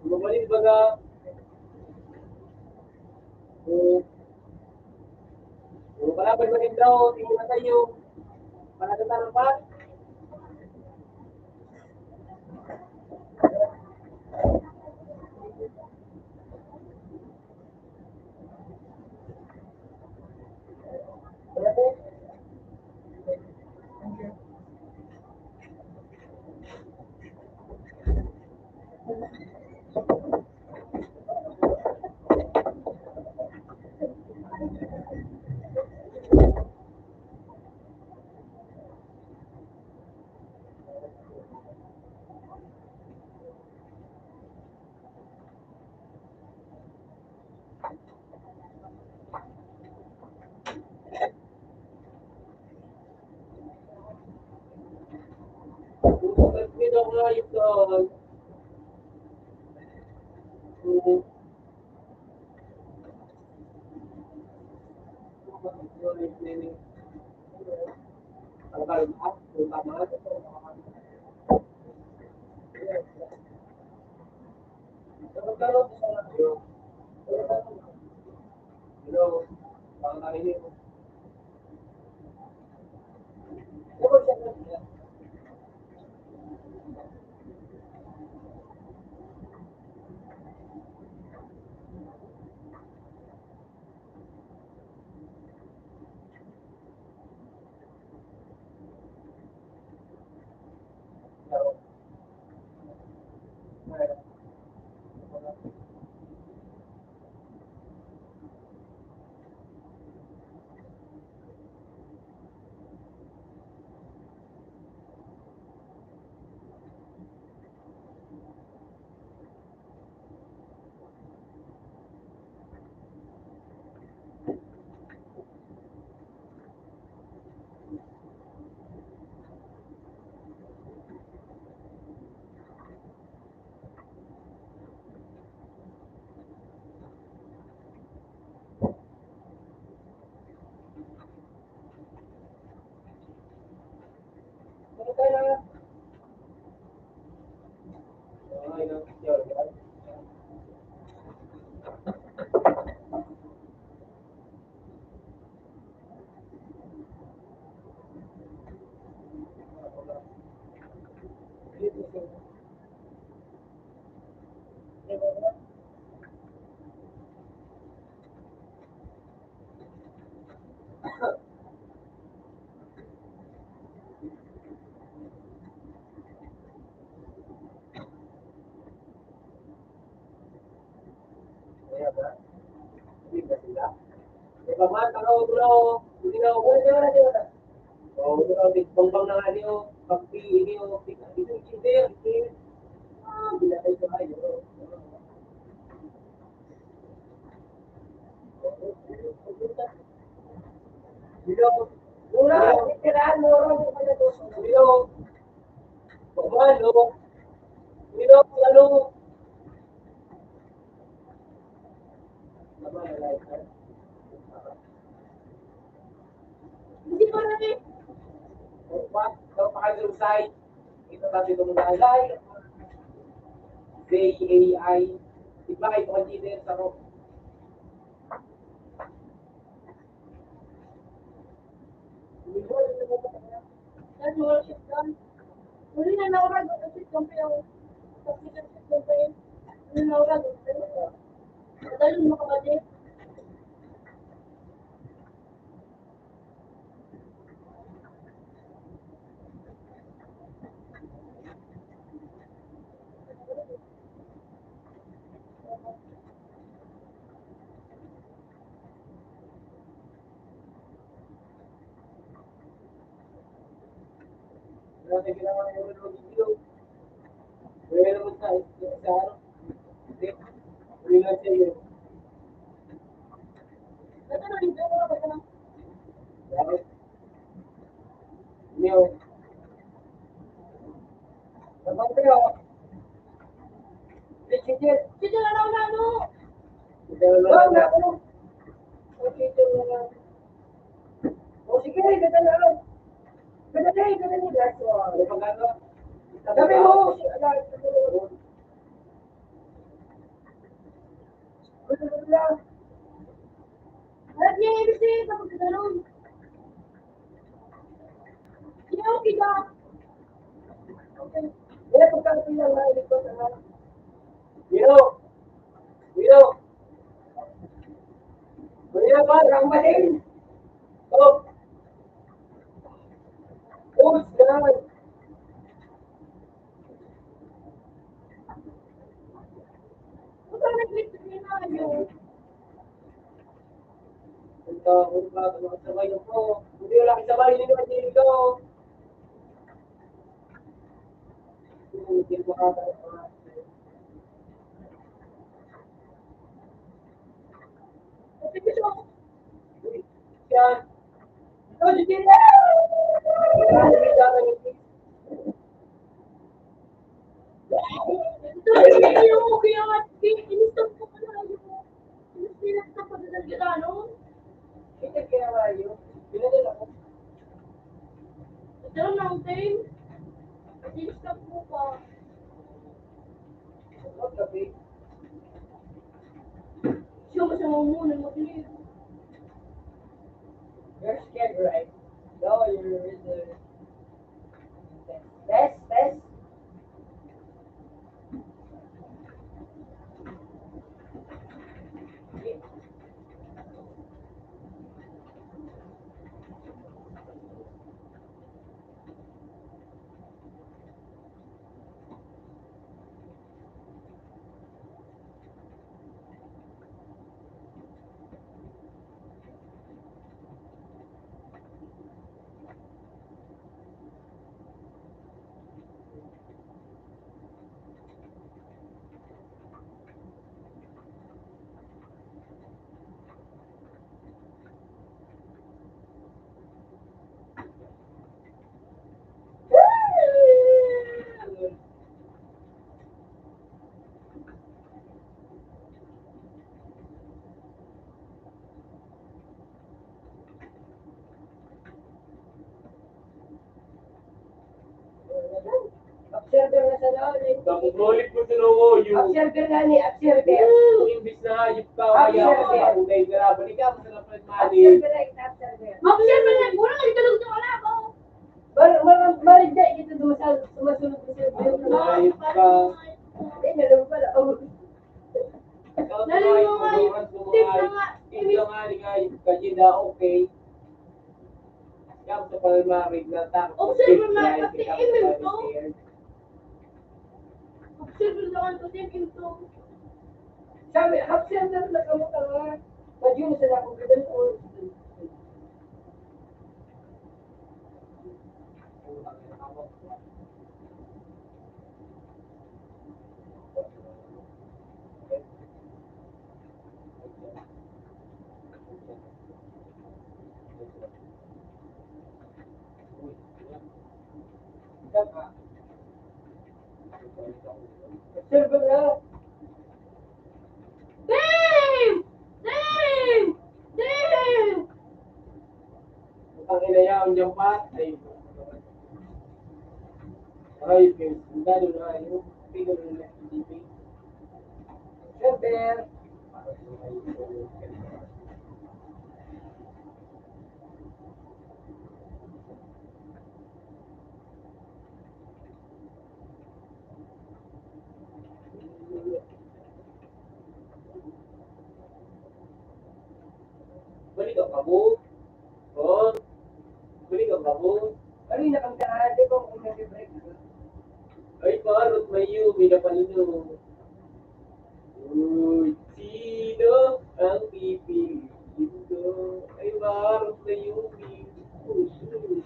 S3: Bumalik baga, malapit ba rin daw, tingin na tayo, panagatan pa. Dito ko nga ito, Baman, takaw tulo, hindi na ako di wala di wala. Oh, di ako bang na nga niyo, pagpi niyo, dito hindi. Bila tayo sa kayo. Dilo, mura, tiraan mo ron sa kanila to. Dilo. Baman, no. Dilo, ano? Baman, like. Hindi pa na eh. Kalau pakai website, itu tadi kemudian AI, dipakai consider sa
S4: Dahil wala siya dyan. Uli na naurag ang shotgun pero kasi ang shotgun pa yun. Uli na naurag ang shotgun. Madali mo kapatid.
S3: Grabe ginawa niya yung video. Kaya naman sa ano. Hindi. Hindi lang siya yun.
S4: Ito na rin, ito na rin.
S3: Grabe. Hindi oh. Dapat kayo. Richard.
S4: Sige na lang na ano.
S3: Wag na ako. Okay, ito na. O sige, ganda na lang. Ganda na. That's all. Sabi mo. Ganda lang.
S4: Lahat niya yung ibig sabihin kapag gano'n. Hindi okay ka.
S3: Okay. Kaya pagkakapin lang na ito sa Miro! Miro! Miro ba? Rambahin! Oh! Oh, salamat!
S4: Huwag ka nag-click sa sinayo.
S3: Ito, huwag ba? Makasabay na po. Hindi wala kisabay. Hindi naman dito. Hindi makakaya.
S4: Sige siya.
S3: Yan. Ito, si Tina!
S4: Ito, hindi yung okay ang ating. Inistop ko pa na yung inistop ko sa gano'n.
S3: Hindi kaya nga yun. Pinadala ko.
S4: Ito lang natin. Inistop mo pa.
S3: Ang gabi.
S4: Siya masama muna mag-click.
S3: You're scared, right? No, you're the best. Observer na sa namin.
S1: Kapukulit mo sinuwo yung
S3: Observer na ni Observer.
S1: imbis na hayop ka, kaya
S3: Observer.
S1: ka kagugay ka na, balikan mo sa lapad mali.
S3: Observer na kita, Observer.
S4: Mag-share pa na. Muna ka dito sa wala ko.
S3: Marigya kita doon sa sumasunod ko siya.
S1: Hayop ka.
S3: Eh, meron pala. Oh.
S4: Nalilungo nga yung tip na nga.
S1: Ito nga rin hayop ka, yun na okay. Kaya sa palmarig na takot.
S4: Observer na, pati email to. Observer na ang tutin ito.
S3: Sabi, Observer na kamo ka nga. Pag-yun sila kung ganda sa oras. Observer na.
S4: Dave! Dave! Dave!
S1: Ang inayaw niya pa, ay, ang dalo na ayaw, figure na hindi.
S3: Observer. ka kabo. Oh, huli ka kabo.
S2: Ano yung nakamtanahan? Di ba kung nag-break?
S3: Ay, parot may yumi na palino. Uy, sino ang pipiliin ko? Ay, parot na yumi. Uy, shit.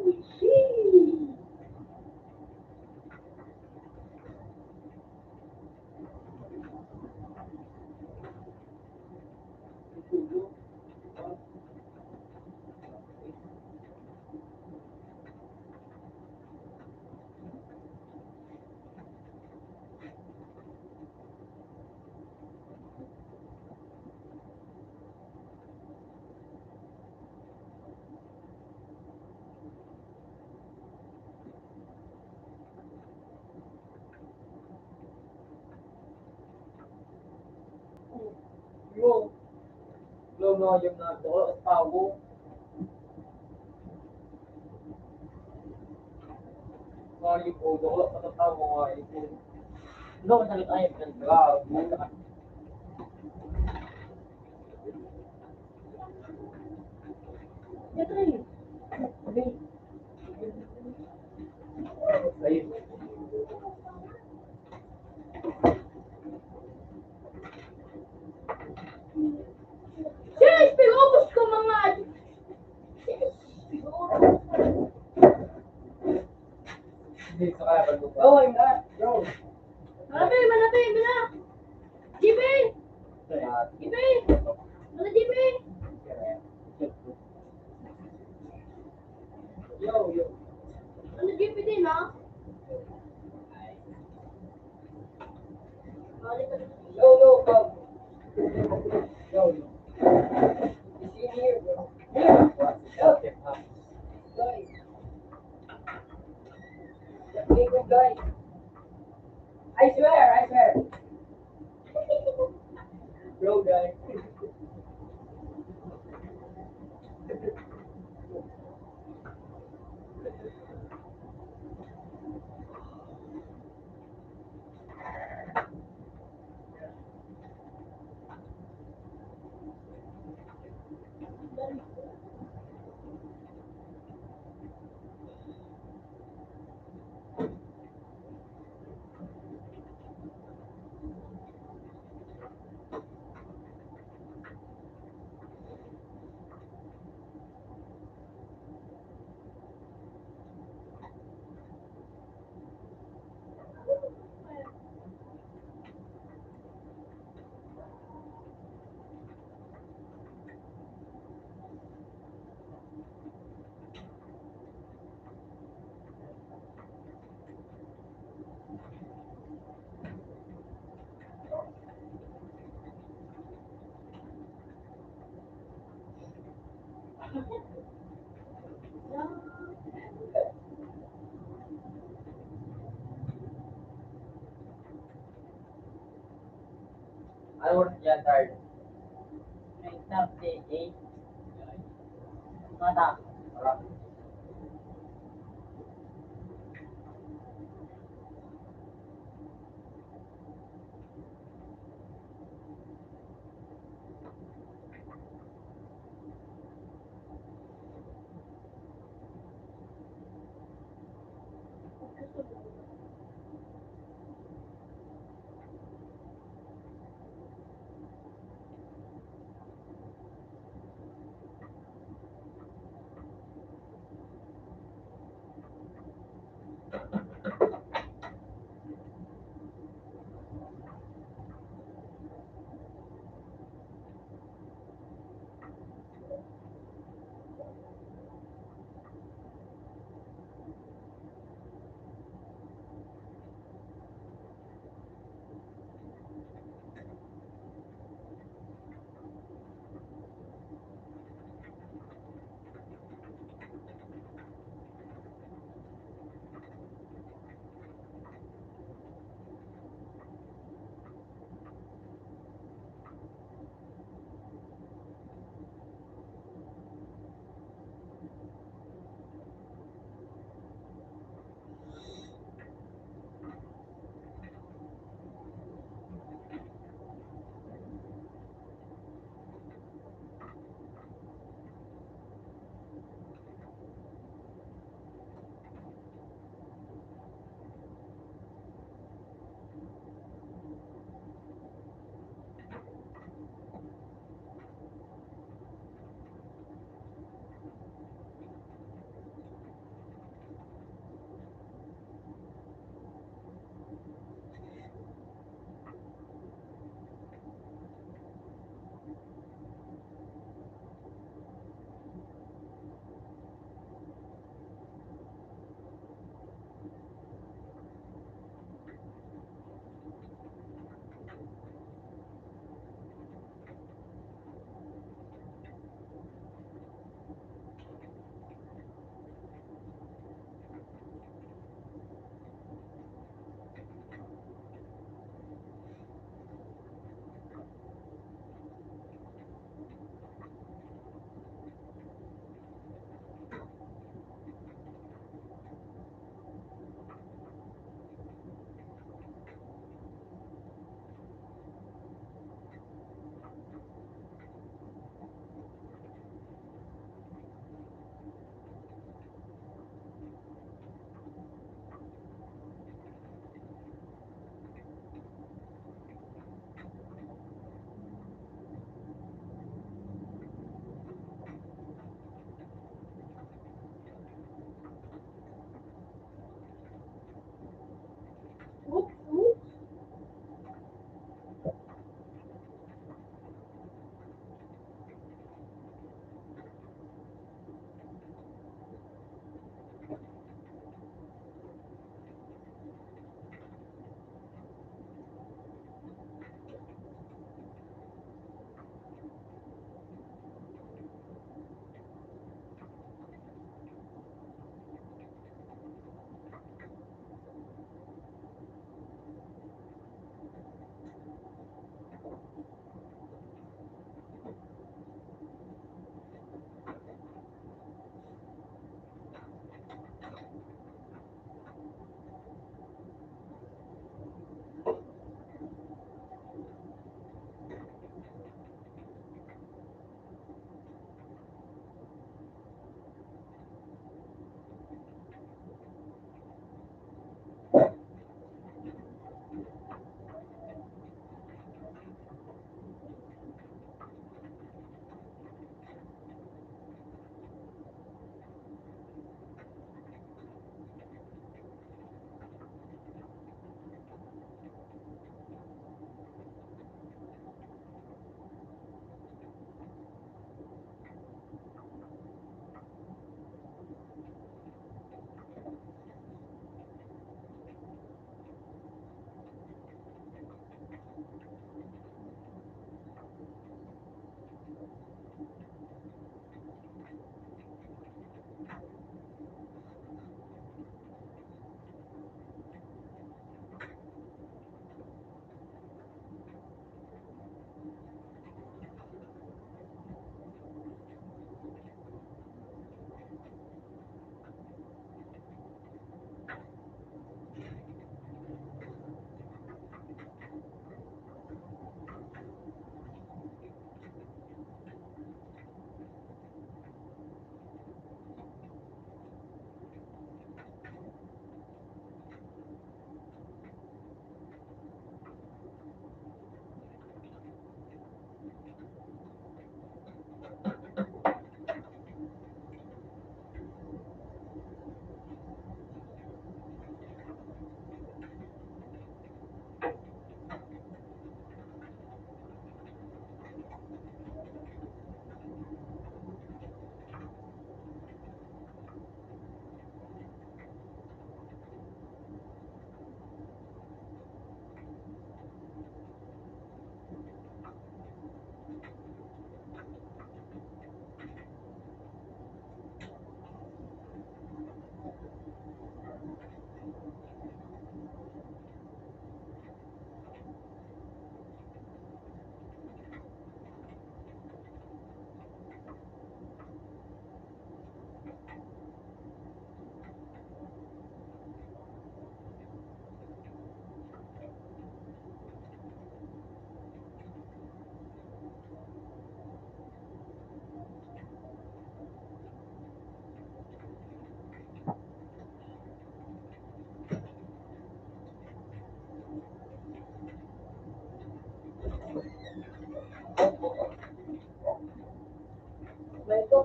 S3: Uy, shit.
S2: Yung nagdolo at tawo. Mga po, dolo at tawo nga ito.
S5: Ikaw ang sagot ayaw ka.
S2: Grabe.
S5: Ito eh. Okay.
S2: Ayun.
S4: Yes, pinubos ko mga...
S2: Hindi sa kaya pag oh, I'm not. Bro.
S4: Malapit na! JP! JP! Ano JP?
S2: Yo.
S4: Ano JP din ha?
S2: Yo, come. Yo. You see me here, bro. Okay. Guys. Hey, good guys. I swear. Bro, guys. Ano oras yan, Tard?
S5: 9:38. Mata.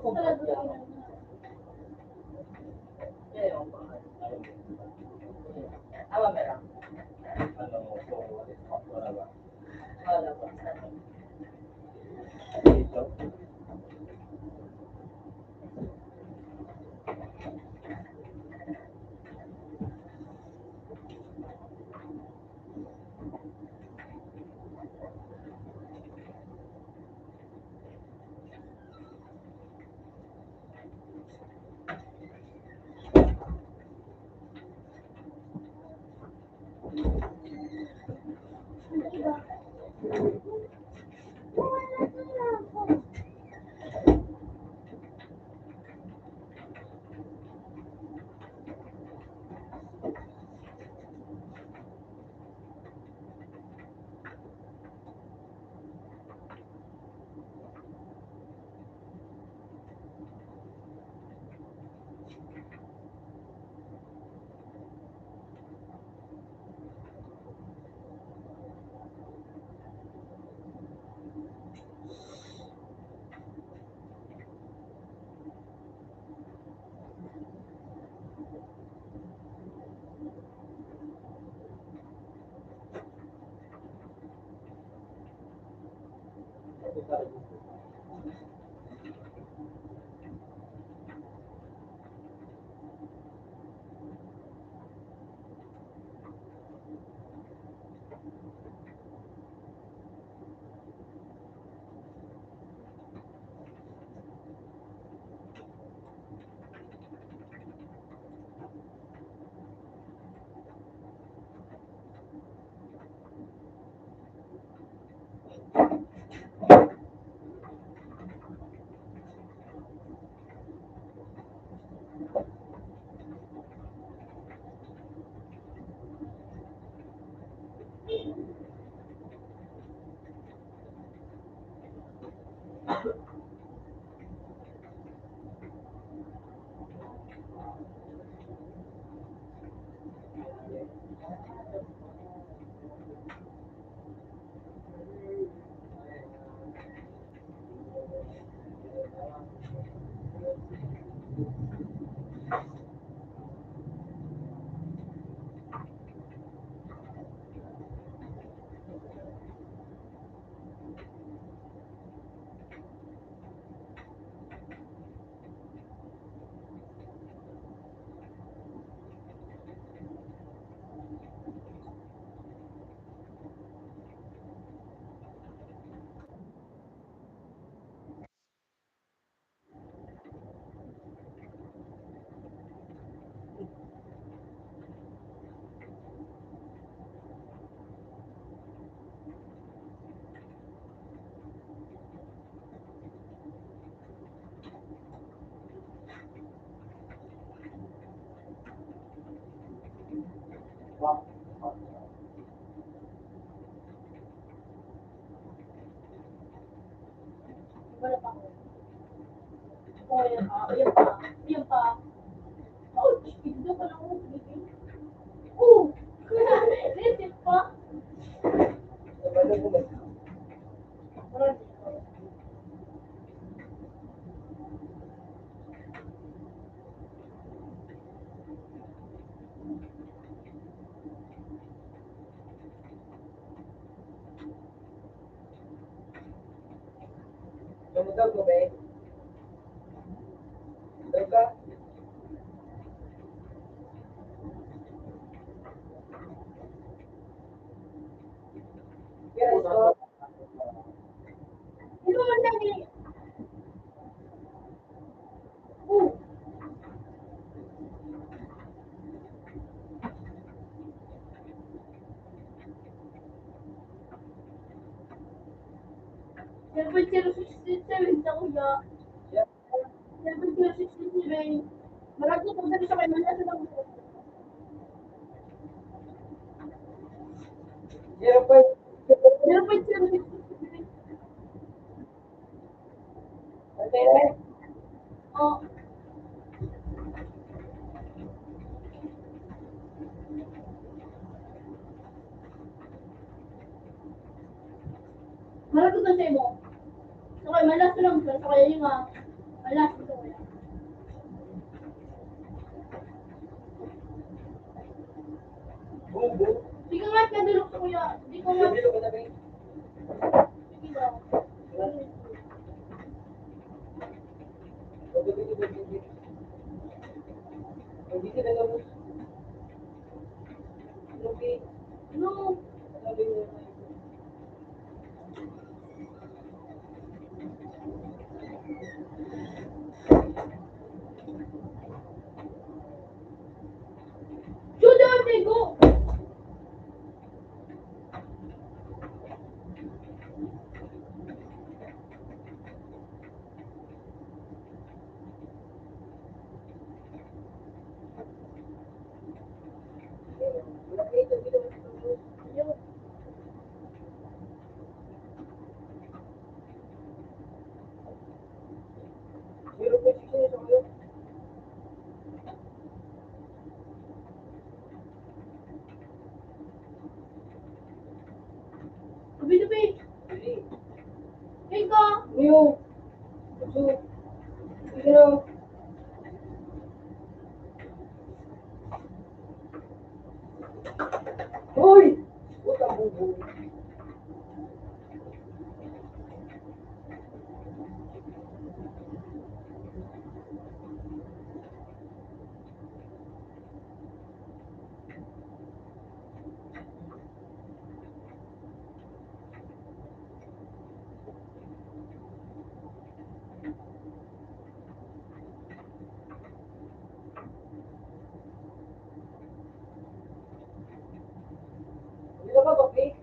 S3: kung
S4: Talaga
S3: bakit.
S4: yun.
S3: Kaya yung bakit.
S1: Ayun.
S3: Ama meron.
S1: Ano, so, wala ba?
S3: Wala ba?
S1: Dito.
S4: Wala pa ako. Oh, yan pa. Yan pa. Yan pa. Oh, tignan ko lang ako. Oh! Legit pa.
S3: Lumutog mo ba eh? Lumutog ka? Yes, ko.
S4: Hindi mo man dali. Oh! Dapat 067 sa kuya. 067. Marami ko dali sa kanya. Nasa lang ko. 0.067.
S3: Okay.
S4: Oh. Marami ko sa mo. Okay, malas lang siya. So, kaya yung Wala, sige, wala.
S3: Bubo.
S4: Sige nga, kadulog ko kuya. Hindi ko nga.
S3: Dito ka na ba?
S4: Sige daw.
S3: Dito na lang.
S4: No. Judah, they go. Ayun. Tabi-tabi. Hey ka.
S3: Hoy! Utang bubo. Dito ka ba, Vic?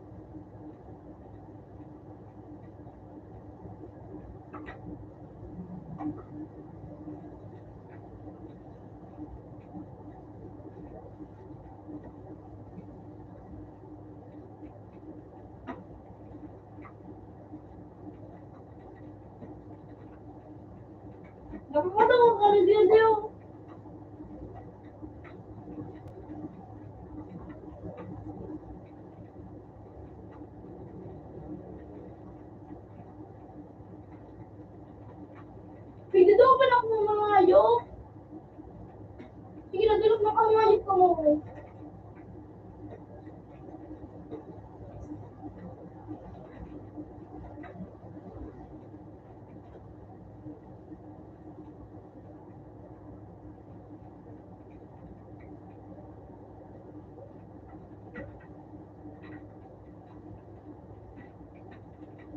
S4: Nakakata ko ka rin din. Pwede daw pa na kung mga ayok. Sige, nadulog na kang ayok ka mo.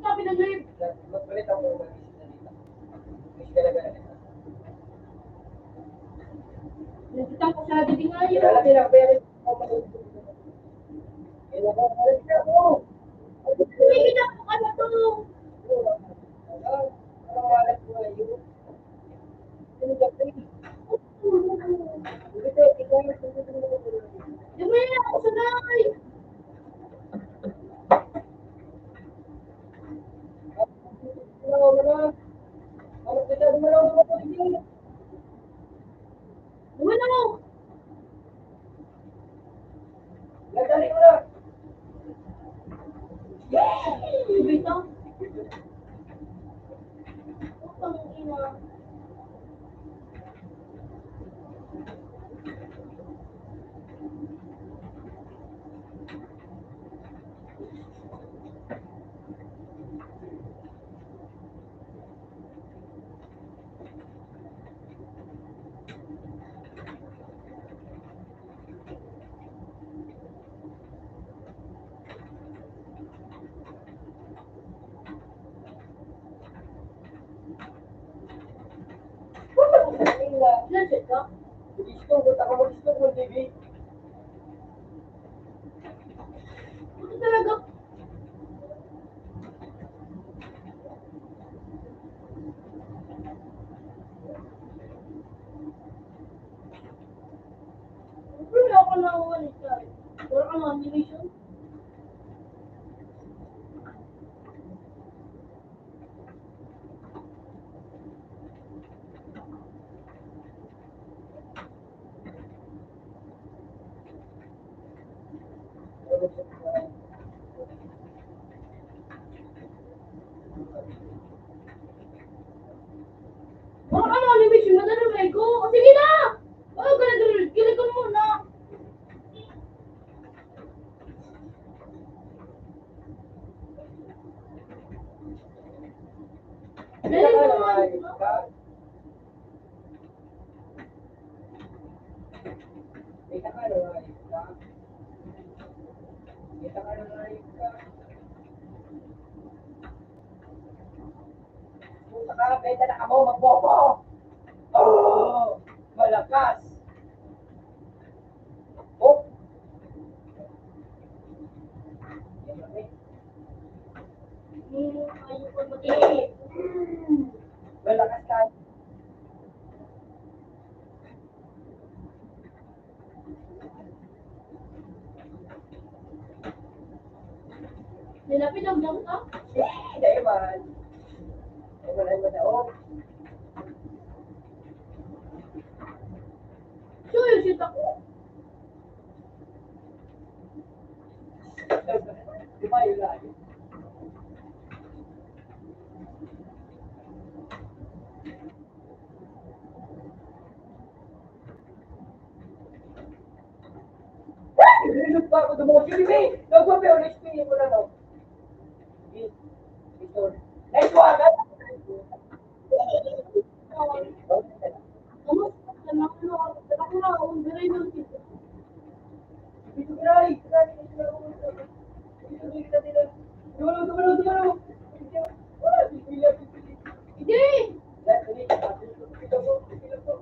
S4: Sabi na Dave.
S3: Magpalit ako ng isip na dito. Isip ka na ba?
S4: Nagtitang ko sa diding ayok.
S3: Lalaki lang, pero balik ka mo.
S4: Sige na po ka na to.
S3: Anong walat mo ngayon? Sino ka, Vic? Dito, ikaw.
S4: Di ba yan ako sanay? Di ba na? Di ba ito? Utang ina. Legit ka? Ito talaga. Wala ako na umalis ka. Wala kang animation. Bakit ko. Sige na! Oh, ganun, kilig ko muna. Dali mo naman.
S3: Beta na ako, magbobo! Oh, malakas! Oh!
S4: Ayoko mag-iit.
S3: Malakas ka!
S4: Nilapit ang bang ka?
S3: Dahil man. Ay, wala mo na, oh.
S4: So, yung shoot ako.
S3: Di ba yun lang? Nililog pa ako dumo. Sige, May! Nagwabi ako, next minute mo na, no? Next one!
S4: Ano? Ako na, ang diray ng sito. Hindi!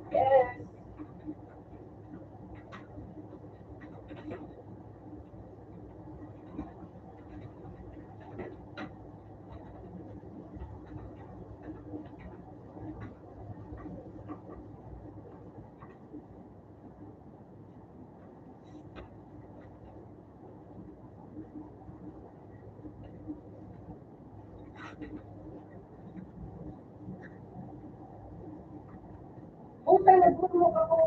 S3: Yes! Puta, nagbulok ako.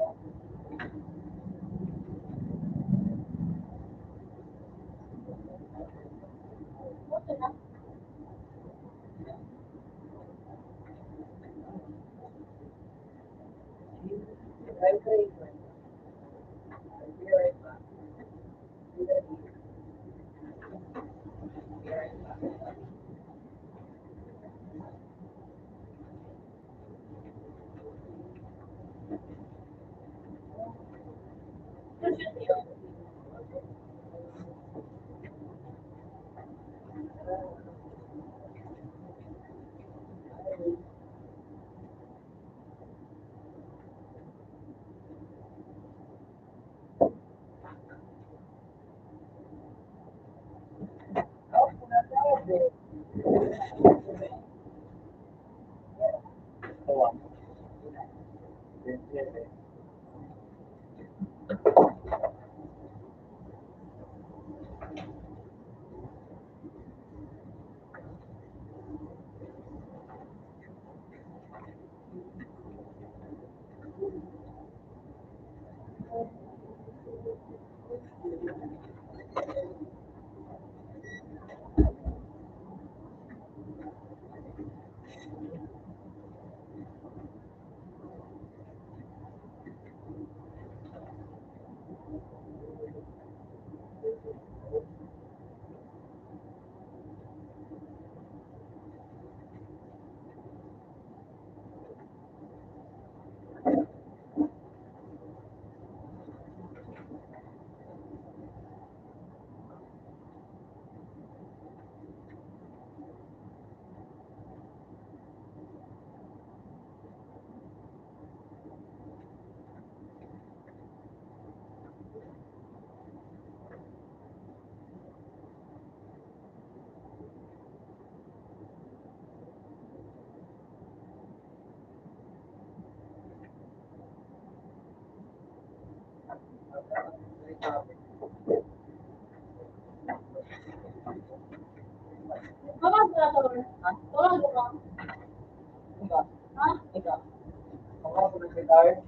S4: Tawag ka, tawag. Tawag ka.
S3: Ikaw.
S4: Ha?
S3: Ikaw. Ako ako nag-retire.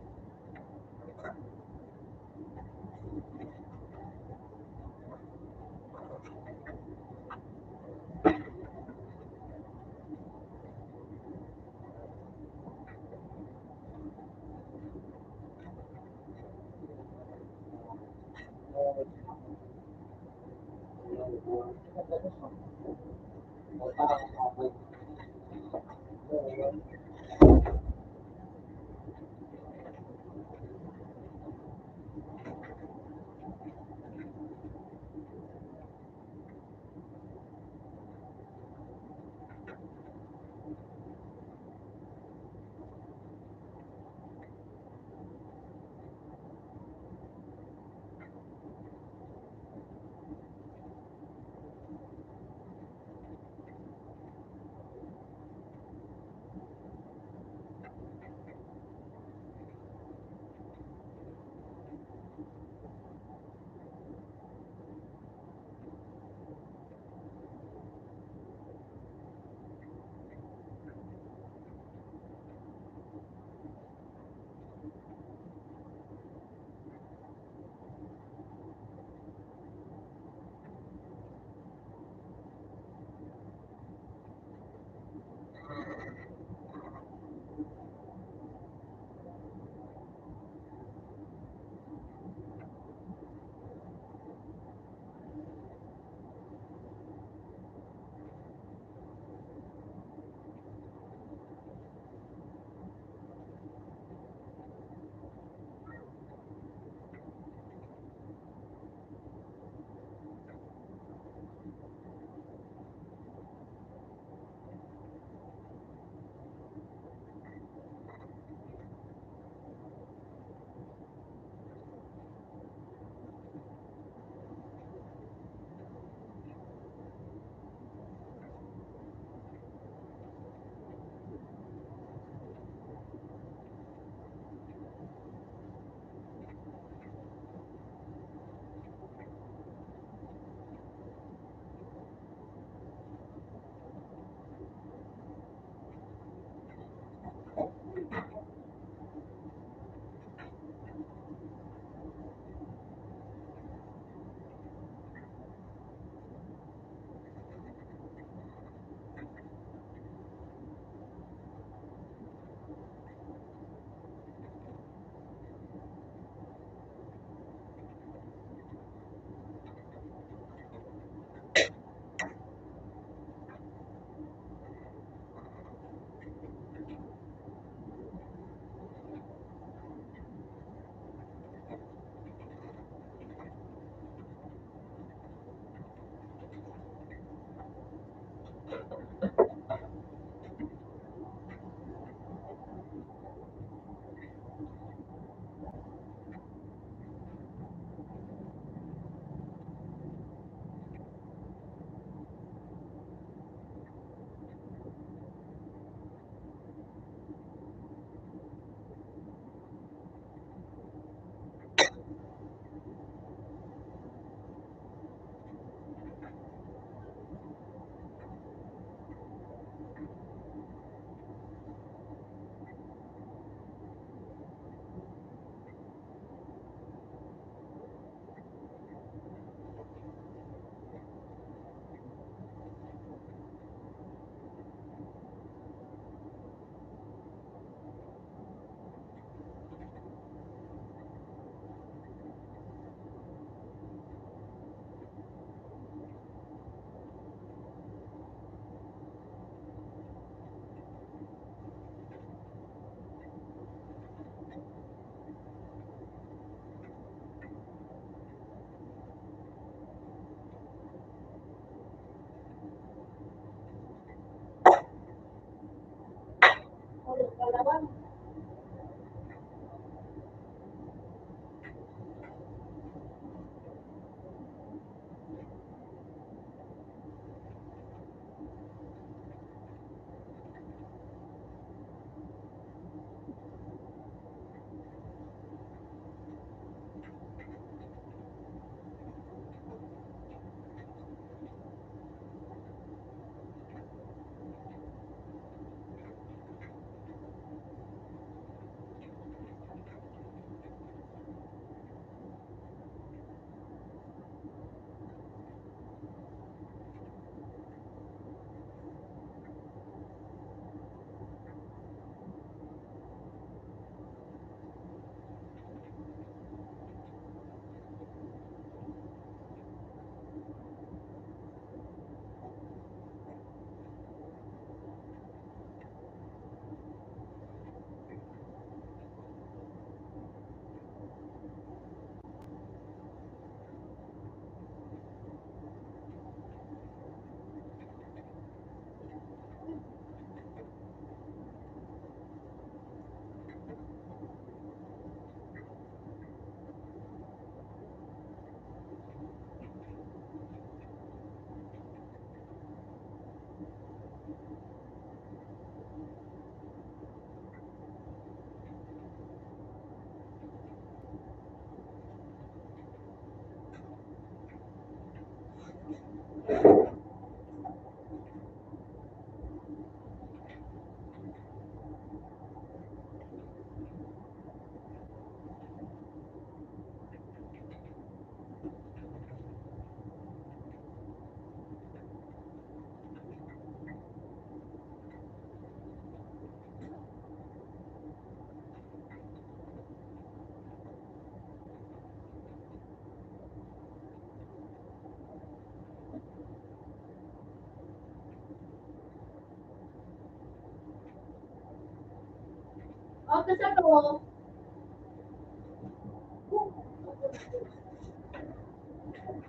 S4: Ako sa to.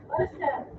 S4: Basta.